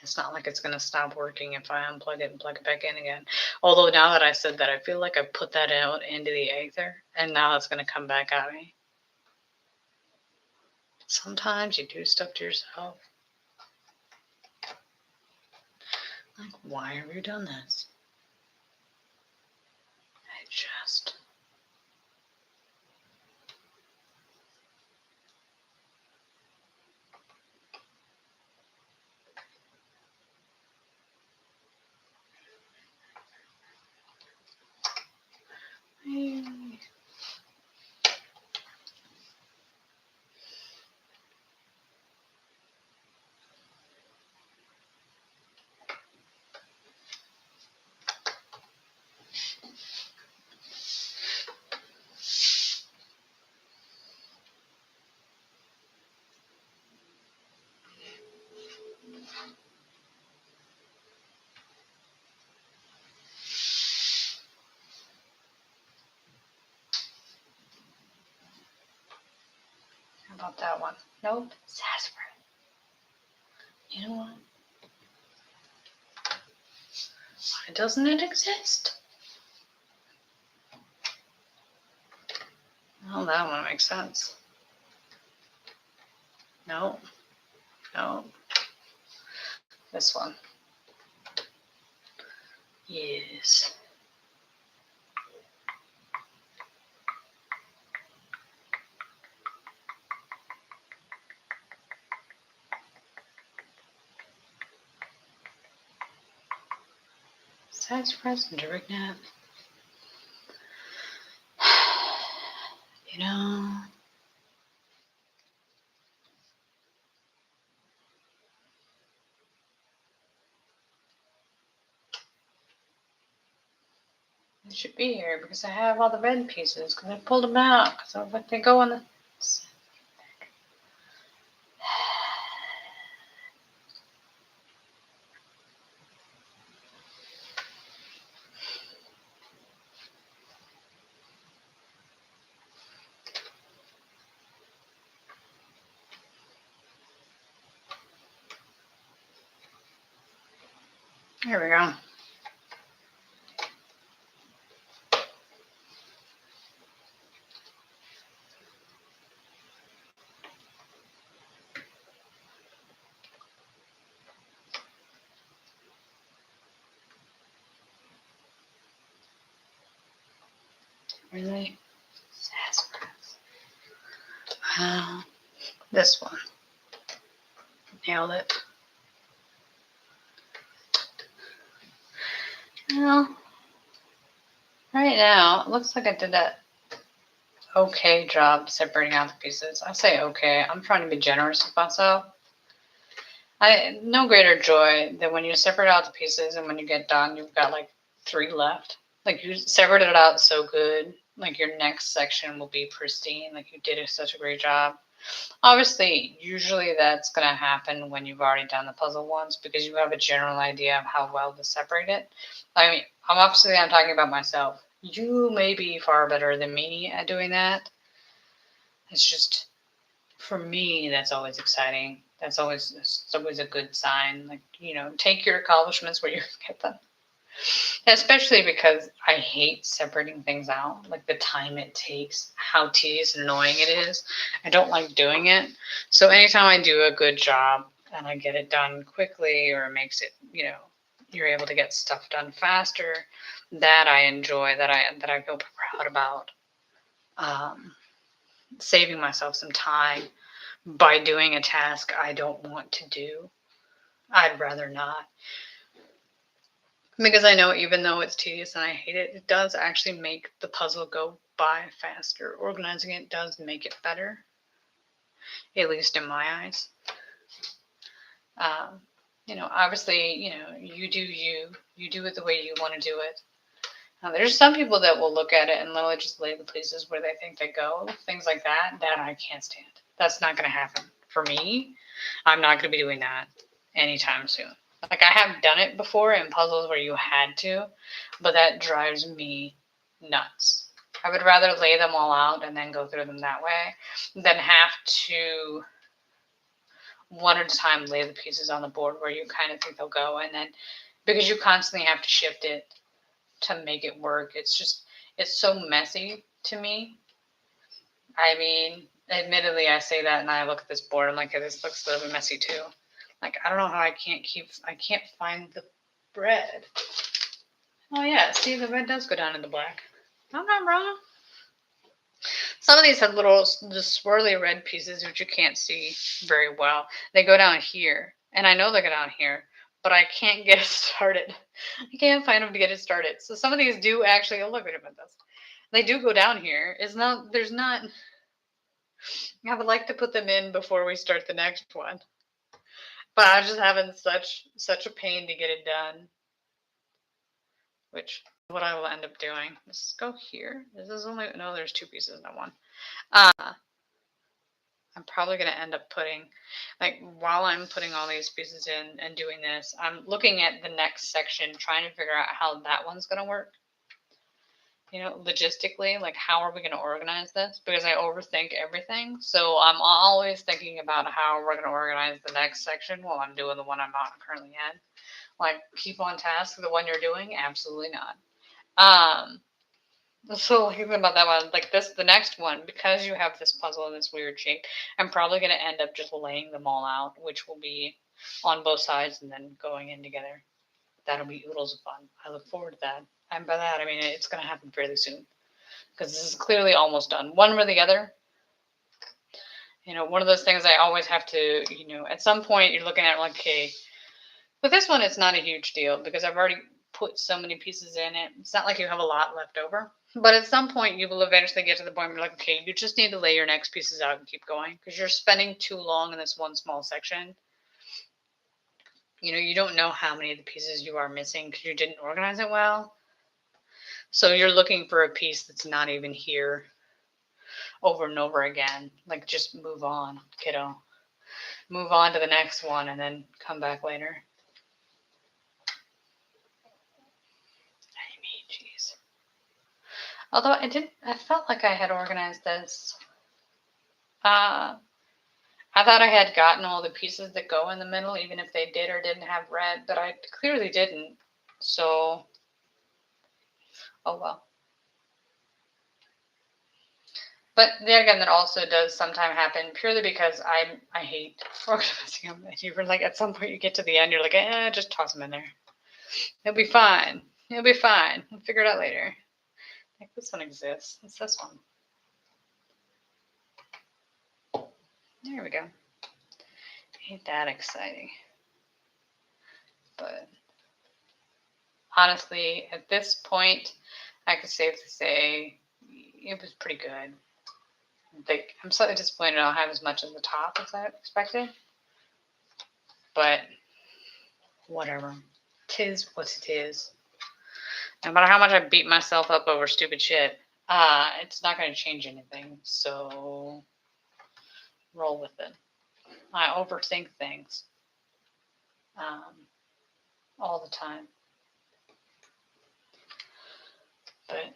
It's not like it's going to stop working if I unplug it and plug it back in again. Although now that I said that, I feel like I put that out into the ether, and now it's going to come back at me. Sometimes you do stuff to yourself. Like, why have you done this? How about that one? Nope. Sassafras. You know what? Why doesn't it exist? Well, that one makes sense. No. No. This one. Yes. Sassafras and direct nap. You know. They should be here because I have all the red pieces because I pulled them out because I let they go on the. There we go. Really? Sassafras. This one. Nailed it. Well, right now, it looks like I did that okay job separating out the pieces. I say okay. I'm trying to be generous with myself. No greater joy than when you separate out the pieces and when you get done, you've got like 3 left. Like you separated it out so good. Like your next section will be pristine. Like you did such a great job. Obviously, usually that's going to happen when you've already done the puzzle once because you have a general idea of how well to separate it. I mean, I'm talking about myself. You may be far better than me at doing that. It's just, for me, that's always exciting. It's always a good sign. Like, take your accomplishments where you get them. Especially because I hate separating things out, like the time it takes, how tedious and annoying it is. I don't like doing it. So anytime I do a good job and I get it done quickly or it makes it, you're able to get stuff done faster, that I enjoy, that I feel proud about. Saving myself some time by doing a task I don't want to do. I'd rather not. Because I know even though it's tedious and I hate it, it does actually make the puzzle go by faster. Organizing it does make it better, at least in my eyes. Obviously, you do you do it the way you want to do it. There's some people that will look at it and literally just lay the places where they think they go, things like that. That I can't stand. That's not going to happen for me. I'm not going to be doing that anytime soon. Like I have done it before in puzzles where you had to, but that drives me nuts. I would rather lay them all out and then go through them that way than have to one at a time lay the pieces on the board where you kind of think they'll go, and then because you constantly have to shift it to make it work, it's so messy to me. I mean, admittedly, I say that and I look at this board, I'm like, okay, this looks a little bit messy too. Like, I don't know how I can't find the bread. Oh yeah, see, the red does go down in the black. I'm not wrong. Some of these have little just swirly red pieces which you can't see very well. They go down here, and I know they go down here, but I can't get it started. I can't find them to get it started. So some of these do actually, oh look, wait a minute, they do go down here. There's not, I would like to put them in before we start the next one. But I was just having such a pain to get it done. Which what I will end up doing. Let's go here. This is only, no, there's 2 pieces, not 1. I'm probably going to end up putting, like, while I'm putting all these pieces in and doing this, I'm looking at the next section, trying to figure out how that one's going to work. Logistically, like, how are we going to organize this? Because I overthink everything. So I'm always thinking about how we're going to organize the next section while I'm doing the one I'm not currently in. Like, keep on task the one you're doing? Absolutely not. So thinking about that one, like the next one, because you have this puzzle in this weird shape, I'm probably going to end up just laying them all out, which will be on both sides and then going in together. That'll be oodles of fun. I look forward to that. And by that, I mean, it's going to happen fairly soon because this is clearly almost done. One or the other. One of those things I always have to, at some point you're looking at like, okay, with this one, it's not a huge deal because I've already put so many pieces in it. It's not like you have a lot left over. But at some point, you will eventually get to the point where you're like, okay, you just need to lay your next pieces out and keep going because you're spending too long in this one small section. You don't know how many of the pieces you are missing because you didn't organize it well. So you're looking for a piece that's not even here over and over again. Like, just move on, kiddo. Move on to the next one and then come back later. Jeez. Although I felt like I had organized this. I thought I had gotten all the pieces that go in the middle, even if they did or didn't have red, but I clearly didn't. So, oh well. But there again, that also does sometimes happen purely because I hate organizing them. And you're like, at some point you get to the end, you're like, just toss them in there. It'll be fine. It'll be fine. We'll figure it out later. Like this one exists. It's this one. There we go. Ain't that exciting. But honestly, at this point, I could safely say it was pretty good. I'm slightly disappointed I don't have as much at the top as I expected. But whatever. Tis what it is. No matter how much I beat myself up over stupid shit, it's not going to change anything. So roll with it. I overthink things all the time. But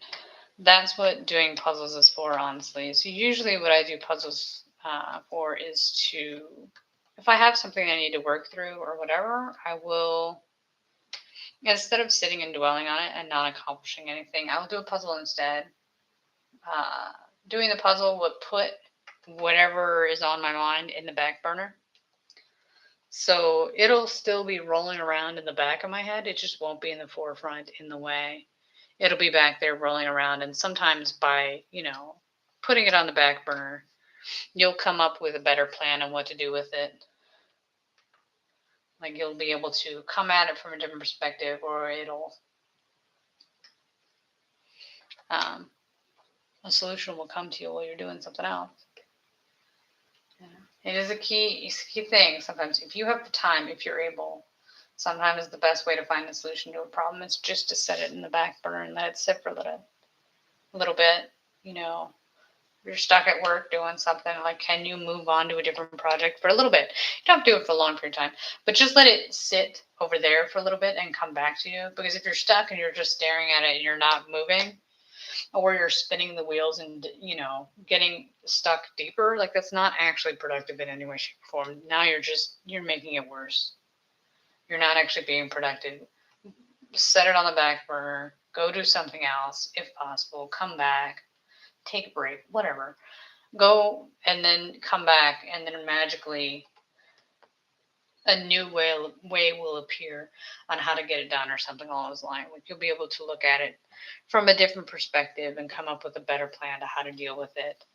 that's what doing puzzles is for, honestly. So usually what I do puzzles for is to, if I have something I need to work through or whatever, I will, instead of sitting and dwelling on it and not accomplishing anything, I will do a puzzle instead. Doing the puzzle would put whatever is on my mind in the back burner. So it'll still be rolling around in the back of my head. It just won't be in the forefront in the way. It'll be back there rolling around. And sometimes by, putting it on the back burner, you'll come up with a better plan on what to do with it. Like you'll be able to come at it from a different perspective, or it'll, a solution will come to you while you're doing something else. It is a key thing. Sometimes if you have the time, if you're able, sometimes the best way to find a solution to a problem is just to set it in the back burner and let it sit for a little bit. You're stuck at work doing something, like, can you move on to a different project for a little bit? You don't have to do it for a long period of time, but just let it sit over there for a little bit and come back to you. Because if you're stuck and you're just staring at it and you're not moving, or you're spinning the wheels and, getting stuck deeper, like that's not actually productive in any way, shape, or form. Now you're making it worse. You're not actually being productive. Set it on the back burner, go do something else if possible, come back, take a break, whatever. Go and then come back, and then magically a new way will appear on how to get it done or something along those lines. Like you'll be able to look at it from a different perspective and come up with a better plan to how to deal with it.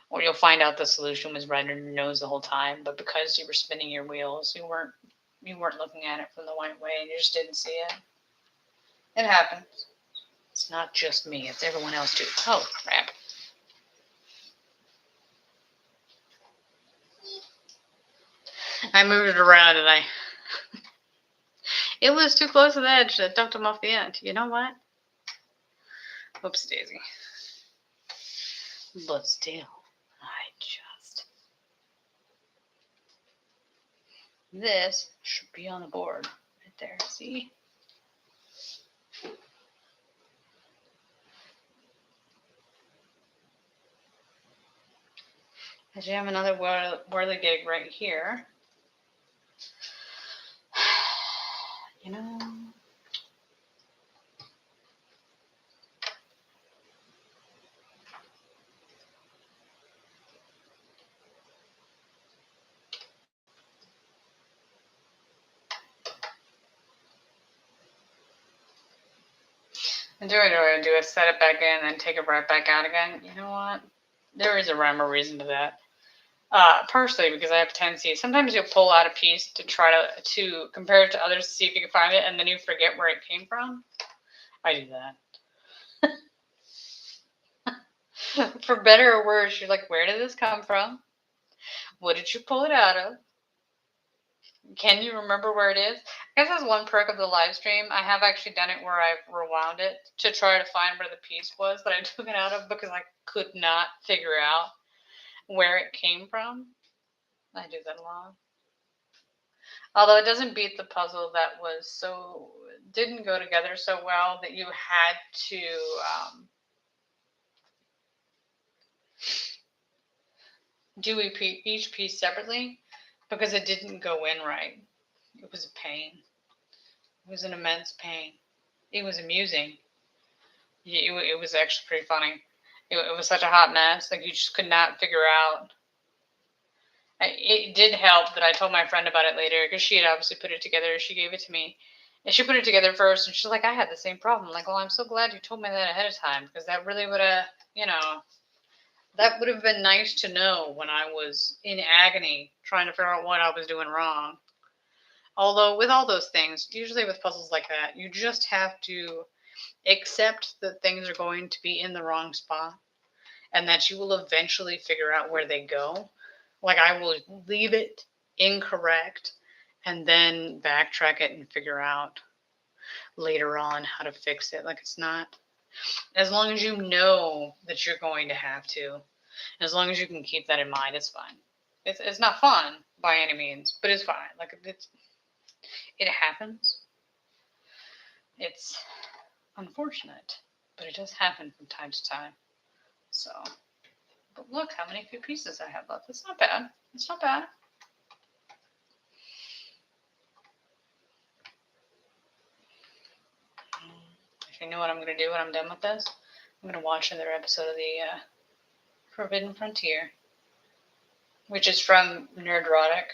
Or you'll find out the solution was right in your nose the whole time, but because you were spinning your wheels, you weren't looking at it from the right way and you just didn't see it. It happens. It's not just me, it's everyone else too. Oh, crap. I moved it around and it was too close to the edge. I dumped them off the end. You know what? Whoops daisy. But still, this should be on the board right there. See? I should have another whirligig right here. And do what I do is set it back in and then take it right back out again. You know what? There is a rhyme or reason to that. Partially because I have a tendency, sometimes you'll pull out a piece to try to compare it to others to see if you can find it, and then you forget where it came from. I do that. For better or worse, you're like, where did this come from? What did you pull it out of? Can you remember where it is? I guess that's one perk of the live stream. I have actually done it where I've rewound it to try to find where the piece was that I took it out of because I could not figure out where it came from. I do that a lot. Although it doesn't beat the puzzle that didn't go together so well that you had to do each piece separately because it didn't go in right. It was a pain. It was an immense pain. It was amusing. It was actually pretty funny. It was such a hot mess. Like you just could not figure out. It did help that I told my friend about it later because she had obviously put it together. She gave it to me. And she put it together first, and she's like, I had the same problem. I'm like, well, I'm so glad you told me that ahead of time, because that really would have, that would have been nice to know when I was in agony trying to figure out what I was doing wrong. Although, with all those things, usually with puzzles like that, you just have to accept that things are going to be in the wrong spot and that you will eventually figure out where they go. Like, I will leave it incorrect and then backtrack it and figure out later on how to fix it. Like, it's not, as long as you know that you're going to have to, as long as you can keep that in mind, it's fine. It's not fun by any means, but it's fine. Like, it happens. It's unfortunate, but it does happen from time to time. So, but look how many few pieces I have left. It's not bad. It's not bad. If you know what I'm going to do when I'm done with this, I'm going to watch another episode of the Forbidden Frontier, which is from Nerdrotic,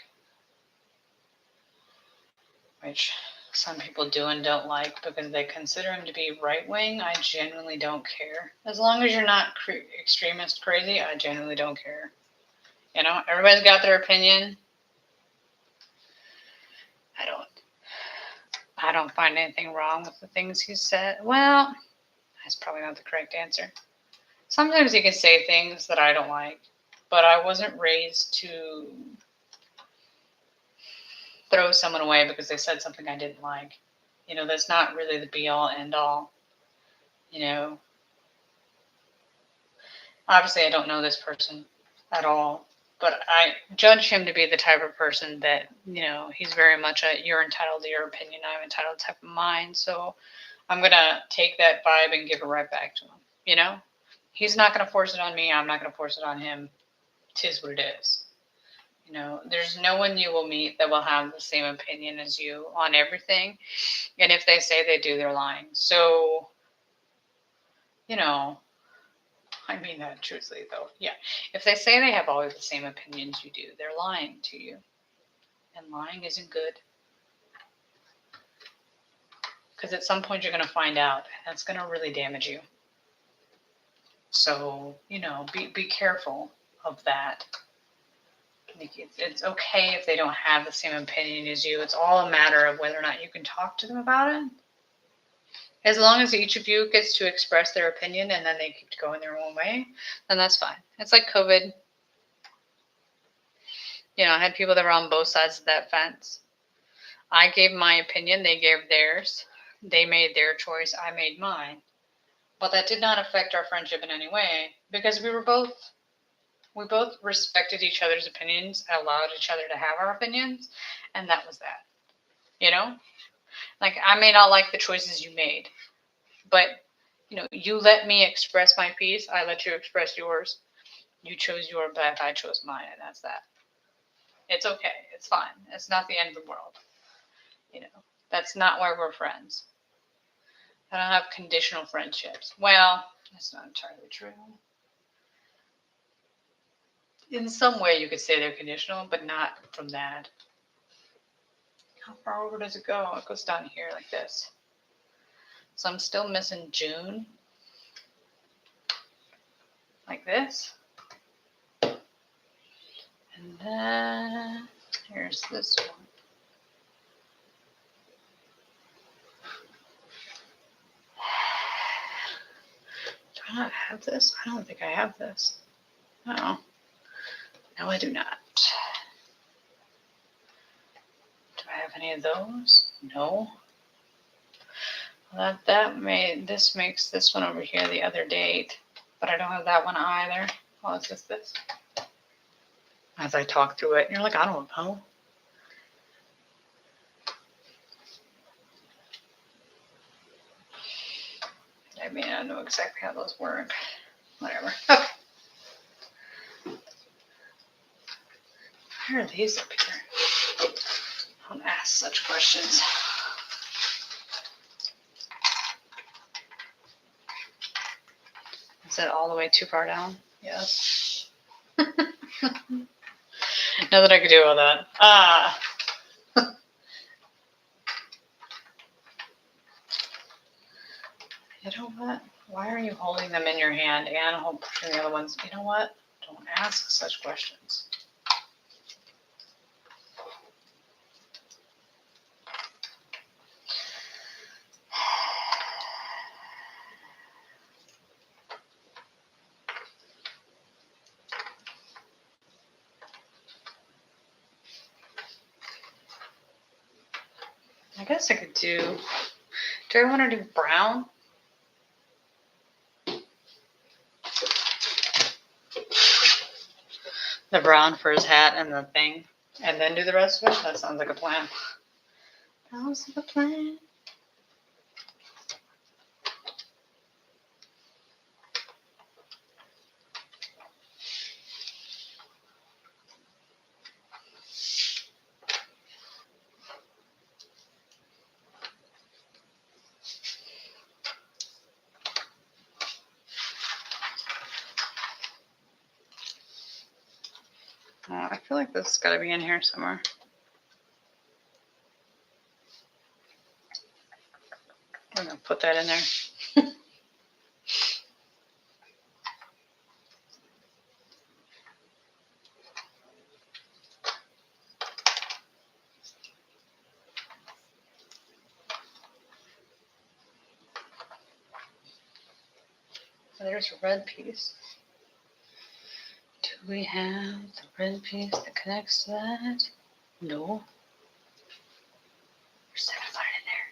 which some people do and don't like because they consider him to be right-wing. I genuinely don't care. As long as you're not extremist crazy, I genuinely don't care. You know, everybody's got their opinion. I don't find anything wrong with the things he said. Well, that's probably not the correct answer. Sometimes he can say things that I don't like, but I wasn't raised to throw someone away because they said something I didn't like. You know, that's not really the be-all, end-all. You know, obviously I don't know this person at all, but I judge him to be the type of person that, you know, he's very much a you're entitled to your opinion, I'm entitled type of mind. So I'm going to take that vibe and give it right back to him. You know, he's not going to force it on me. I'm not going to force it on him. 'Tis what it is. You know, there's no one you will meet that will have the same opinion as you on everything. And if they say they do, they're lying. So, you know, I mean that truthfully, though. Yeah. If they say they have always the same opinions you do, they're lying to you. And lying isn't good. Because at some point you're going to find out. And that's going to really damage you. So, you know, be careful of that. It's okay if they don't have the same opinion as you. It's all a matter of whether or not you can talk to them about it. As long as each of you gets to express their opinion and then they keep going their own way, then that's fine. It's like COVID. You know, I had people that were on both sides of that fence. I gave my opinion, they gave theirs. They made their choice, I made mine. But that did not affect our friendship in any way because we both respected each other's opinions, allowed each other to have our opinions, and that was that. You know? Like, I may not like the choices you made, but, you know, you let me express my piece, I let you express yours. You chose your path, I chose mine, and that's that. It's okay. It's fine. It's not the end of the world. You know, that's not why we're friends. I don't have conditional friendships. Well, that's not entirely true. In some way, you could say they're conditional, but not from that. How far over does it go? It goes down here like this. So I'm still missing June. Like this. And then here's this one. Do I not have this? I don't think I have this. No. No, I do not. Do I have any of those? No. Well, this makes this one over here the other date, but I don't have that one either. Oh, it's just this. As I talk through it, and you're like, I don't know. I mean, I don't know exactly how those work. Whatever. Okay. Why are these up here? Don't ask such questions. Is it all the way too far down? Yes. Nothing I could do about that. You know what? Why are you holding them in your hand and pushing the other ones? You know what? Don't ask such questions. I guess I could do I want to do brown? The brown for his hat and the thing, and then do the rest of it? That sounds like a plan. Sounds like a plan. I feel like this has got to be in here somewhere. I'm going to put that in there. There's a red piece. Do we have the red piece that connects to that? No. We're just gonna put it in there.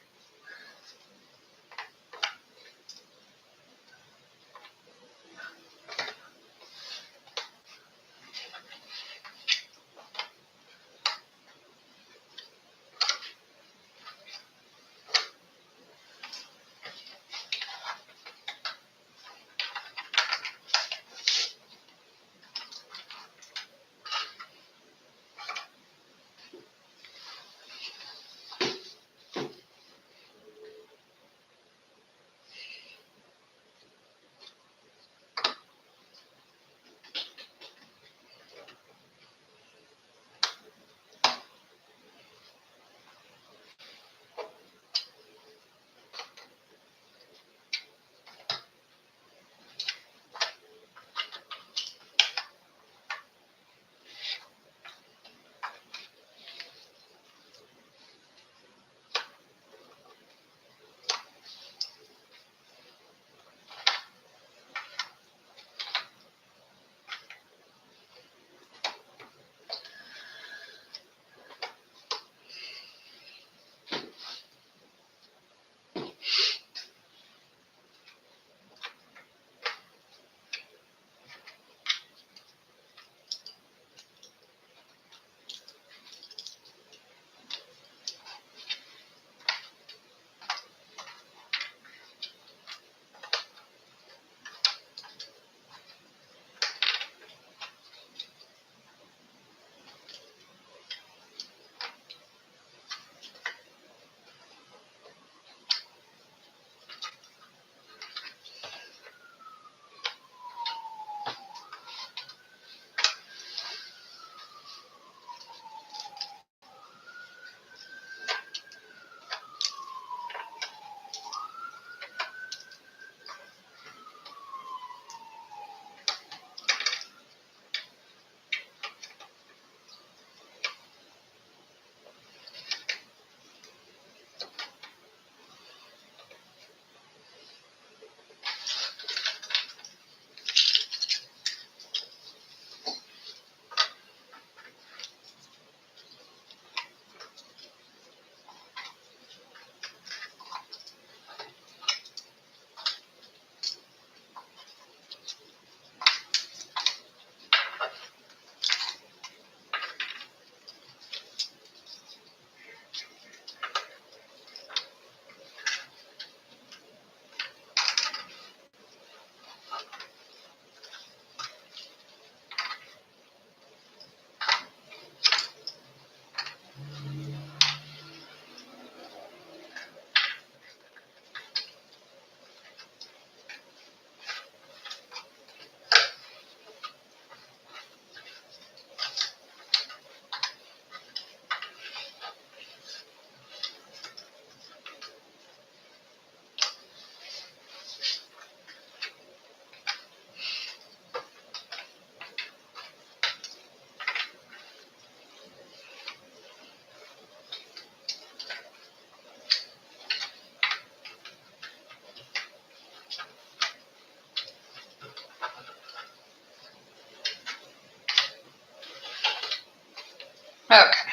Okay.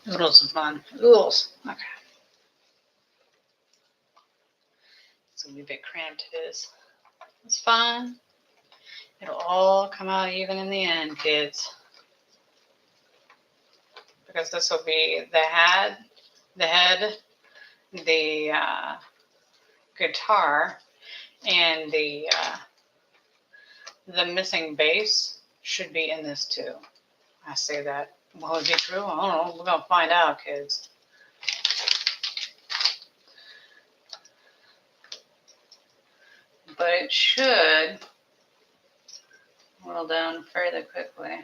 Oodles of fun. Oodles. Okay. It's gonna be a bit cramped. It is. It's fine. It'll all come out even in the end, kids. Because this will be the head, the guitar, and the missing bass should be in this too. I say that. Will it be true? I don't know. We're gonna find out, kids. But it should whittle down fairly quickly.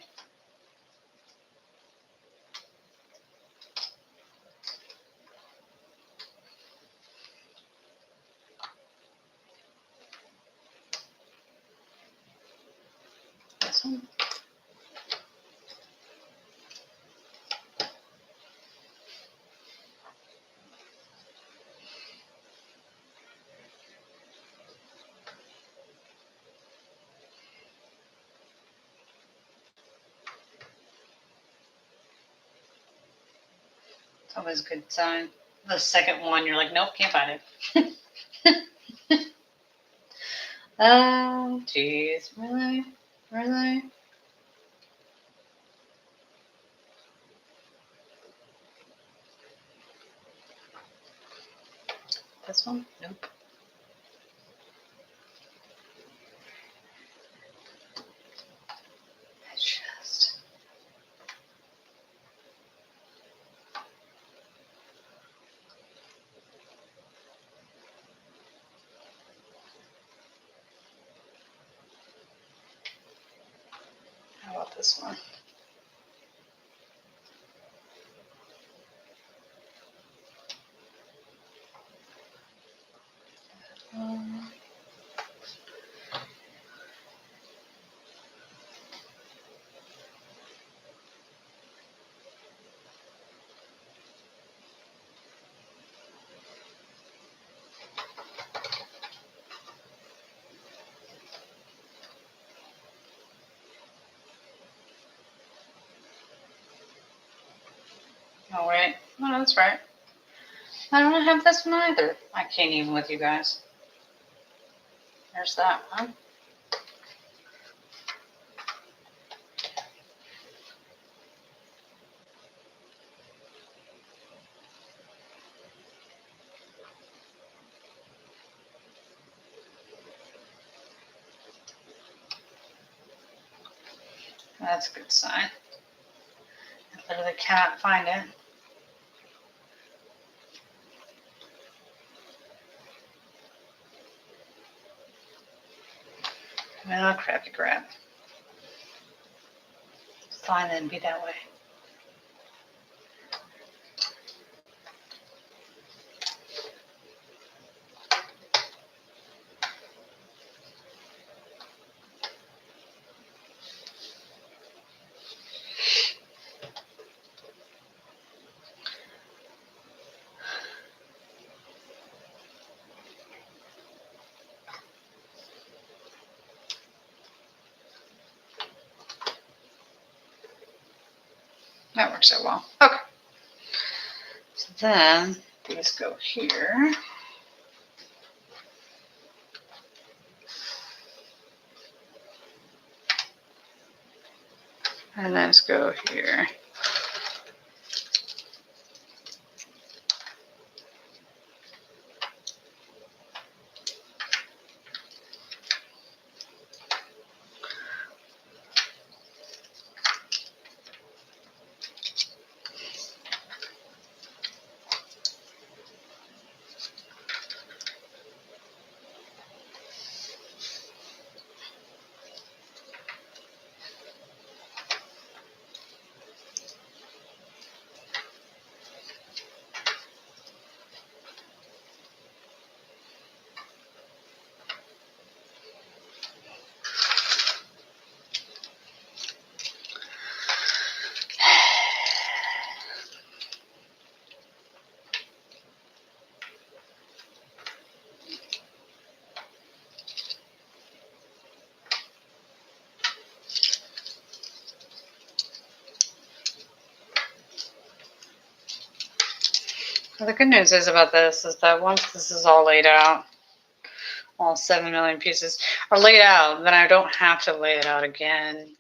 This one. It's always a good sign. The second one, you're like, nope, can't find it. Oh, jeez. Really? Really? This one? Nope. It's just... How about this one? Oh, wait. Oh, that's right. I don't have this one either. I can't even with you guys. There's that one. That's a good sign. I literally cannot find it. Oh, crappy crap. Fine then, be that way. That works out well. Okay. So then these go here. And let's go here. Well, the good news is about this is that once this is all laid out, all 7 million pieces are laid out, then I don't have to lay it out again.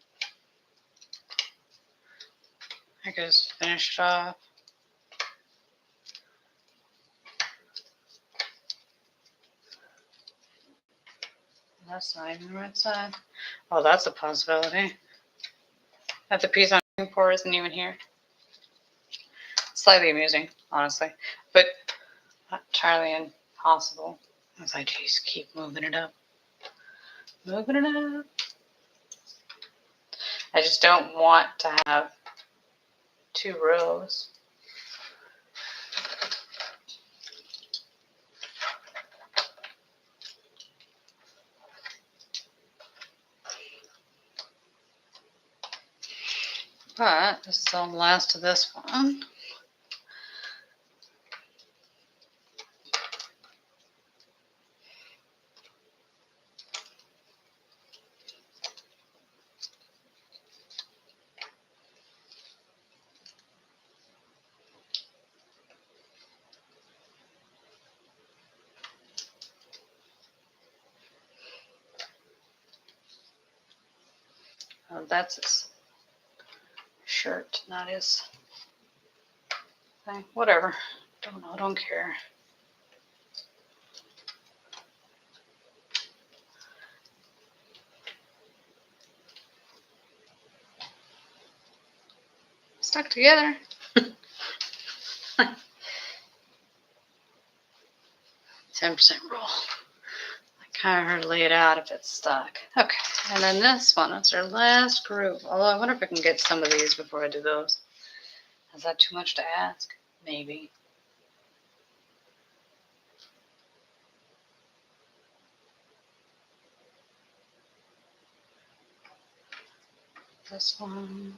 I can just finish it off. That's not even the right side. Oh, that's a possibility. That the piece I'm looking for isn't even here. Slightly amusing, honestly, but not entirely impossible. As I just keep moving it up. Moving it up. I just don't want to have 2 rows. But this is all the last of this one. Oh, that's his shirt, not his thing. Whatever. Don't know. Don't care. Stuck together. 10% roll. I kind of heard to lay it out if it's stuck. Okay, and then this one is our last group. Although I wonder if I can get some of these before I do those. Is that too much to ask? Maybe. This one.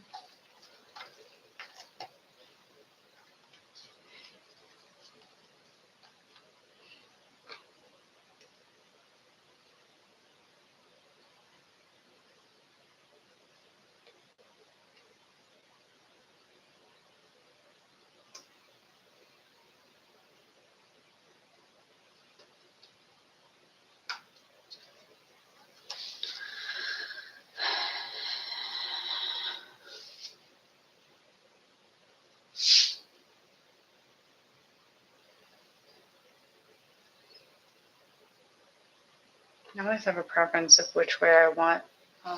I always have a preference of which way I want,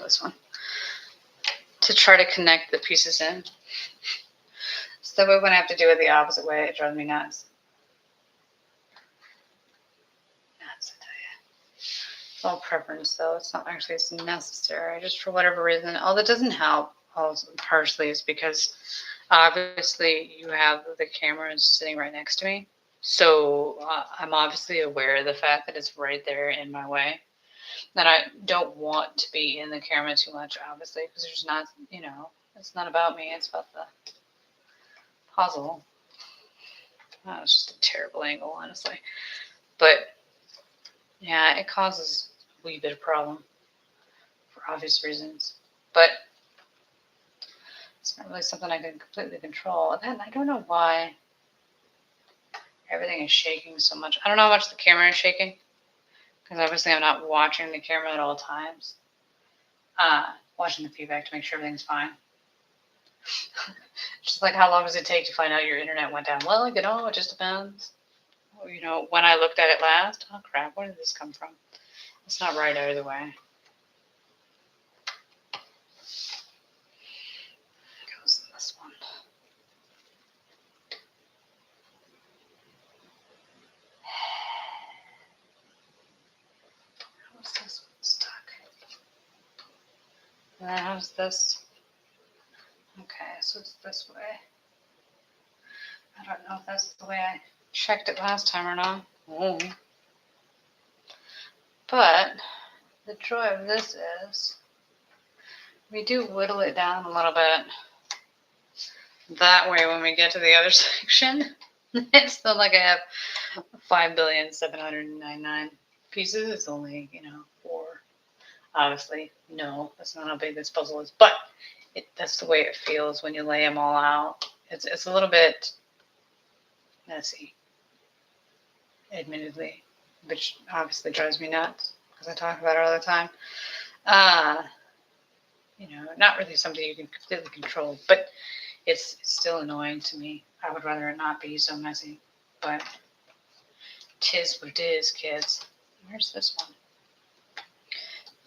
this one, to try to connect the pieces in. So that way when I have to do it the opposite way, it drives me nuts. Nuts, I tell you. It's all preference though. It's not actually it's necessary. Just for whatever reason. All that doesn't help, also partially, is because obviously you have the cameras sitting right next to me. So I'm obviously aware of the fact that it's right there in my way. That I don't want to be in the camera too much, obviously, because there's not, it's not about me. It's about the puzzle. Oh, it's just a terrible angle, honestly. But yeah, it causes a wee bit of problem for obvious reasons. But it's not really something I can completely control. And I don't know why everything is shaking so much. I don't know how much the camera is shaking, because obviously I'm not watching the camera at all times. Watching the feedback to make sure everything's fine. Just like, how long does it take to find out your internet went down? Well, it just depends. When I looked at it last, oh crap, where did this come from? It's not right either way. It goes in this one. How's this one stuck? And then how's this? Okay, so it's this way. I don't know if that's the way I checked it last time or not. Oh. But the joy of this is we do whittle it down a little bit. That way, when we get to the other section, it's not like I have 5,799 pieces. It's only, 4. Obviously, no, that's not how big this puzzle is. But that's the way it feels when you lay them all out. It's a little bit messy, admittedly, which obviously drives me nuts because I talk about it all the time. Not really something you can completely control, but it's still annoying to me. I would rather it not be so messy, but tis what it is, kids. Where's this one?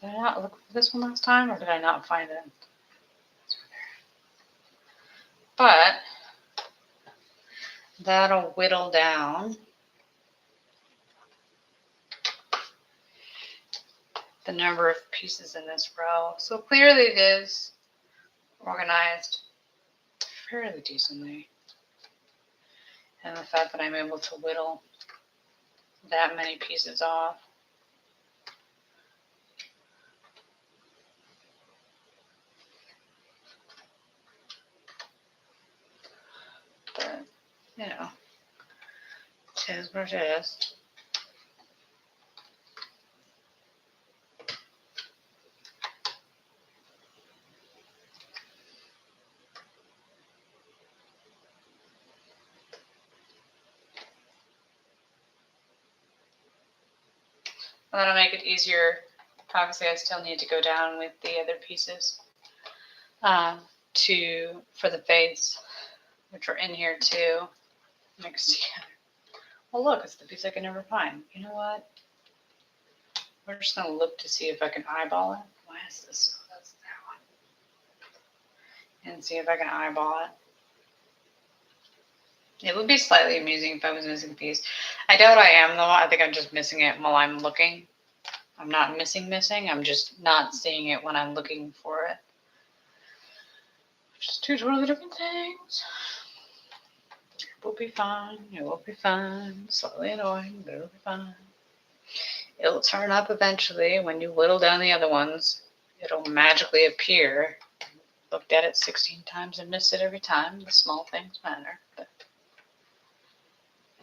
Did I not look for this one last time, or did I not find it? But that'll whittle down the number of pieces in this row. So clearly it is organized fairly decently. And the fact that I'm able to whittle that many pieces off. But, it is what it is. And that'll make it easier. Obviously, I still need to go down with the other pieces for the face, which are in here too, mixed together. Well, look, it's the piece I can never find. You know what? We're just going to look to see if I can eyeball it. Why is this? Oh, that's that one. And see if I can eyeball it. It would be slightly amusing if I was missing a piece. I doubt I am, though. I think I'm just missing it while I'm looking. I'm not missing. I'm just not seeing it when I'm looking for it. Just two totally different things. It will be fine. It will be fine. Slightly annoying, but it'll be fine. It'll turn up eventually when you whittle down the other ones. It'll magically appear. Looked at it 16 times and missed it every time. The small things matter. But,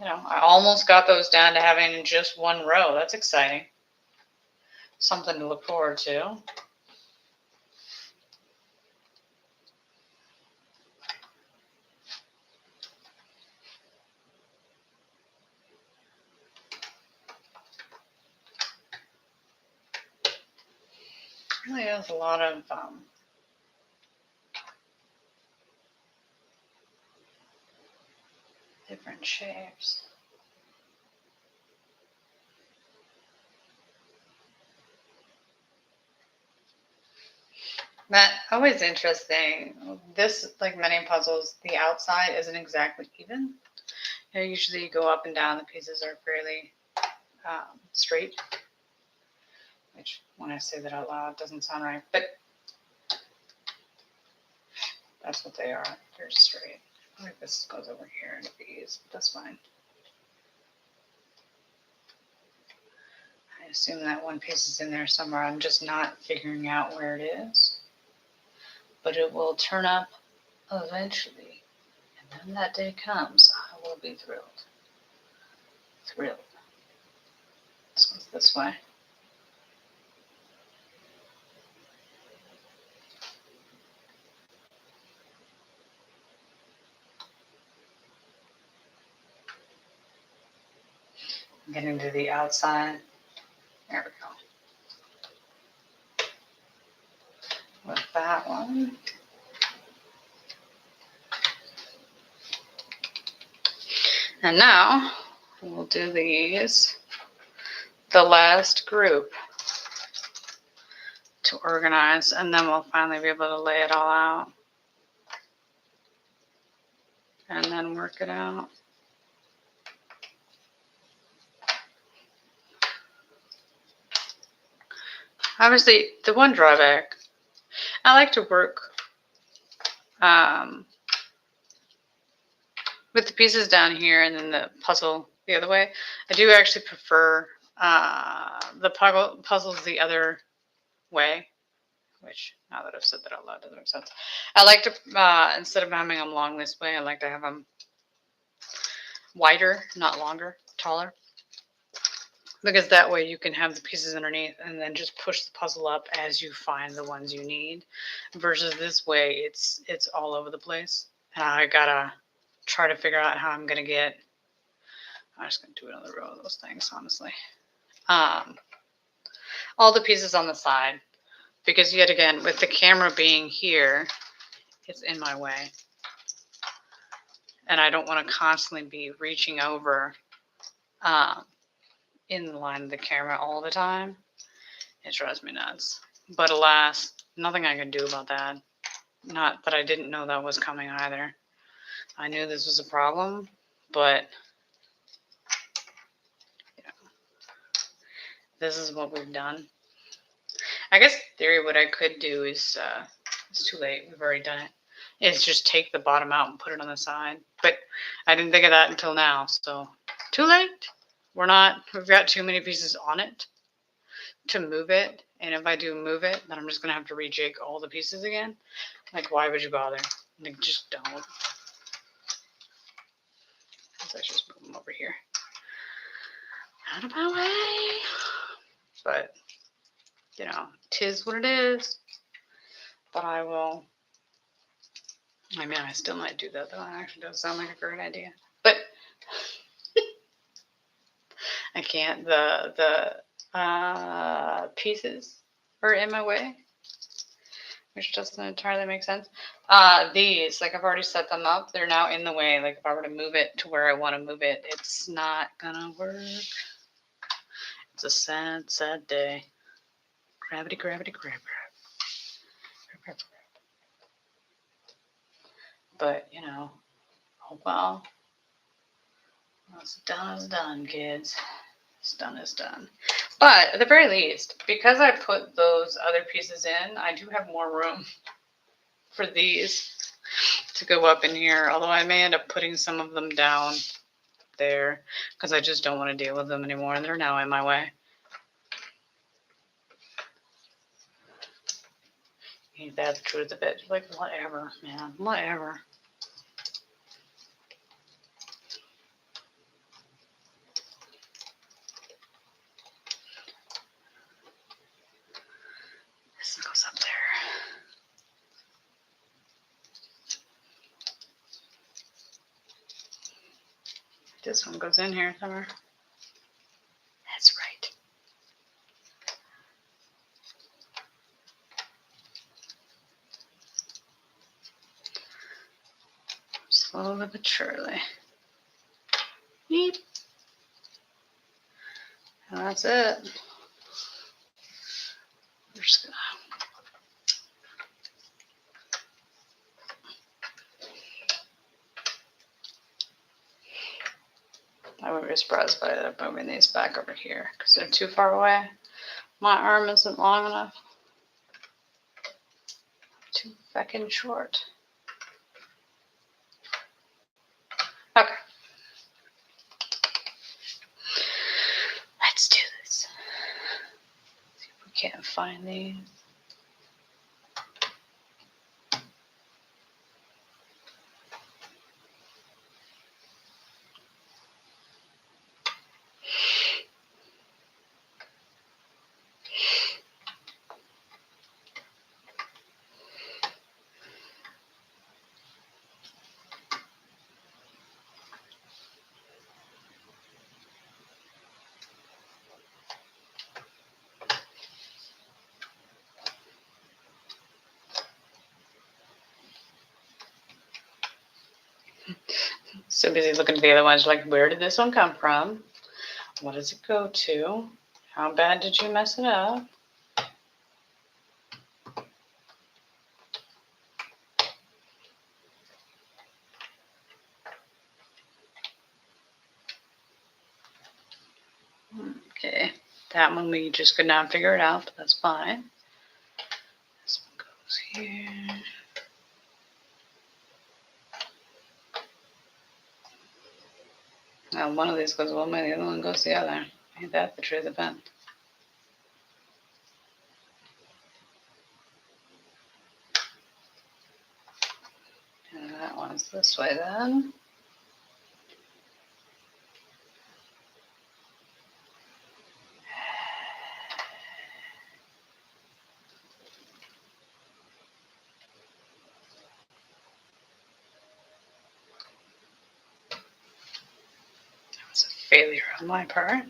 I almost got those down to having just one row. That's exciting. Something to look forward to. Really has a lot of different shapes. That always interesting. This, like many puzzles, the outside isn't exactly even. Usually you go up and down, the pieces are fairly straight. Which, when I say that out loud, doesn't sound right, but that's what they are. They're straight. I think this goes over here into these, but that's fine. I assume that one piece is in there somewhere. I'm just not figuring out where it is. But it will turn up eventually. And when that day comes, I will be thrilled. Thrilled. This one's this way. Getting to the outside. There we go. With that one. And now we'll do these, the last group to organize, and then we'll finally be able to lay it all out and then work it out. Obviously, the one drawback, I like to work with the pieces down here and then the puzzle the other way. I do actually prefer the puzzles the other way, which now that I've said that out loud doesn't make sense. I like to, instead of having them long this way, I like to have them wider, not longer, taller. Because that way you can have the pieces underneath and then just push the puzzle up as you find the ones you need. Versus this way, it's all over the place. And I gotta try to figure out how I'm gonna get I'm just going to do another row of those things, honestly. All the pieces on the side, because yet again, with the camera being here, it's in my way. And I don't want to constantly be reaching over in the line of the camera all the time. It drives me nuts. But alas, nothing I can do about that. Not that I didn't know that was coming either. I knew this was a problem, but this is what we've done. I guess in theory what I could do is, it's too late, we've already done it, is just take the bottom out and put it on the side. But I didn't think of that until now, so too late. We've got too many pieces on it to move it. And if I do move it, then I'm just going to have to rejig all the pieces again. Like, why would you bother? Like, just don't. Let's just move them over here. Out of my way. But, you know, 'tis what it is. But I will. I mean, I still might do that, though. It actually does sound like a great idea. But I can't. The pieces are in my way, which doesn't entirely make sense. These, like, I've already set them up. They're now in the way. Like, if I were to move it to where I want to move it, it's not gonna work. It's a sad, sad day. Gravity, gravity, grab. But, you know, oh well. What's done is done, kids. What's done is done. But at the very least, because I put those other pieces in, I do have more room for these to go up in here. Although I may end up putting some of them down there because I just don't want to deal with them anymore. And they're now in my way. Ain't that the truth of it? Like, whatever, man. Whatever. This goes up there. This one goes in here somewhere. That's right. Slowly but surely. Neat. And that's it. We're just gonna. I wouldn't be surprised by it moving these back over here because they're too far away. My arm isn't long enough. Too fucking short. Okay. Let's do this. See if we can't find these. So busy looking at the other ones, like, where did this one come from? What does it go to? How bad did you mess it up? Okay, that one we just could not figure it out, but that's fine. This one goes here. Now one of these goes one way, the other one goes the other. Ain't that the truth of it? And that one's this way then. That was a failure on my part.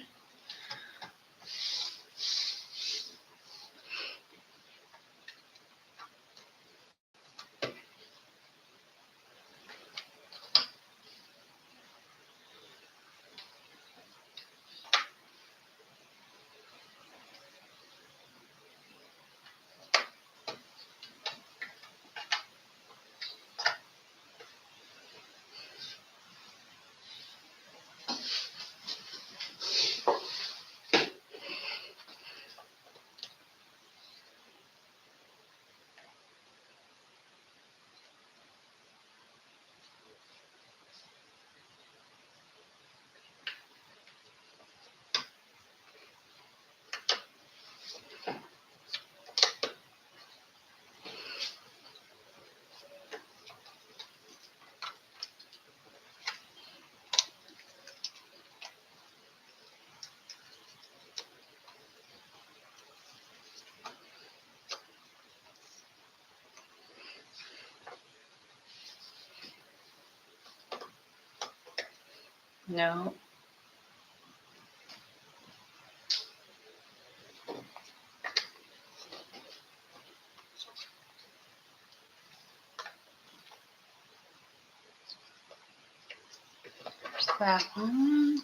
No. There's that one.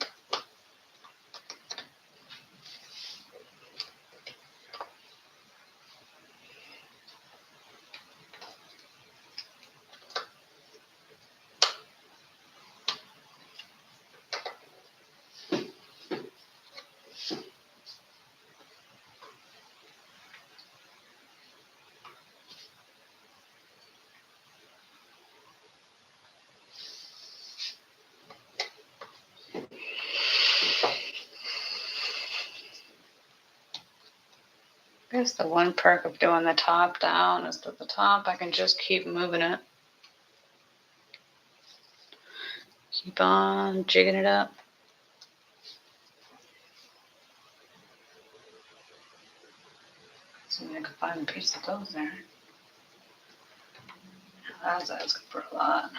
I guess the one perk of doing the top down is that the top I can just keep moving it. Keep on jigging it up. See if I can find a piece that goes there. That's asking for a lot.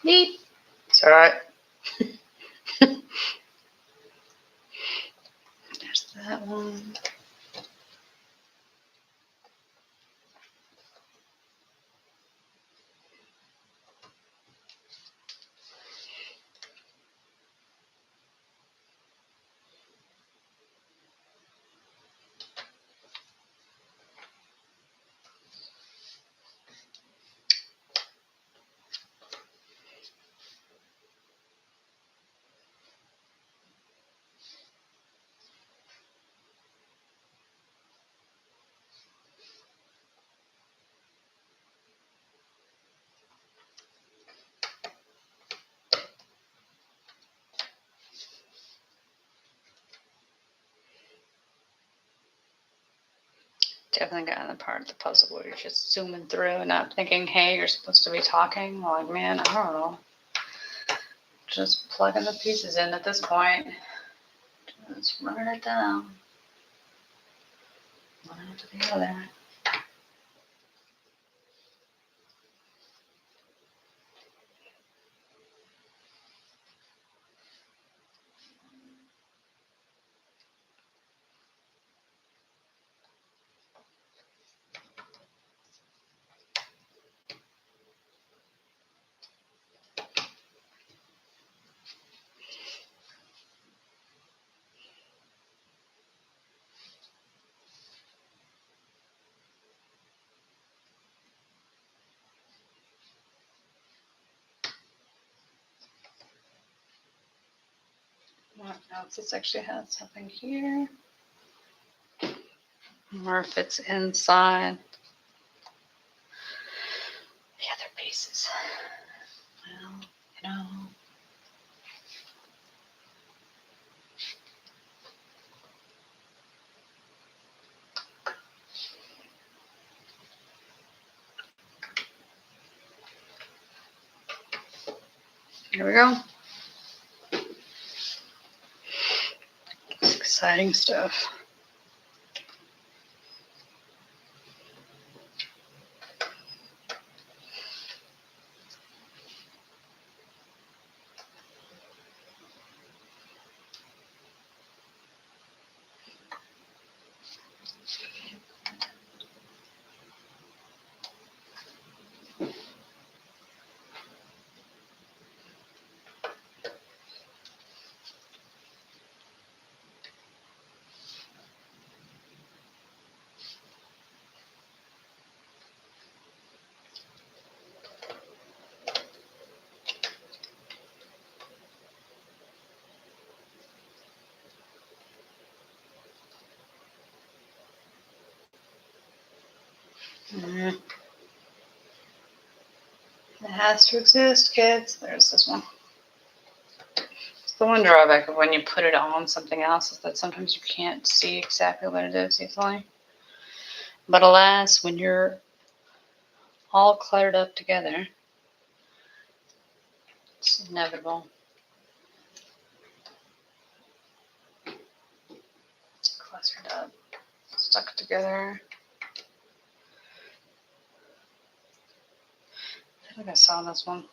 Neat. It's all right. There's that one. Definitely got the part of the puzzle where you're just zooming through and not thinking, hey, you're supposed to be talking. Like, man, I don't know. Just plugging the pieces in at this point. Just running it down. One after the other. What else? This actually has something here. Or if it's inside the other pieces. you know. Here we go. It's exciting stuff. It has to exist, kids. There's this one. It's the one drawback of when you put it on something else is that sometimes you can't see exactly what it is easily. But alas, when you're all cluttered up together, it's inevitable. It's clustered up, stuck together. I think I saw this one.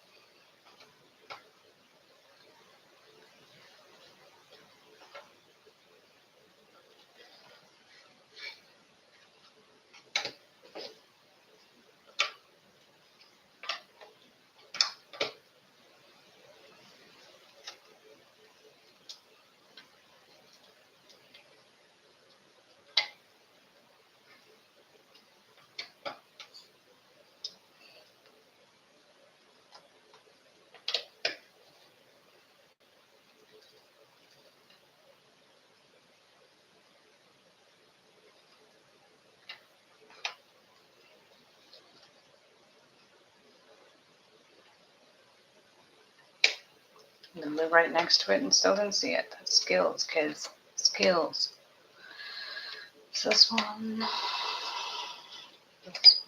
You live right next to it and still didn't see it. That's skills, kids. Skills. It's this one. This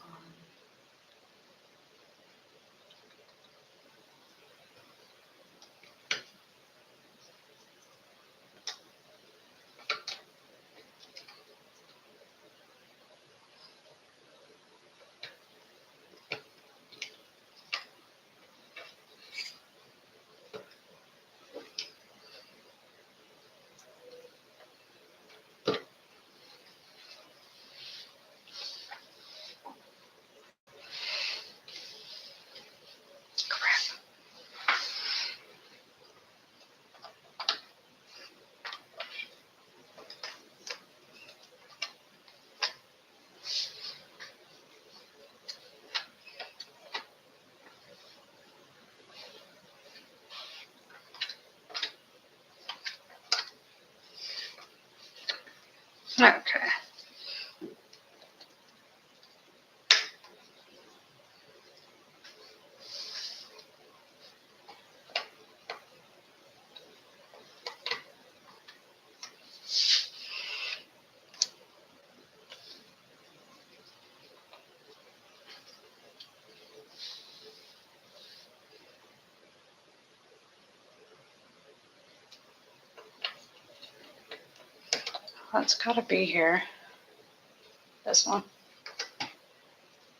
one. Okay. That's gotta be here. This one. I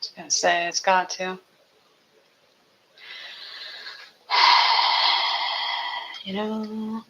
was gonna say it's got to. You know.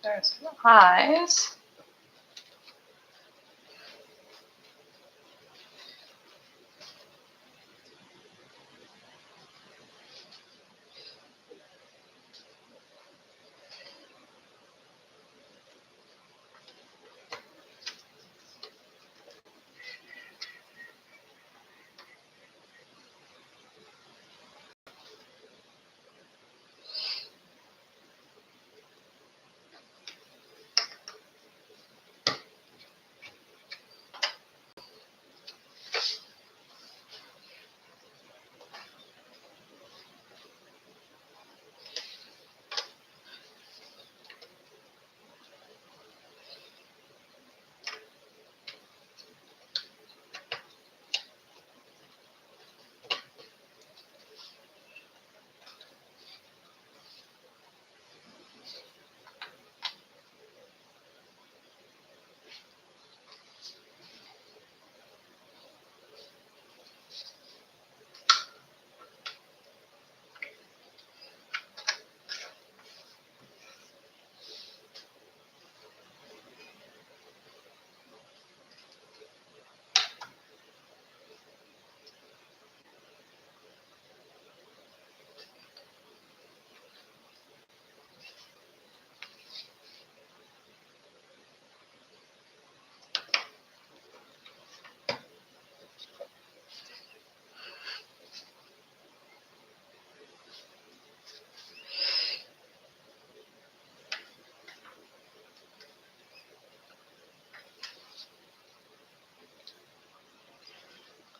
There's eyes.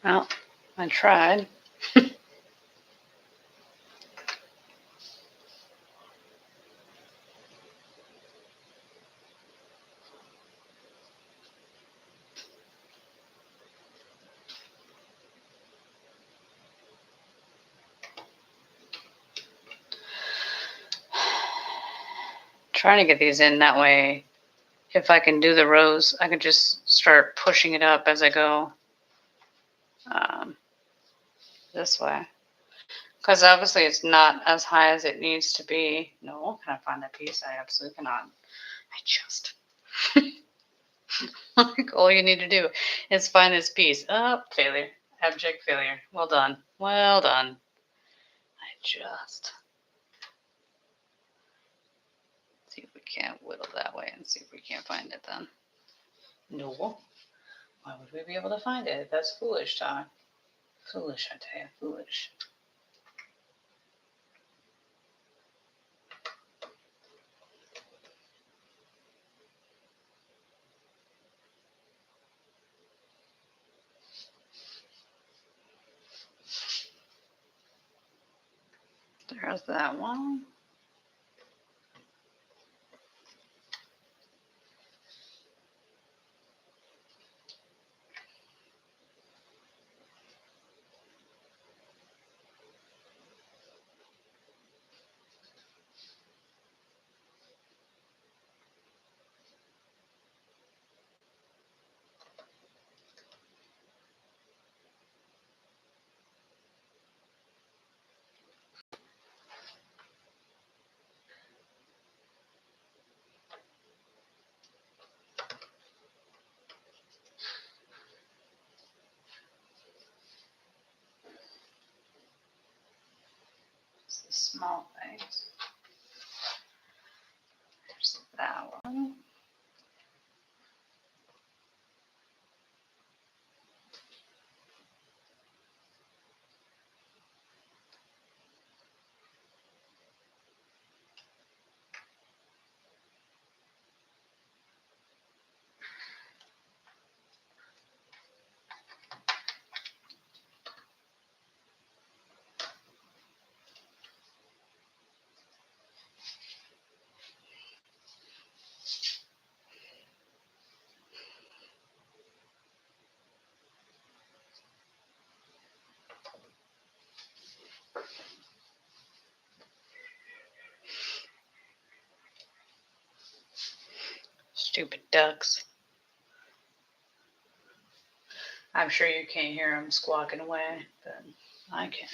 Well, I tried. Trying to get these in that way. If I can do the rows, I can just start pushing it up as I go. This way. Because obviously it's not as high as it needs to be. No, can I find that piece? I absolutely cannot. I just. Like, all you need to do is find this piece. Oh, failure. Abject failure. Well done. Well done. I just. See if we can't whittle that way and see if we can't find it then. No. Why would we be able to find it? That's foolish, Tom. Foolish, I tell you. Foolish. There's that one. It's the small things. There's that one. Stupid ducks. I'm sure you can't hear them squawking away, but I can.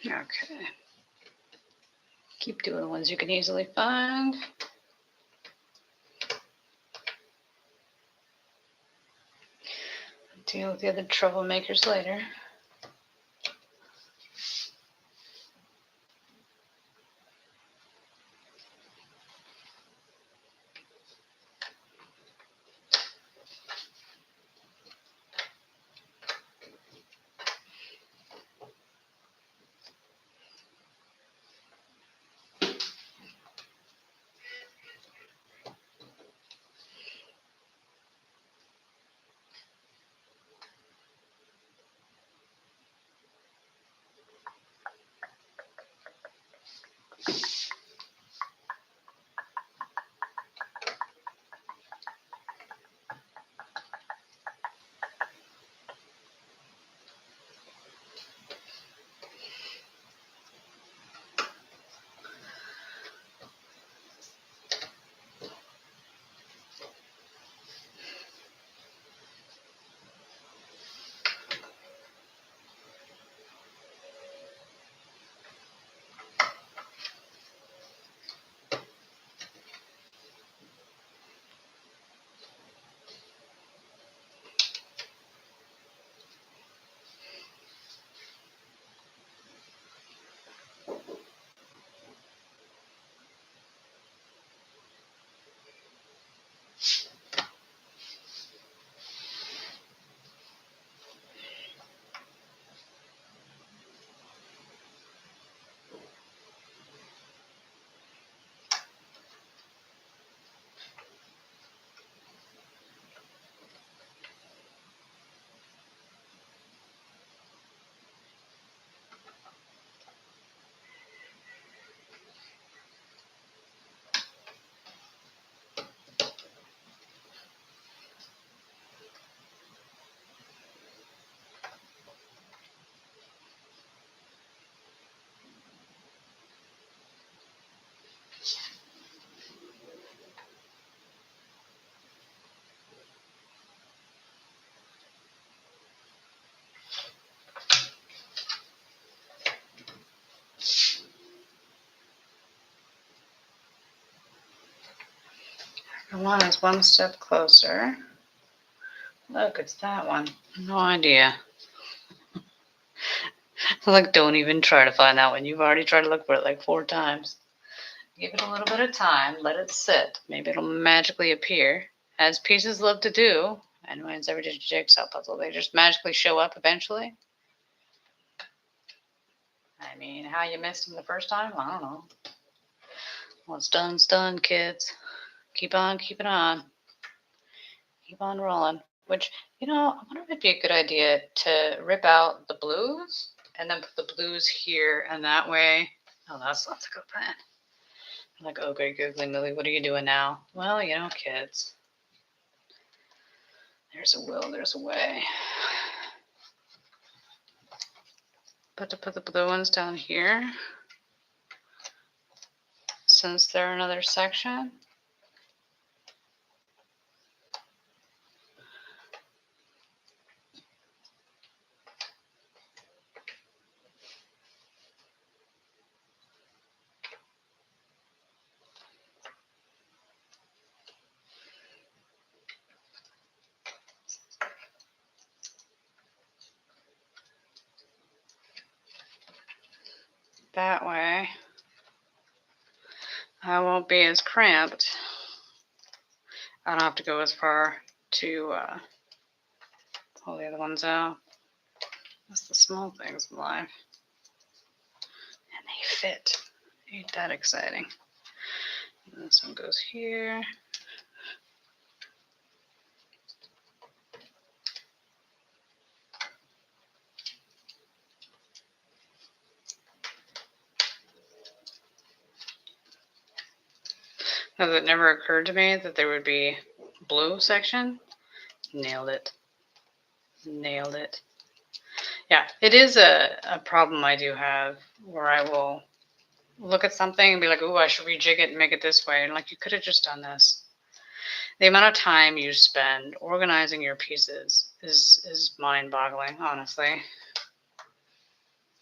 Okay. Keep doing the ones you can easily find. Deal with the other troublemakers later. One is one step closer. Look, it's that one. No idea. Like, don't even try to find that one. You've already tried to look for it like 4 times. Give it a little bit of time. Let it sit. Maybe it'll magically appear, as pieces love to do. Anyone's ever did a jigsaw puzzle, they just magically show up eventually. I mean, how you missed them the first time, I don't know. What's done's done, kids. Keep on keeping on. Keep on rolling. Which, I wonder if it'd be a good idea to rip out the blues and then put the blues here, and that way. Oh, that's a good plan. I'm like, oh, great googly moogly, what are you doing now? Well, kids. There's a will, there's a way. But to put the blue ones down here, since they're another section. That way, I won't be as cramped. I don't have to go as far to pull the other ones out. That's the small things in life. And they fit. Ain't that exciting? And this one goes here. Now, it never occurred to me that there would be blue section. Nailed it. Nailed it. Yeah, it is a problem I do have where I will look at something and be like, oh, I should rejig it and make it this way. And like, you could have just done this. The amount of time you spend organizing your pieces is mind-boggling, honestly.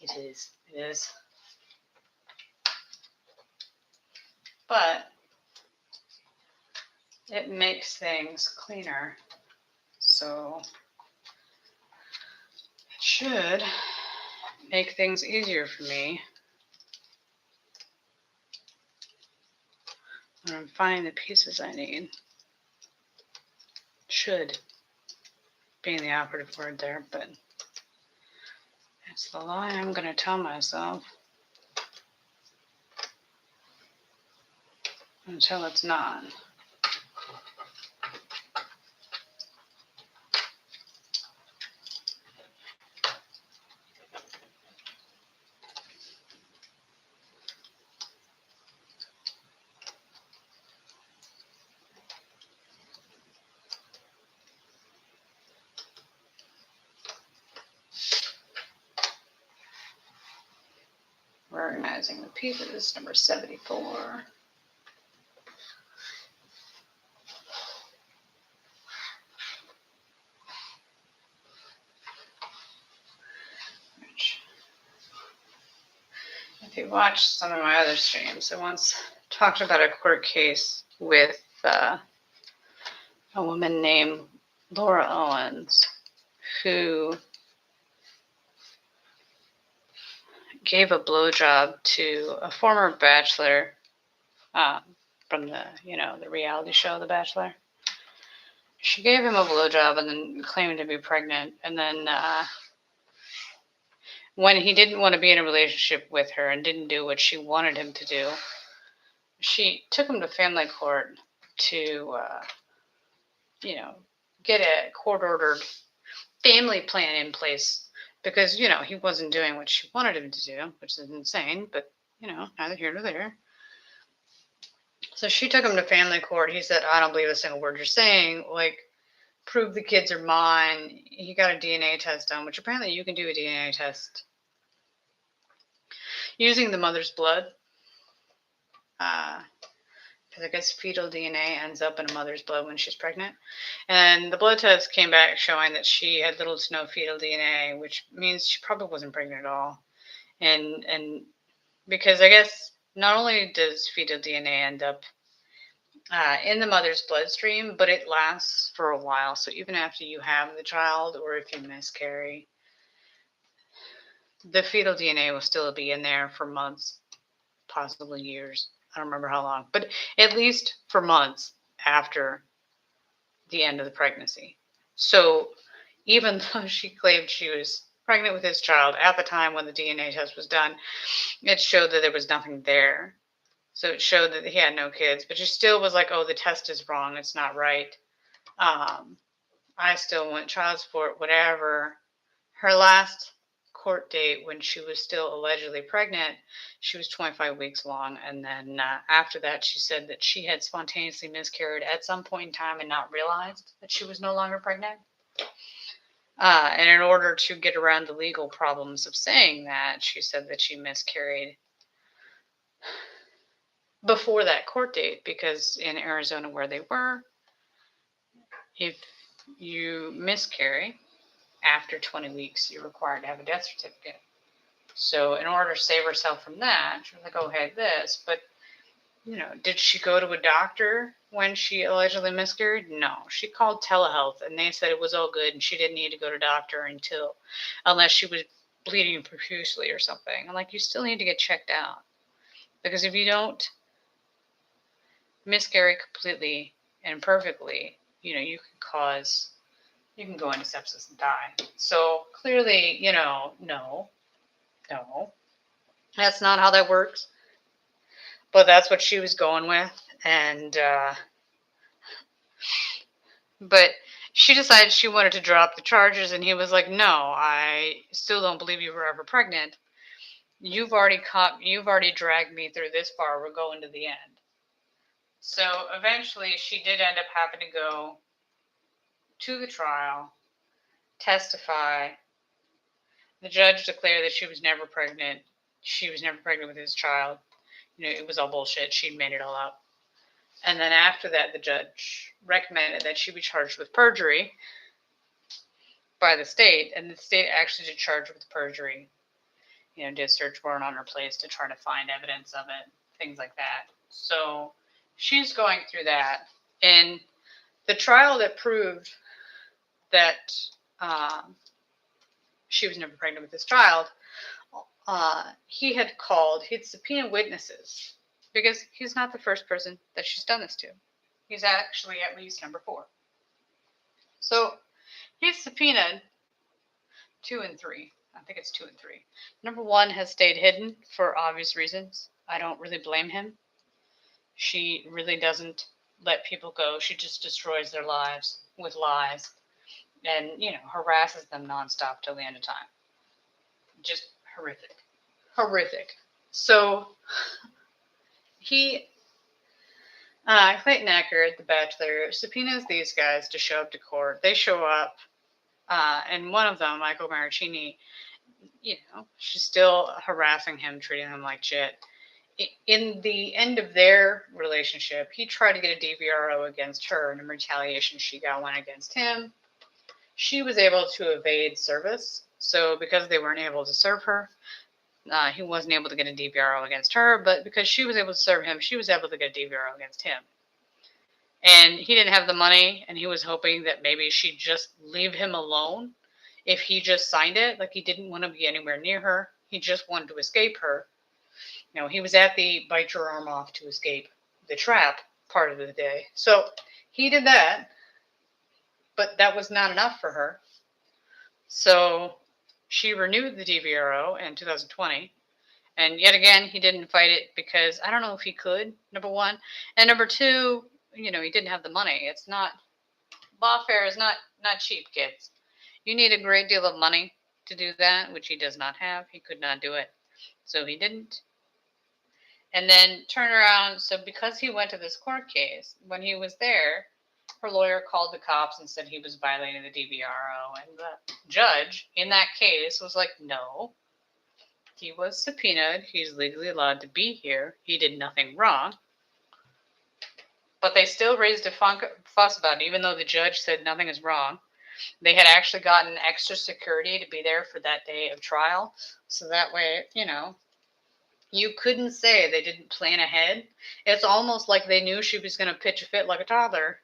It is. It is. But it makes things cleaner. So it should make things easier for me when I'm finding the pieces I need. Should being the operative word there, but it's the lie I'm going to tell myself until it's not. Organizing the pieces, number 74. Which, if you watched some of my other streams, I once talked about a court case with a woman named Laura Owens who gave a blowjob to a former bachelor from the reality show The Bachelor. She gave him a blowjob and then claimed to be pregnant. And then when he didn't want to be in a relationship with her and didn't do what she wanted him to do, she took him to family court to, get a court-ordered family plan in place because, he wasn't doing what she wanted him to do, which is insane, but, neither here nor there. So she took him to family court. He said, I don't believe a single word you're saying. Like, prove the kids are mine. He got a DNA test done, which apparently you can do a DNA test using the mother's blood. Because I guess fetal DNA ends up in a mother's blood when she's pregnant. And the blood test came back showing that she had little to no fetal DNA, which means she probably wasn't pregnant at all. And because I guess not only does fetal DNA end up in the mother's bloodstream, but it lasts for a while. So even after you have the child or if you miscarry, the fetal DNA will still be in there for months, possibly years. I don't remember how long, but at least for months after the end of the pregnancy. So even though she claimed she was pregnant with his child at the time when the DNA test was done, it showed that there was nothing there. So it showed that he had no kids, but she still was like, oh, the test is wrong. It's not right. I still want child support, whatever. Her last court date when she was still allegedly pregnant, she was 25 weeks long. And then after that, she said that she had spontaneously miscarried at some point in time and not realized that she was no longer pregnant. And in order to get around the legal problems of saying that, she said that she miscarried before that court date, because in Arizona where they were, if you miscarry after 20 weeks, you're required to have a death certificate. So in order to save herself from that, she was like, oh, hey, this. But, did she go to a doctor when she allegedly miscarried? No. She called telehealth, and they said it was all good, and she didn't need to go to a doctor unless she was bleeding profusely or something. I'm like, you still need to get checked out. Because if you don't miscarry completely and perfectly, you can go into sepsis and die. So clearly, no, that's not how that works. But that's what she was going with. And, but she decided she wanted to drop the charges, and he was like, no, I still don't believe you were ever pregnant. You've already dragged me through this far. We're going to the end. So eventually she did end up having to go to the trial, testify. The judge declared that she was never pregnant. She was never pregnant with his child. It was all bullshit. She'd made it all up. And then after that, the judge recommended that she be charged with perjury by the state. And the state actually did charge her with perjury. did a search warrant on her place to try to find evidence of it, things like that. So she's going through that. And the trial that proved that she was never pregnant with this child, he had subpoenaed witnesses because he's not the first person that she's done this to. He's actually at least number 4. So he's subpoenaed 2 and 3. I think it's 2 and 3. Number 1 has stayed hidden for obvious reasons. I don't really blame him. She really doesn't let people go. She just destroys their lives with lies and, harasses them nonstop till the end of time. Just horrific. Horrific. So Clayton Echard, the Bachelor, subpoenas these guys to show up to court. They show up, and one of them, Michael Maricini, she's still harassing him, treating him like shit. In the end of their relationship, he tried to get a DVRO against her, and in retaliation, she got one against him. She was able to evade service, so because they weren't able to serve her, he wasn't able to get a DVRO against her, but because she was able to serve him, she was able to get a DVRO against him. And he didn't have the money, and he was hoping that maybe she'd just leave him alone if he just signed it. Like, he didn't want to be anywhere near her. He just wanted to escape her. He was at the bite your arm off to escape the trap part of the day. So he did that, but that was not enough for her. So she renewed the DVRO in 2020. And yet again, he didn't fight it because I don't know if he could, number 1. And number 2, he didn't have the money. It's not, lawfare is not cheap, kids. You need a great deal of money to do that, which he does not have. He could not do it. So he didn't. And then turn around. So because he went to this court case, when he was there, her lawyer called the cops and said he was violating the DVRO. And the judge in that case was like, no, he was subpoenaed. He's legally allowed to be here. He did nothing wrong. But they still raised a fuss about it, even though the judge said nothing is wrong. They had actually gotten extra security to be there for that day of trial. So that way, you couldn't say they didn't plan ahead. It's almost like they knew she was going to pitch a fit like a toddler,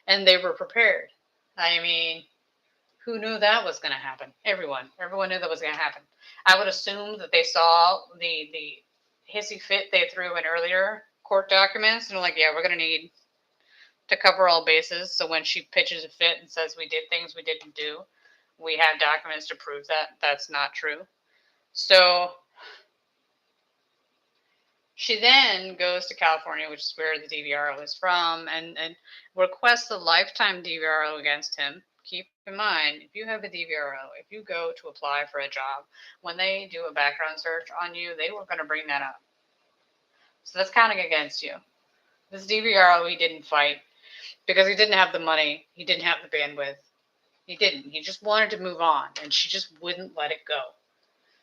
and they were prepared. I mean, who knew that was going to happen? Everyone knew that was going to happen. I would assume that they saw the hissy fit they threw in earlier court documents, and they're like, yeah, we're going to need to cover all bases. So when she pitches a fit and says we did things we didn't do, we have documents to prove that that's not true. So she then goes to California, which is where the DVRO is from, and requests a lifetime DVRO against him. Keep in mind, if you have a DVRO, if you go to apply for a job, when they do a background search on you, they were going to bring that up. So that's counting against you. This DVRO he didn't fight because he didn't have the money. He didn't have the bandwidth. He didn't. He just wanted to move on, and she just wouldn't let it go.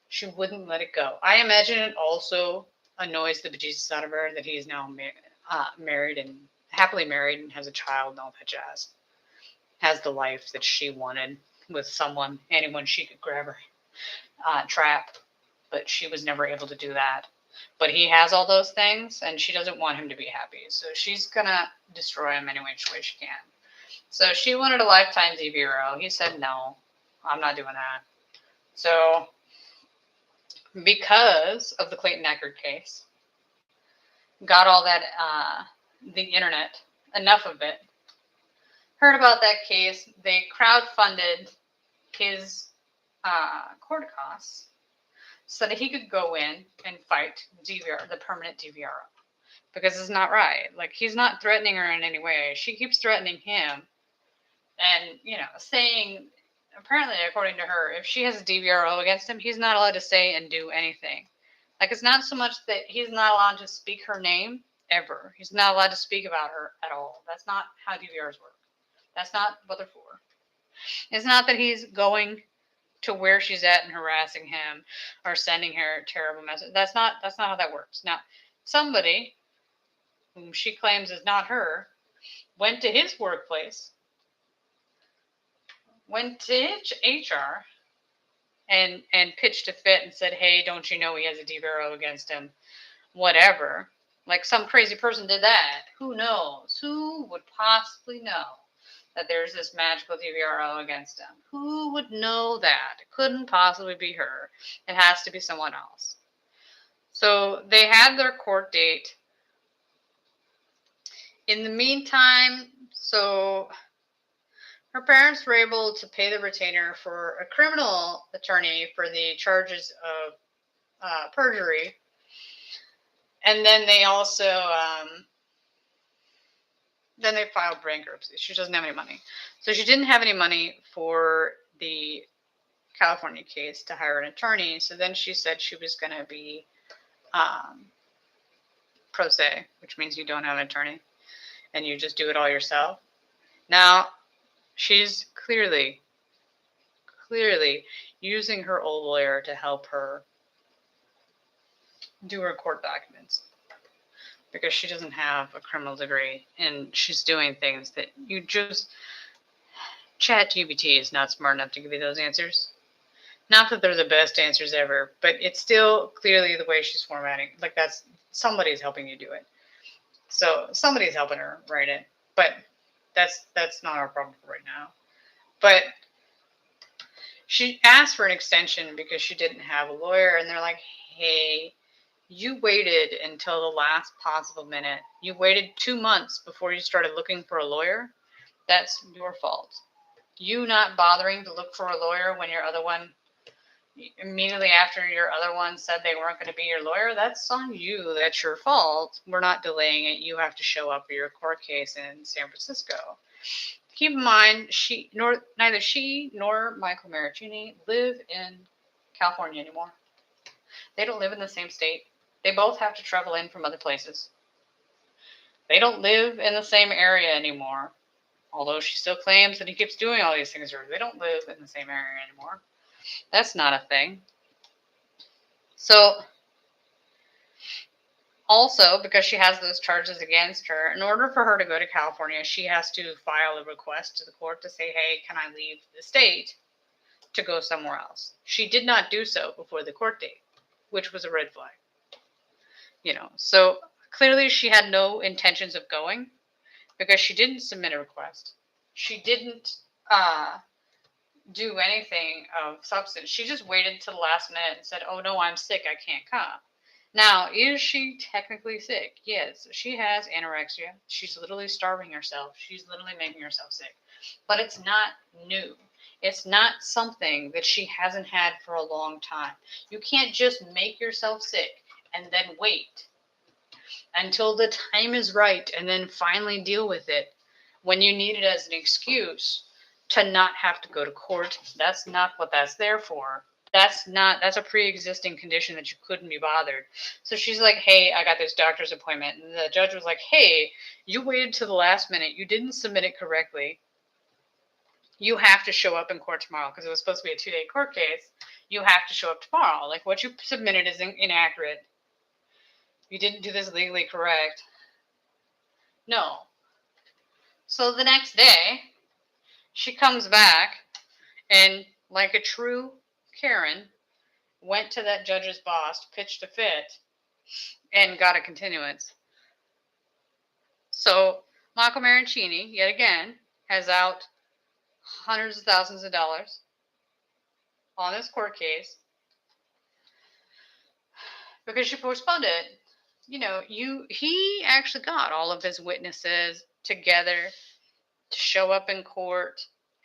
She wouldn't let it go. I imagine it also annoys the bejesus out of her that he is now married and happily married and has a child and all that jazz. Has the life that she wanted with anyone she could grab her trap, but she was never able to do that. But he has all those things, and she doesn't want him to be happy, so she's gonna destroy him any which way she can. So she wanted a lifetime DVRO. He said, no, I'm not doing that. So because of the Clayton Echard case, got all that, the internet, enough of it, heard about that case, they crowdfunded his court costs so that he could go in and fight the permanent DVRO. Because it's not right. Like, he's not threatening her in any way. She keeps threatening him and, saying, apparently, according to her, if she has a DVRO against him, he's not allowed to say and do anything. Like, it's not so much that he's not allowed to speak her name ever. He's not allowed to speak about her at all. That's not how DVRs work. That's not what they're for. It's not that he's going to where she's at and harassing him or sending her terrible messages. That's not how that works. Now, somebody whom she claims is not her went to his workplace, went to HR, and pitched a fit and said, hey, don't you know he has a DVRO against him? Whatever. Like some crazy person did that. Who knows? Who would possibly know that there's this magical DVRO against him? Who would know that? It couldn't possibly be her. It has to be someone else. So they had their court date. In the meantime, so her parents were able to pay the retainer for a criminal attorney for the charges of perjury. And then they also, then they filed bankruptcy. She doesn't have any money. So she didn't have any money for the California case to hire an attorney. So then she said she was going to be pro se, which means you don't have an attorney and you just do it all yourself. Now, she's clearly using her old lawyer to help her do her court documents because she doesn't have a criminal degree and she's doing things that you just... ChatGPT is not smart enough to give you those answers. Not that they're the best answers ever, but it's still clearly the way she's formatting. Like that's somebody's helping you do it. So somebody's helping her write it, but that's not our problem right now. But she asked for an extension because she didn't have a lawyer, and they're like, hey, you waited until the last possible minute. You waited 2 months before you started looking for a lawyer. That's your fault. You not bothering to look for a lawyer when your other one, immediately after your other one said they weren't going to be your lawyer, that's on you. That's your fault. We're not delaying it. You have to show up for your court case in San Francisco. Keep in mind, neither she nor Michael Maricini live in California anymore. They don't live in the same state. They both have to travel in from other places. They don't live in the same area anymore. Although she still claims that he keeps doing all these things to her. They don't live in the same area anymore. That's not a thing. So, also, because she has those charges against her, in order for her to go to California, she has to file a request to the court to say, hey, can I leave the state to go somewhere else? She did not do so before the court date, which was a red flag. So clearly she had no intentions of going because she didn't submit a request. She didn't do anything of substance. She just waited till the last minute and said, oh no, I'm sick, I can't come. Now, is she technically sick? Yes, she has anorexia. She's literally starving herself. She's literally making herself sick. But it's not new. It's not something that she hasn't had for a long time. You can't just make yourself sick and then wait until the time is right and then finally deal with it when you need it as an excuse to not have to go to court. That's not what that's there for. That's a pre-existing condition that you couldn't be bothered. So she's like, hey, I got this doctor's appointment. And the judge was like, hey, you waited to the last minute. You didn't submit it correctly. You have to show up in court tomorrow because it was supposed to be a 2-day court case. You have to show up tomorrow. Like what you submitted is inaccurate. You didn't do this legally correct. No. So the next day, she comes back and like a true Karen, went to that judge's boss, pitched a fit, and got a continuance. So Michael Maricini, yet again, has out hundreds of thousands of dollars on this court case because she postponed it. He actually got all of his witnesses together to show up in court,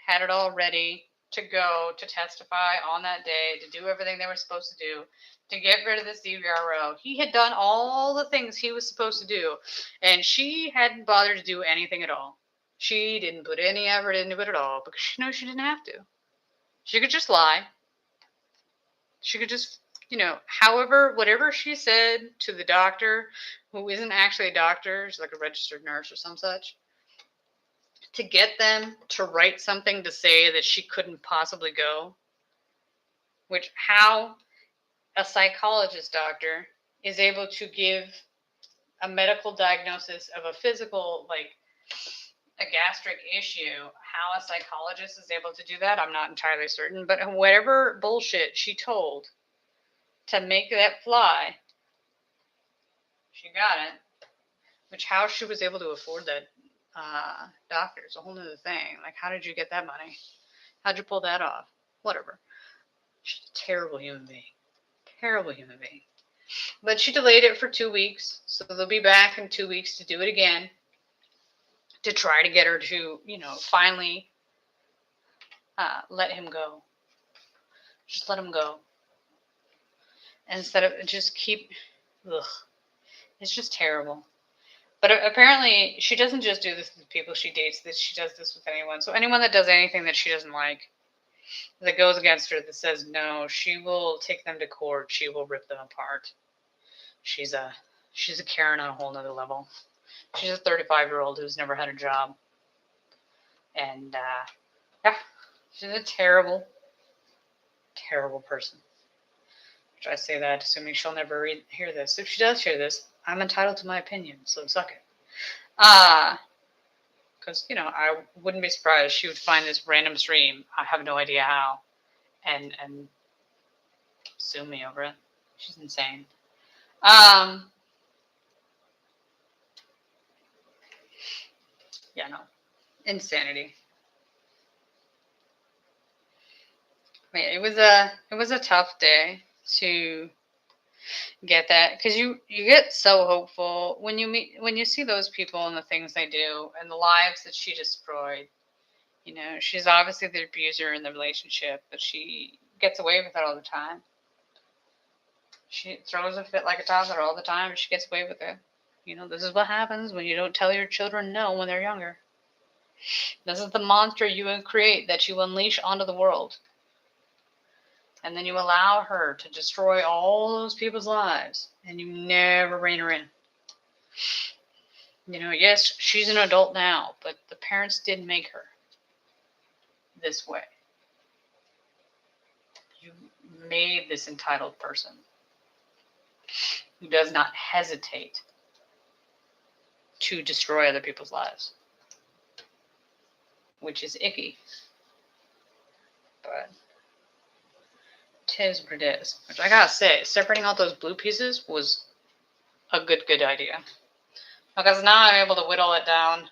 had it all ready to go to testify on that day, to do everything they were supposed to do, to get rid of this DVRO. He had done all the things he was supposed to do, and she hadn't bothered to do anything at all. She didn't put any effort into it at all because she knows she didn't have to. She could just lie. She could just, whatever she said to the doctor, who isn't actually a doctor, she's like a registered nurse or some such, to get them to write something to say that she couldn't possibly go, which how a psychologist doctor is able to give a medical diagnosis of a physical, a gastric issue. How a psychologist is able to do that, I'm not entirely certain. But whatever bullshit she told to make that fly, she got it. Which, how she was able to afford that doctor is a whole nother thing. Like, how did you get that money? How'd you pull that off? Whatever. She's a terrible human being. Terrible human being. But she delayed it for 2 weeks, so they'll be back in 2 weeks to do it again, to try to get her to, finally let him go. Just let him go. Instead of just keep, ugh, it's just terrible. But apparently, she doesn't just do this with people she dates. She does this with anyone. So anyone that does anything that she doesn't like, that goes against her, that says no, she will take them to court. She will rip them apart. She's a Karen on a whole nother level. She's a 35-year-old who's never had a job. And, yeah, she's a terrible, terrible person. Which I say that assuming she'll never hear this. If she does hear this, I'm entitled to my opinion, so suck it. Because, I wouldn't be surprised she would find this random stream, I have no idea how, and sue me over it. She's insane. Yeah, no. Insanity. I mean, it was a tough day to get that, because you get so hopeful when you see those people and the things they do and the lives that she destroyed. She's obviously the abuser in the relationship, but she gets away with it all the time. She throws a fit like a toddler all the time. She gets away with it. This is what happens when you don't tell your children no when they're younger. This is the monster you create, that you unleash onto the world. And then you allow her to destroy all those people's lives, and you never rein her in. Yes, she's an adult now, but the parents did make her this way. You made this entitled person who does not hesitate to destroy other people's lives, which is icky. But 'tis what it is. Which I gotta say, separating out those blue pieces was a good idea. Because now I'm able to whittle it down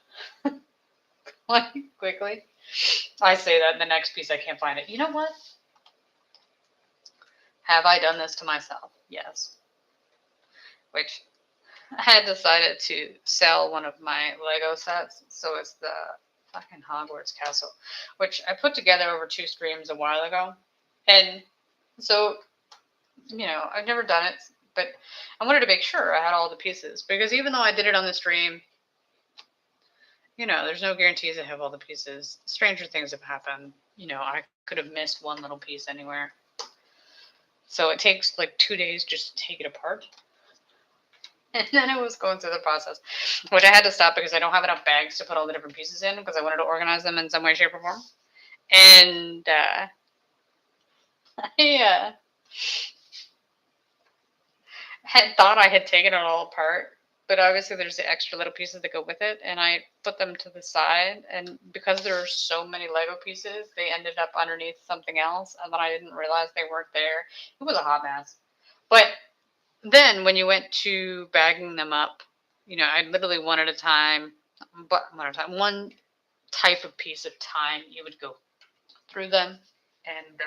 quickly. I say that in the next piece I can't find it. You know what? Have I done this to myself? Yes. Which, I had decided to sell one of my Lego sets. So it's the fucking Hogwarts Castle, which I put together over 2 streams a while ago. And so, I've never done it, but I wanted to make sure I had all the pieces. Because even though I did it on the stream, there's no guarantees I have all the pieces. Stranger things have happened. I could have missed one little piece anywhere. So it takes like 2 days just to take it apart. And then I was going through the process, which I had to stop because I don't have enough bags to put all the different pieces in, because I wanted to organize them in some way, shape, or form. And I had thought I had taken it all apart, but obviously there's the extra little pieces that go with it, and I put them to the side. And because there are so many Lego pieces, they ended up underneath something else, and then I didn't realize they weren't there. It was a hot mess. But then when you went to bagging them up, I literally one type of piece at a time, you would go through them and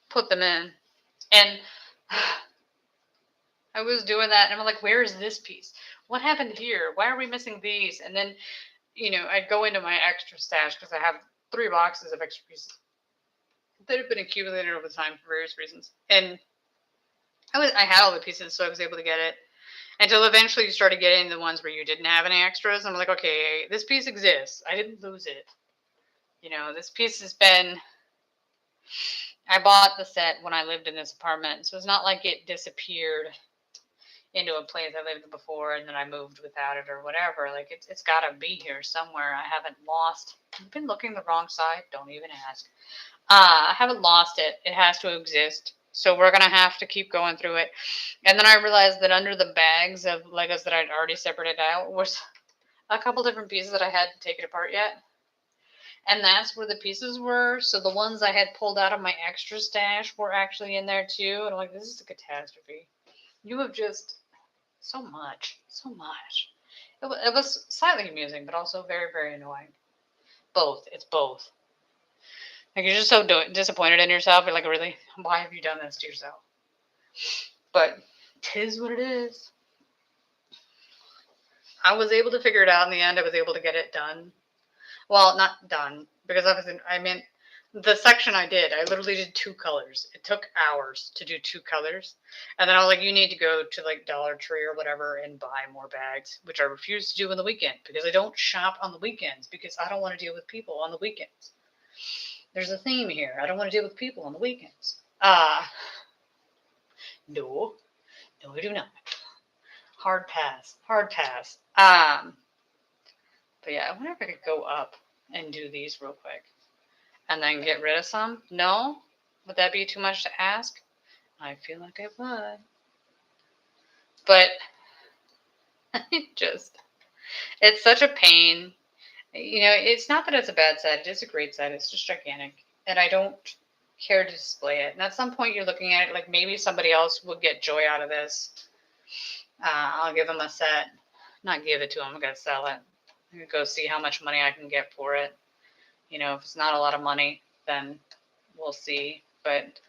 put them in. And I was doing that, and I'm like, where is this piece? What happened here? Why are we missing these? And then, I'd go into my extra stash, because I have 3 boxes of extra pieces that have been accumulated over time for various reasons. And I had all the pieces, so I was able to get it. Until eventually you started getting the ones where you didn't have any extras. I'm like, okay, this piece exists. I didn't lose it. This piece has been... I bought the set when I lived in this apartment, so it's not like it disappeared into a place I lived before and then I moved without it or whatever. Like, it's got to be here somewhere. I haven't lost... I've been looking the wrong side. Don't even ask. I haven't lost it. It has to exist. So we're going to have to keep going through it. And then I realized that under the bags of Legos that I'd already separated out was a couple different pieces that I hadn't taken apart yet. And that's where the pieces were. So the ones I had pulled out of my extra stash were actually in there too. And I'm like, this is a catastrophe. You have just so much, so much. It was slightly amusing, but also very, very annoying. Both. It's both. Like, you're just so disappointed in yourself. You're like, really? Why have you done this to yourself? But 'tis what it is. I was able to figure it out in the end. I was able to get it done. Well, not done, because I meant the section I did. I literally did 2 colors. It took hours to do 2 colors. And then I was like, you need to go to like Dollar Tree or whatever and buy more bags, which I refuse to do on the weekend because I don't shop on the weekends because I don't want to deal with people on the weekends. There's a theme here. I don't want to deal with people on the weekends. No, I do not. Hard pass. But yeah, I wonder if I could go up and do these real quick and then get rid of some. No? Would that be too much to ask? I feel like I would. But it's such a pain. It's not that it's a bad set. It is a great set. It's just gigantic. And I don't care to display it. And at some point you're looking at it like maybe somebody else would get joy out of this. I'll give them a set. Not give it to them. I'm going to sell it. I'm going to go see how much money I can get for it. If it's not a lot of money, then we'll see. But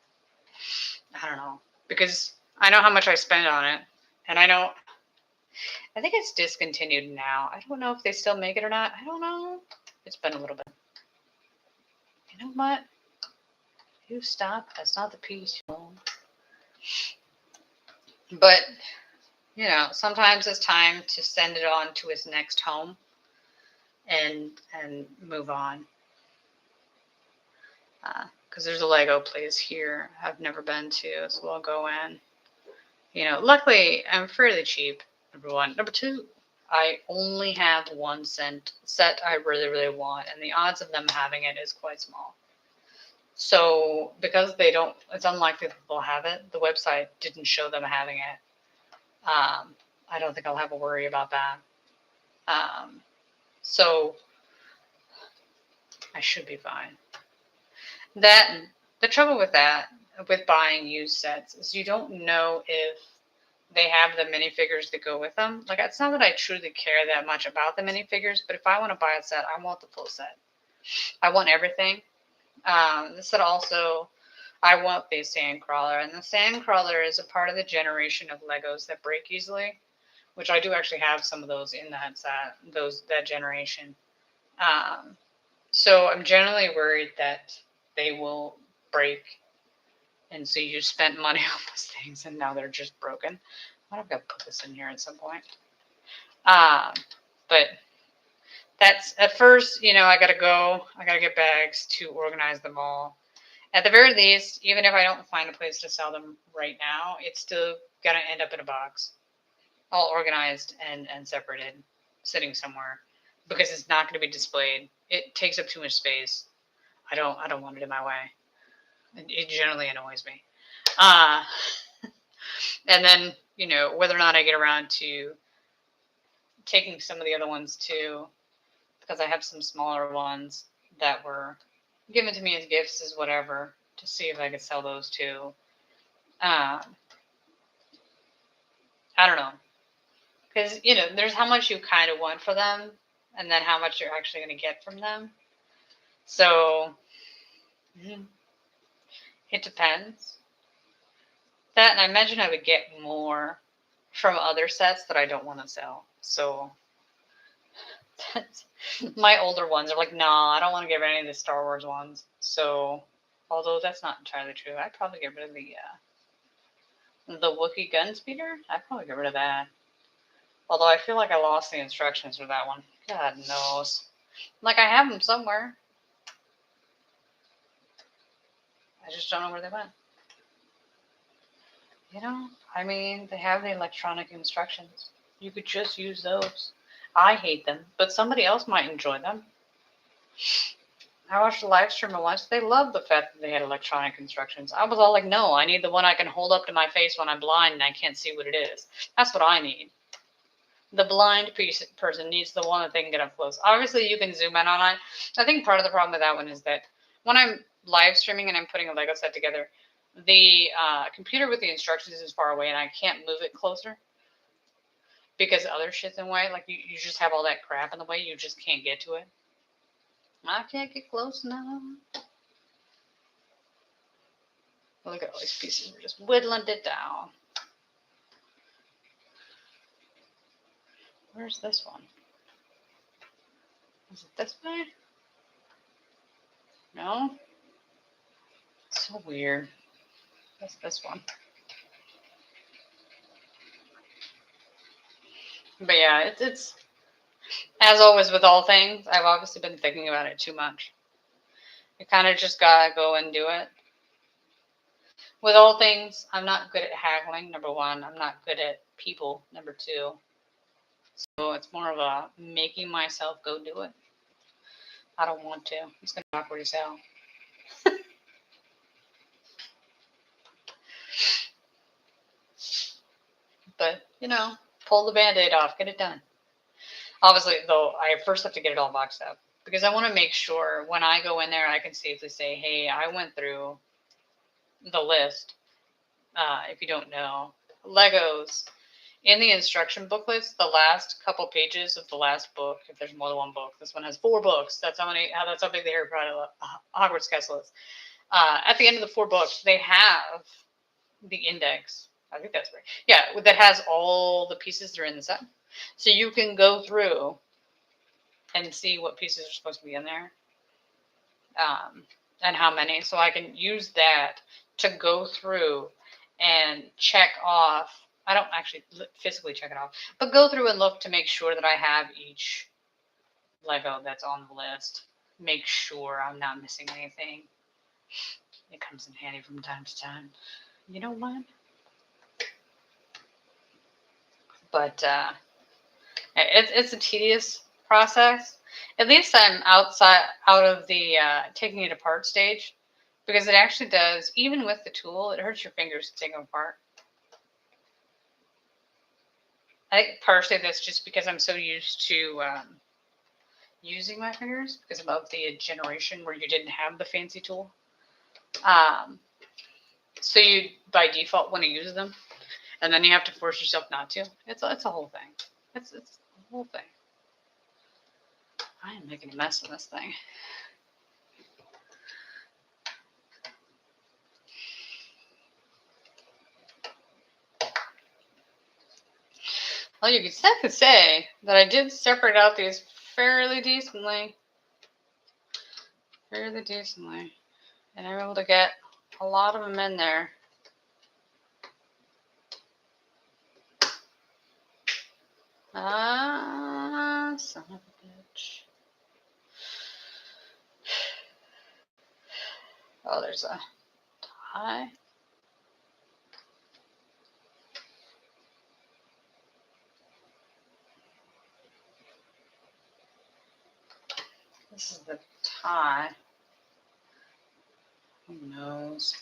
I don't know. Because I know how much I spend on it. And I think it's discontinued now. I don't know if they still make it or not. I don't know. It's been a little bit. You know what? You stop. That's not the piece. But, sometimes it's time to send it on to its next home and move on. Because there's a Lego place here I've never been to, so I'll go in. Luckily, I'm fairly cheap, number one. Number two, I only have one set I really, really want, and the odds of them having it is quite small. So, because it's unlikely that they'll have it. The website didn't show them having it. I don't think I'll have a worry about that. So, I should be fine. The trouble with buying used sets, is you don't know if they have the minifigures that go with them. Like, it's not that I truly care that much about the minifigures, but if I want to buy a set, I want the full set. I want everything. This set also, I want the Sandcrawler, and the Sandcrawler is a part of the generation of Legos that break easily, which I do actually have some of those in that set, that generation. So I'm generally worried that they will break, and so you spent money on those things, and now they're just broken. I don't know if I'll put this in here at some point. But that's, at first, I got to get bags to organize them all. At the very least, even if I don't find a place to sell them right now, it's still going to end up in a box, all organized and separated, sitting somewhere, because it's not going to be displayed. It takes up too much space. I don't want it in my way. It generally annoys me. And then, whether or not I get around to taking some of the other ones too, because I have some smaller ones that were given to me as gifts, as whatever, to see if I could sell those too. I don't know. Because, there's how much you kind of want for them, and then how much you're actually going to get from them. So, it depends. That, and I imagine I would get more from other sets that I don't want to sell. So, my older ones are like, nah, I don't want to get rid of any of the Star Wars ones. So, although that's not entirely true, I'd probably get rid of the Wookiee gun speeder. I'd probably get rid of that. Although I feel like I lost the instructions for that one. God knows. Like, I have them somewhere. I just don't know where they went. They have the electronic instructions. You could just use those. I hate them, but somebody else might enjoy them. I watched a live streamer once. They loved the fact that they had electronic instructions. I was all like, no, I need the one I can hold up to my face when I'm blind and I can't see what it is. That's what I need. The blind person needs the one that they can get up close. Obviously, you can zoom in on it. I think part of the problem with that one is that when I'm live streaming and I'm putting a Lego set together, the computer with the instructions is far away and I can't move it closer because other shit's in the way. Like, you just have all that crap in the way. You just can't get to it. I can't get close enough. Look at all these pieces. We're just whittling it down. Where's this one? Is it this way? No? So weird. That's this one. But yeah, it's as always with all things, I've obviously been thinking about it too much. You kind of just gotta go and do it. With all things, I'm not good at haggling, number one. I'm not good at people, number two. So it's more of a making myself go do it. I don't want to. It's gonna be awkward as hell. But, pull the band-aid off, get it done. Obviously, though, I first have to get it all boxed up because I want to make sure when I go in there, I can safely say, hey, I went through the list. If you don't know, Legos in the instruction booklets, the last couple pages of the last book, if there's more than one book, this one has 4 books. That's how big the Harry Potter Hogwarts Castle is. At the end of the 4 books, they have the index. I think that's right. Yeah, that has all the pieces that are in the set. So you can go through and see what pieces are supposed to be in there and how many. So I can use that to go through and check off. I don't actually physically check it off, but go through and look to make sure that I have each Lego that's on the list. Make sure I'm not missing anything. It comes in handy from time to time. You know what? But it's a tedious process. At least I'm out of the taking it apart stage, because it actually does, even with the tool, it hurts your fingers to take them apart. I think partially that's just because I'm so used to using my fingers because I'm of the generation where you didn't have the fancy tool. So you, by default, want to use them, and then you have to force yourself not to. It's a whole thing. It's a whole thing. I am making a mess of this thing. Well, you could say that I did separate out these fairly decently. And I'm able to get a lot of them in there. Son of a bitch. Oh, there's a tie. This is the tie. Who knows?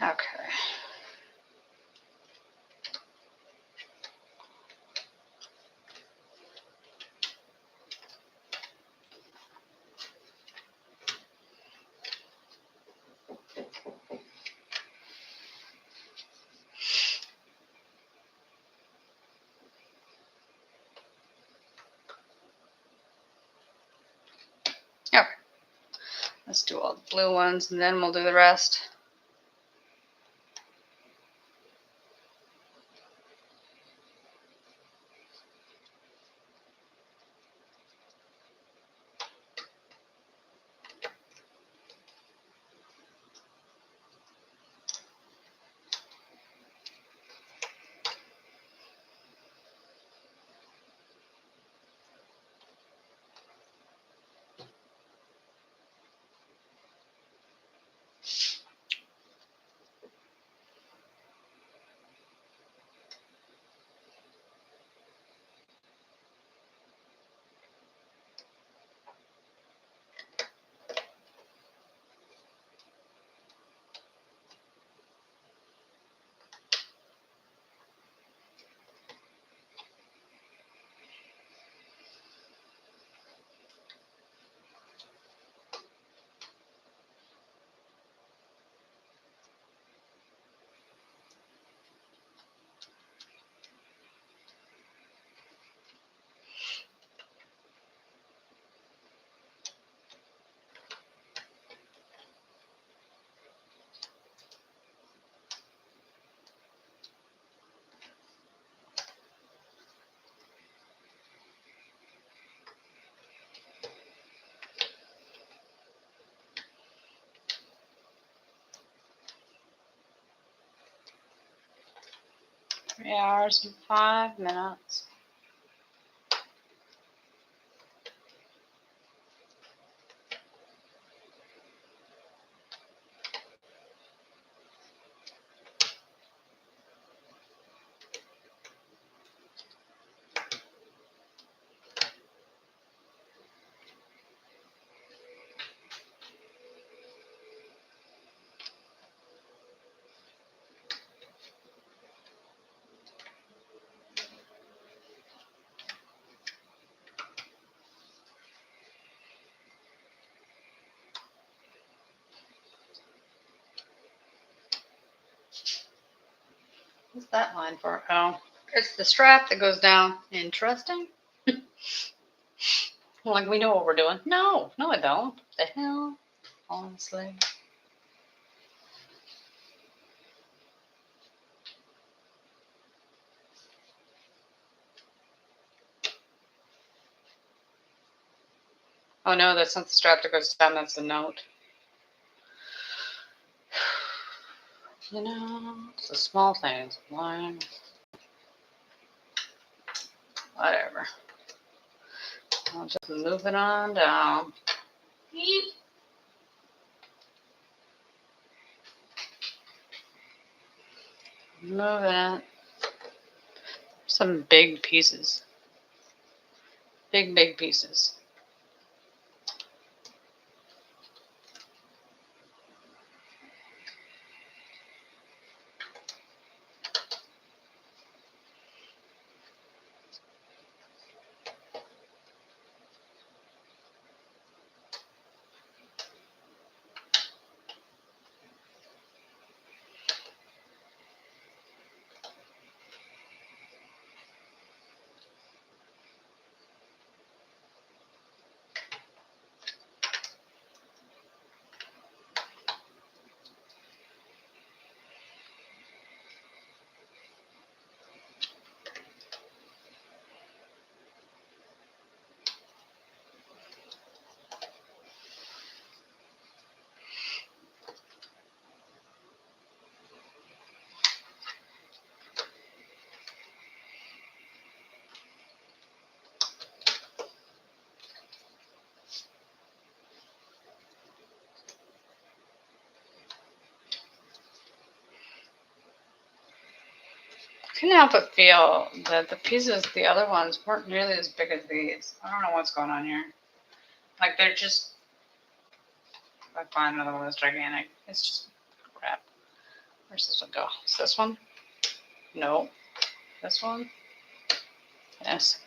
Okay. Okay. Let's do all the blue ones and then we'll do the rest. hours and 5 minutes. What's that line for? Oh, it's the strap that goes down. Interesting. Like we know what we're doing. No, I don't. What the hell? Honestly. Oh no, that's not the strap that goes down, that's the note. You know, it's the small things. Line. Whatever. I'll just move it on down. Moving it. Some big pieces. Big pieces. Couldn't help but feel that the pieces, the other ones, weren't nearly as big as these. I don't know what's going on here. Like they're just. If I find another one that's gigantic, it's just crap. Where's this one go? Is this one? No. This one? Yes.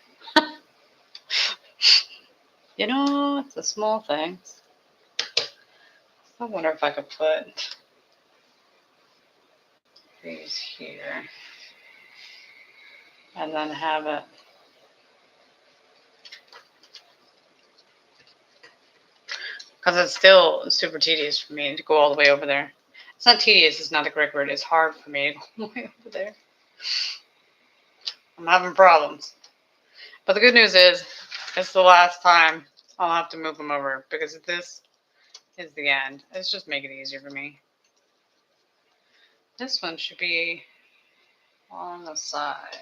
You know, it's the small things. I wonder if I could put these here and then have it. Because it's still super tedious for me to go all the way over there. It's not tedious, it's not the correct word. It's hard for me to go all the way over there. I'm having problems. But the good news is, it's the last time I'll have to move them over because this is the end. It's just making it easier for me. This one should be on the side.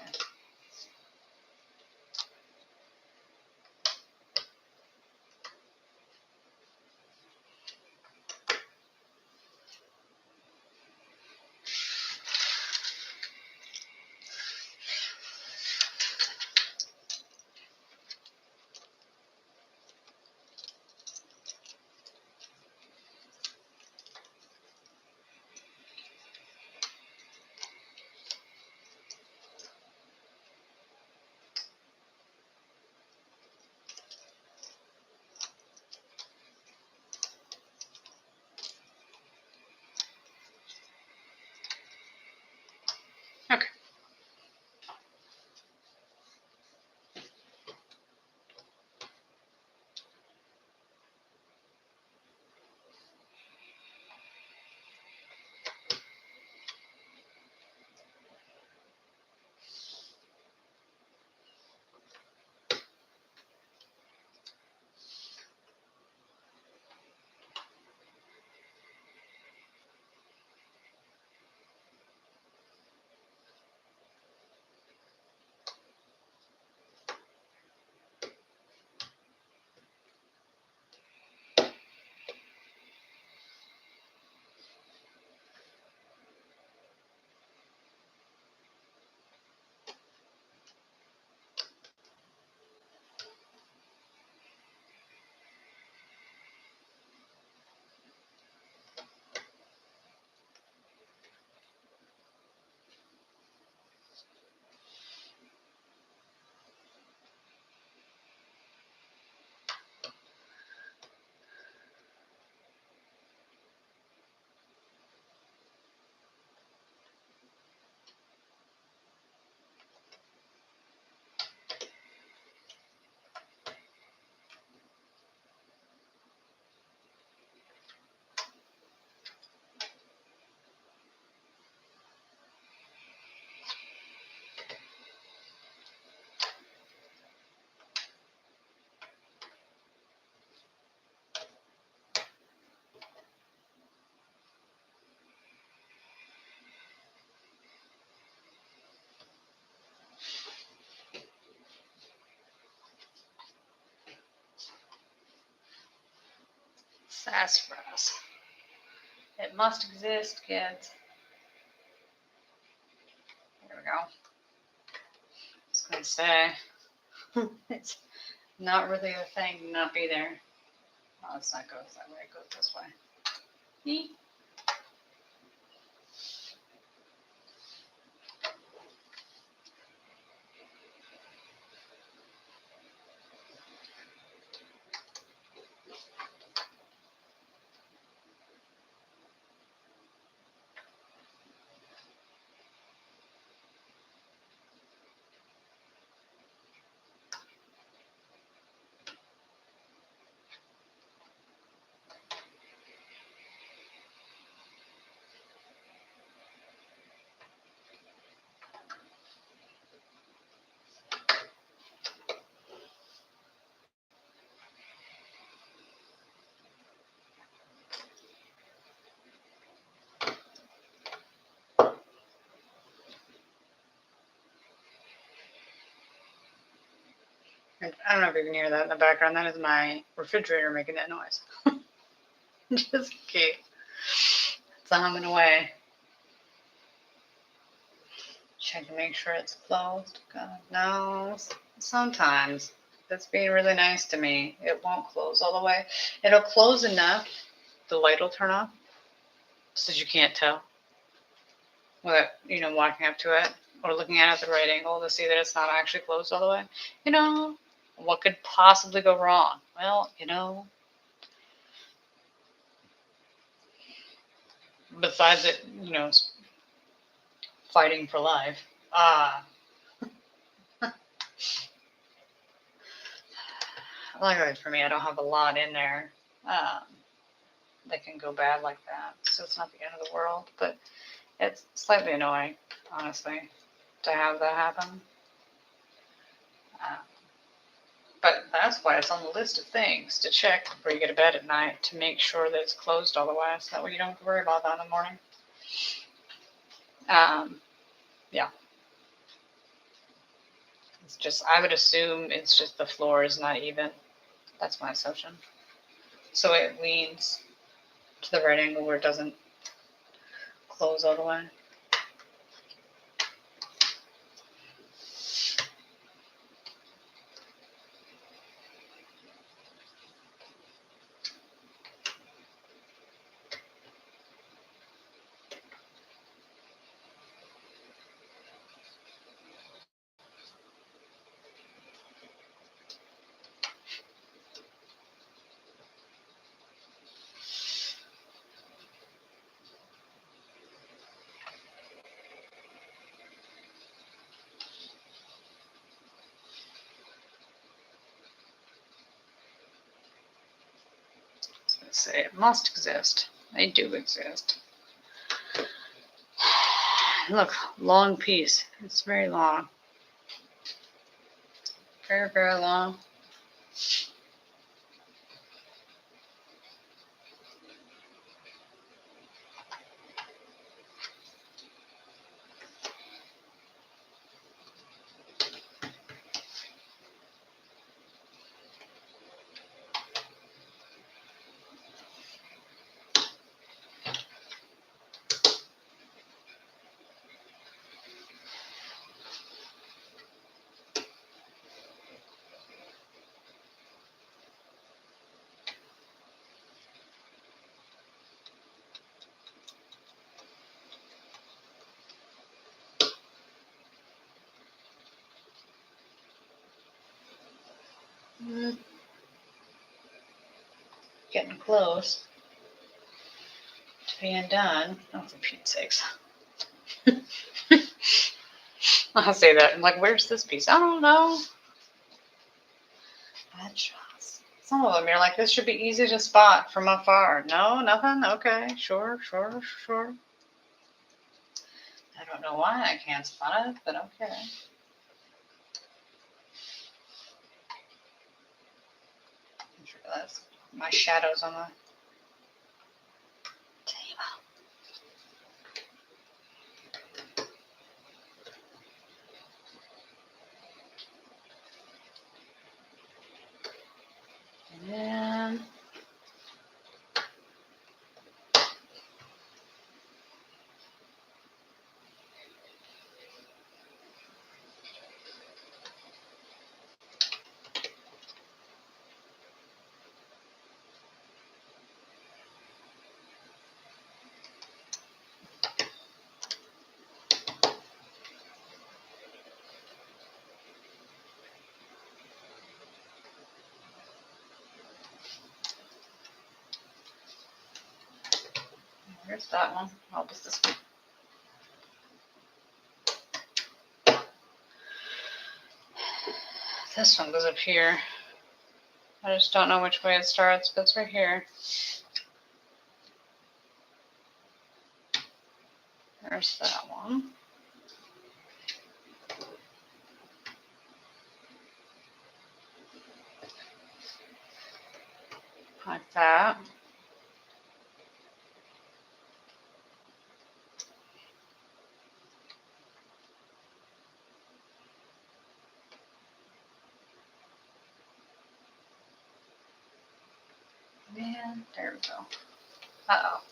Sassafras. It must exist, kids. There we go. I was going to say, it's not really a thing to not be there. Oh, it's not goes that way. It goes this way. Eek. I don't know if you can hear that in the background. That is my refrigerator making that noise. Just keep. It's humming away. Check to make sure it's closed. God knows. Sometimes that's being really nice to me. It won't close all the way. It'll close enough. The light will turn off so that you can't tell without, walking up to it or looking at it at the right angle to see that it's not actually closed all the way. What could possibly go wrong? Well, besides it, fighting for life. Luckily for me, I don't have a lot in there that can go bad like that. So it's not the end of the world, but it's slightly annoying, honestly, to have that happen. But that's why it's on the list of things to check before you go to bed at night to make sure that it's closed all the way, so that way you don't have to worry about that in the morning. Yeah. It's just, I would assume it's just the floor is not even. That's my assumption. So it leans to the right angle where it doesn't close all the way. Say it must exist. They do exist. Look, long piece. It's very long. Very, very long. Getting close to being done. Oh, for Pete's sakes. I'll say that. I'm like, where's this piece? I don't know. Bad shots. Some of them you're like, this should be easy to spot from afar. No, nothing? Okay, sure. I don't know why I can't spot it, but okay. I'm sure that's my shadows on the table. And then Here's that one. Oh, what's this one? This one goes up here. I just don't know which way it starts, but it's right here. There's that one. Like that. Man, there we go. Uh-oh.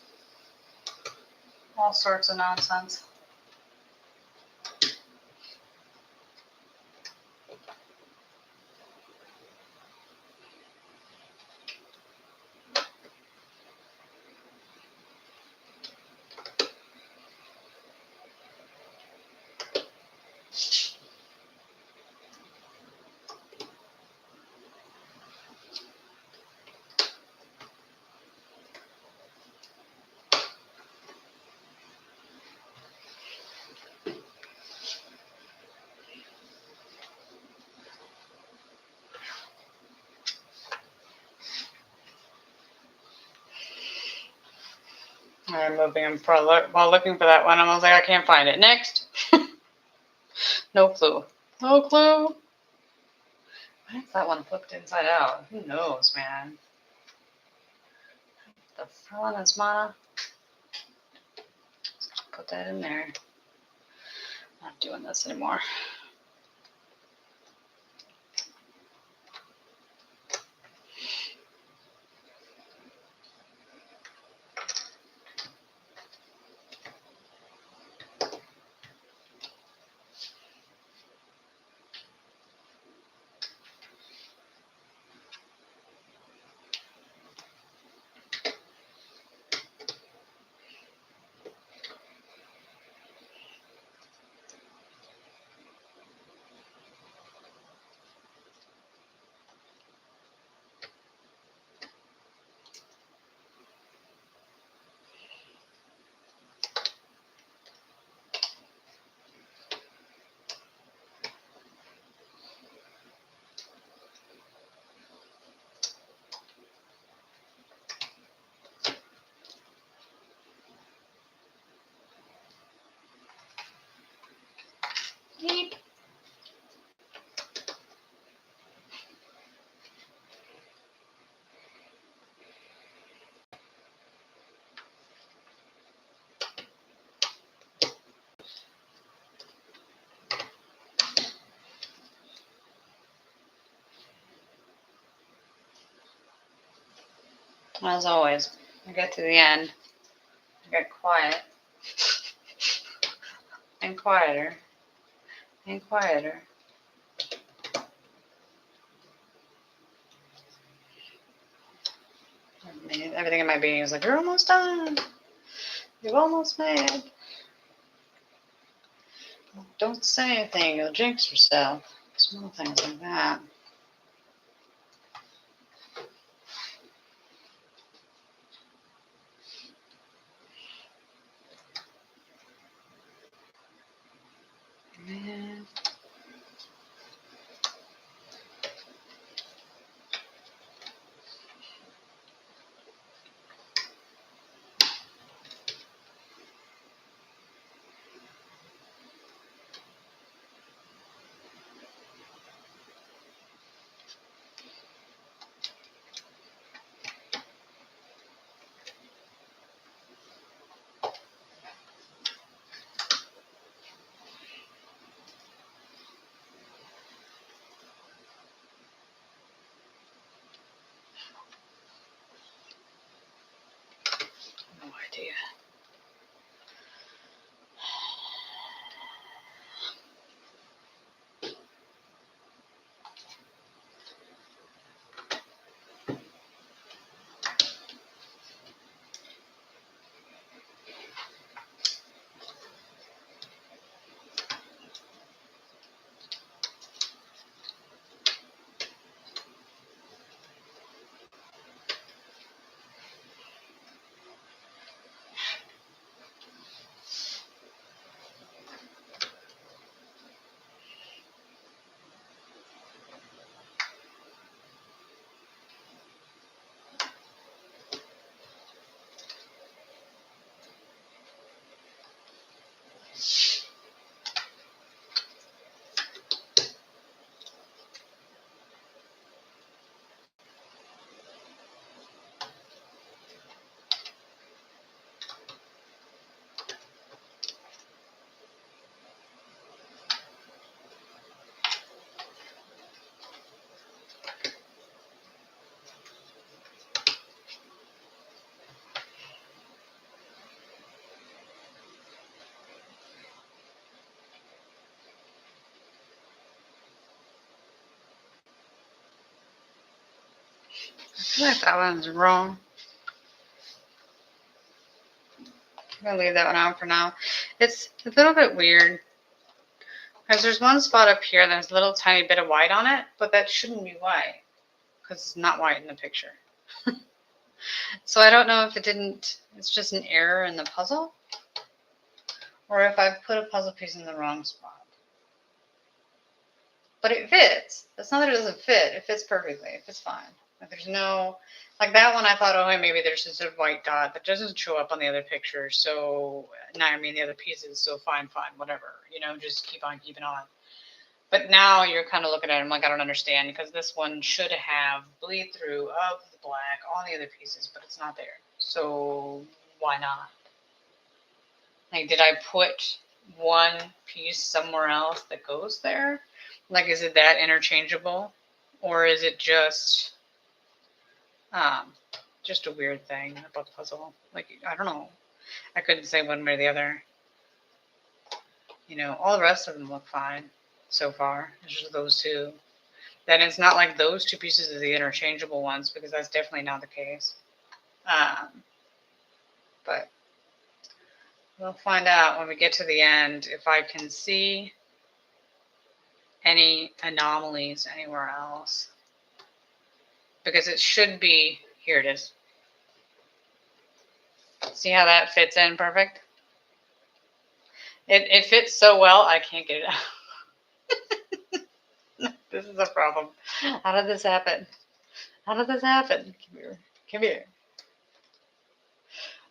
All sorts of nonsense. I'm moving them while looking for that one. I was like, I can't find it. Next. No clue. No clue. Why is that one flipped inside out? Who knows, man? The felon is mana. Put that in there. I'm not doing this anymore. Yeep. As always, I get to the end, I get quiet, and quieter, and quieter. Everything in my being is like, you're almost done. You've almost made. Don't say anything, you'll jinx yourself. Small things like that. Man. feel like that one's wrong. I'm going to leave that one out for now. It's a little bit weird. Because there's one spot up here that has a little tiny bit of white on it, but that shouldn't be white. Because it's not white in the picture. So I don't know if it's just an error in the puzzle. Or if I've put a puzzle piece in the wrong spot. But it fits. It's not that it doesn't fit. It fits perfectly. It fits fine. Like there's no, like that one I thought, oh, maybe there's just a white dot that doesn't show up on the other picture. So, the other pieces. So fine, whatever. Just keep on keeping on. But now you're kind of looking at it, I'm like, I don't understand. Because this one should have bleed through of the black on the other pieces, but it's not there. So why not? Like, did I put one piece somewhere else that goes there? Like, is it that interchangeable? Or is it just a weird thing about the puzzle? Like, I don't know. I couldn't say one way or the other. All the rest of them look fine so far. It's just those two. Then it's not like those two pieces are the interchangeable ones, because that's definitely not the case. But we'll find out when we get to the end if I can see any anomalies anywhere else. Because it should be, here it is. See how that fits in perfect? It fits so well, I can't get it out. This is a problem. How did this happen? Come here.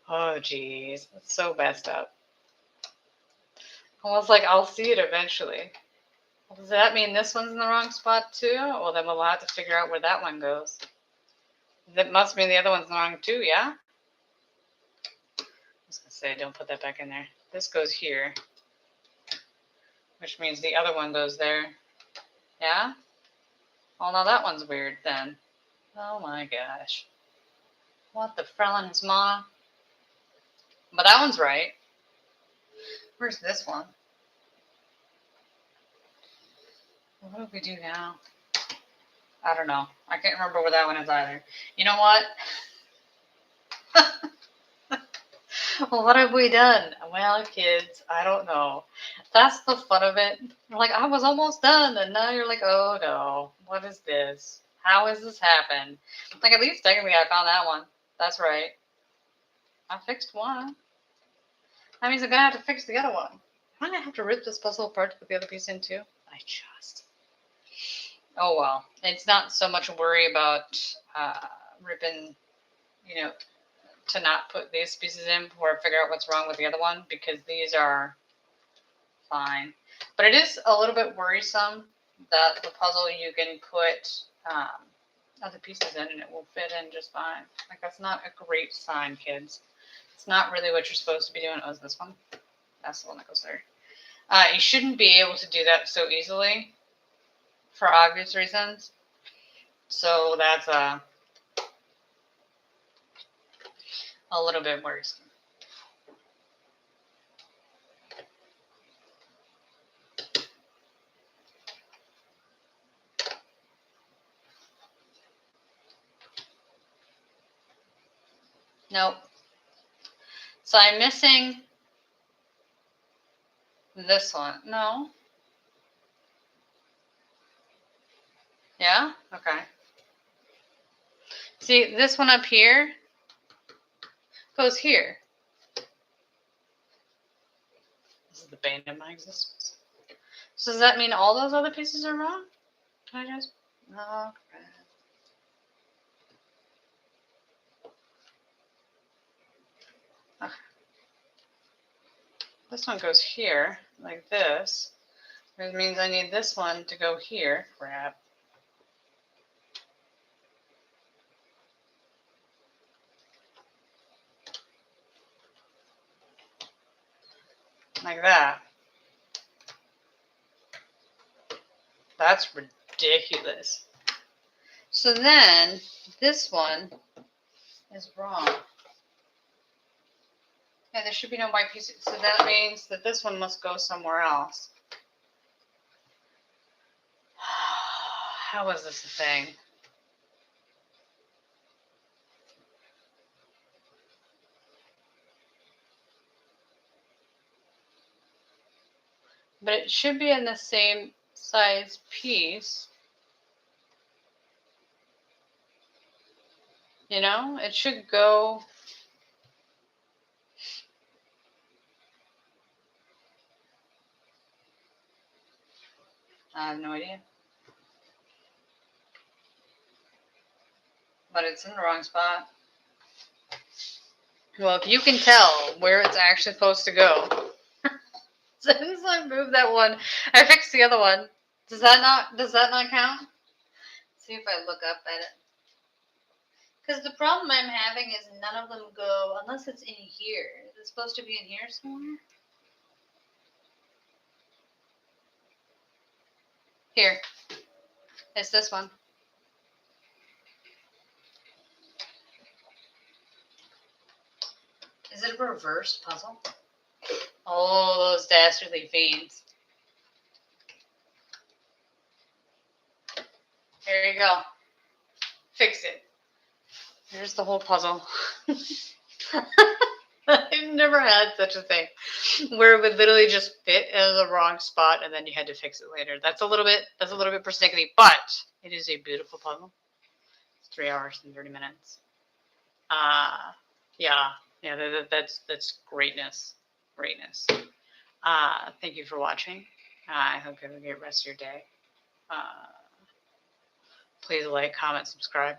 Oh, geez. It's so messed up. Almost like I'll see it eventually. Well, does that mean this one's in the wrong spot too? Well, then we'll have to figure out where that one goes. That must mean the other one's wrong too, yeah? I was going to say, don't put that back in there. This goes here, which means the other one goes there. Yeah? Well, now that one's weird then. Oh my gosh. What the frellin' is ma? But that one's right. Where's this one? What do we do now? I don't know. I can't remember where that one is either. You know what? Well, what have we done? Well, kids, I don't know. That's the fun of it. Like, I was almost done, and now you're like, oh no, what is this? How has this happened? Like, at least technically I found that one. That's right. I fixed one. That means I'm going to have to fix the other one. Am I going to have to rip this puzzle apart to put the other piece in too? Oh well. It's not so much a worry about ripping, to not put these pieces in before I figure out what's wrong with the other one, because these are fine. But it is a little bit worrisome that the puzzle you can put other pieces in and it will fit in just fine. Like, that's not a great sign, kids. It's not really what you're supposed to be doing. Oh, is this one? That's the one that goes there. You shouldn't be able to do that so easily for obvious reasons. So that's a little bit worrisome. Nope. So I'm missing this one. No. Yeah? Okay. See, this one up here goes here. This is the bane of my existence. So does that mean all those other pieces are wrong? Can I just... No. Okay. This one goes here, like this. Which means I need this one to go here. Crap. Like that. That's ridiculous. So then, this one is wrong. Yeah, there should be no white pieces. So that means that this one must go somewhere else. How is this a thing? But it should be in the same size piece. You know, it should go. I have no idea. But it's in the wrong spot. Well, if you can tell where it's actually supposed to go. As soon as I move that one, I fix the other one. Does that not count? See if I look up at it. Because the problem I'm having is none of them go, unless it's in here. Is it supposed to be in here somewhere? Here. It's this one. Is it a reverse puzzle? Oh, those dastardly fiends. There you go. Fix it. Here's the whole puzzle. I've never had such a thing where it would literally just fit in the wrong spot and then you had to fix it later. That's a little bit persnickety, but it is a beautiful puzzle. It's 3 hours and 30 minutes. Yeah, that's greatness. Thank you for watching. I hope you have a great rest of your day. Please like, comment, subscribe.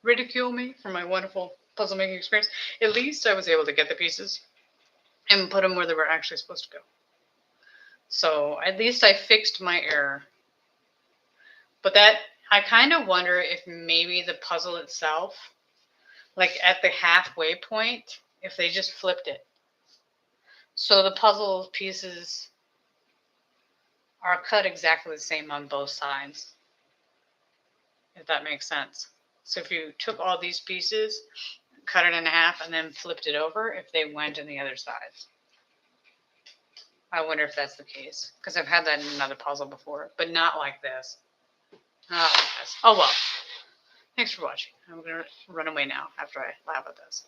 Ridicule me for my wonderful puzzle making experience. At least I was able to get the pieces and put them where they were actually supposed to go. So at least I fixed my error. But that, I kind of wonder if maybe the puzzle itself, like at the halfway point, if they just flipped it. So the puzzle pieces are cut exactly the same on both sides. If that makes sense. So if you took all these pieces, cut it in half, and then flipped it over, if they went on the other sides. I wonder if that's the case. Because I've had that in another puzzle before, but not like this. Not like this. Oh well. Thanks for watching. I'm going to run away now after I laugh at this.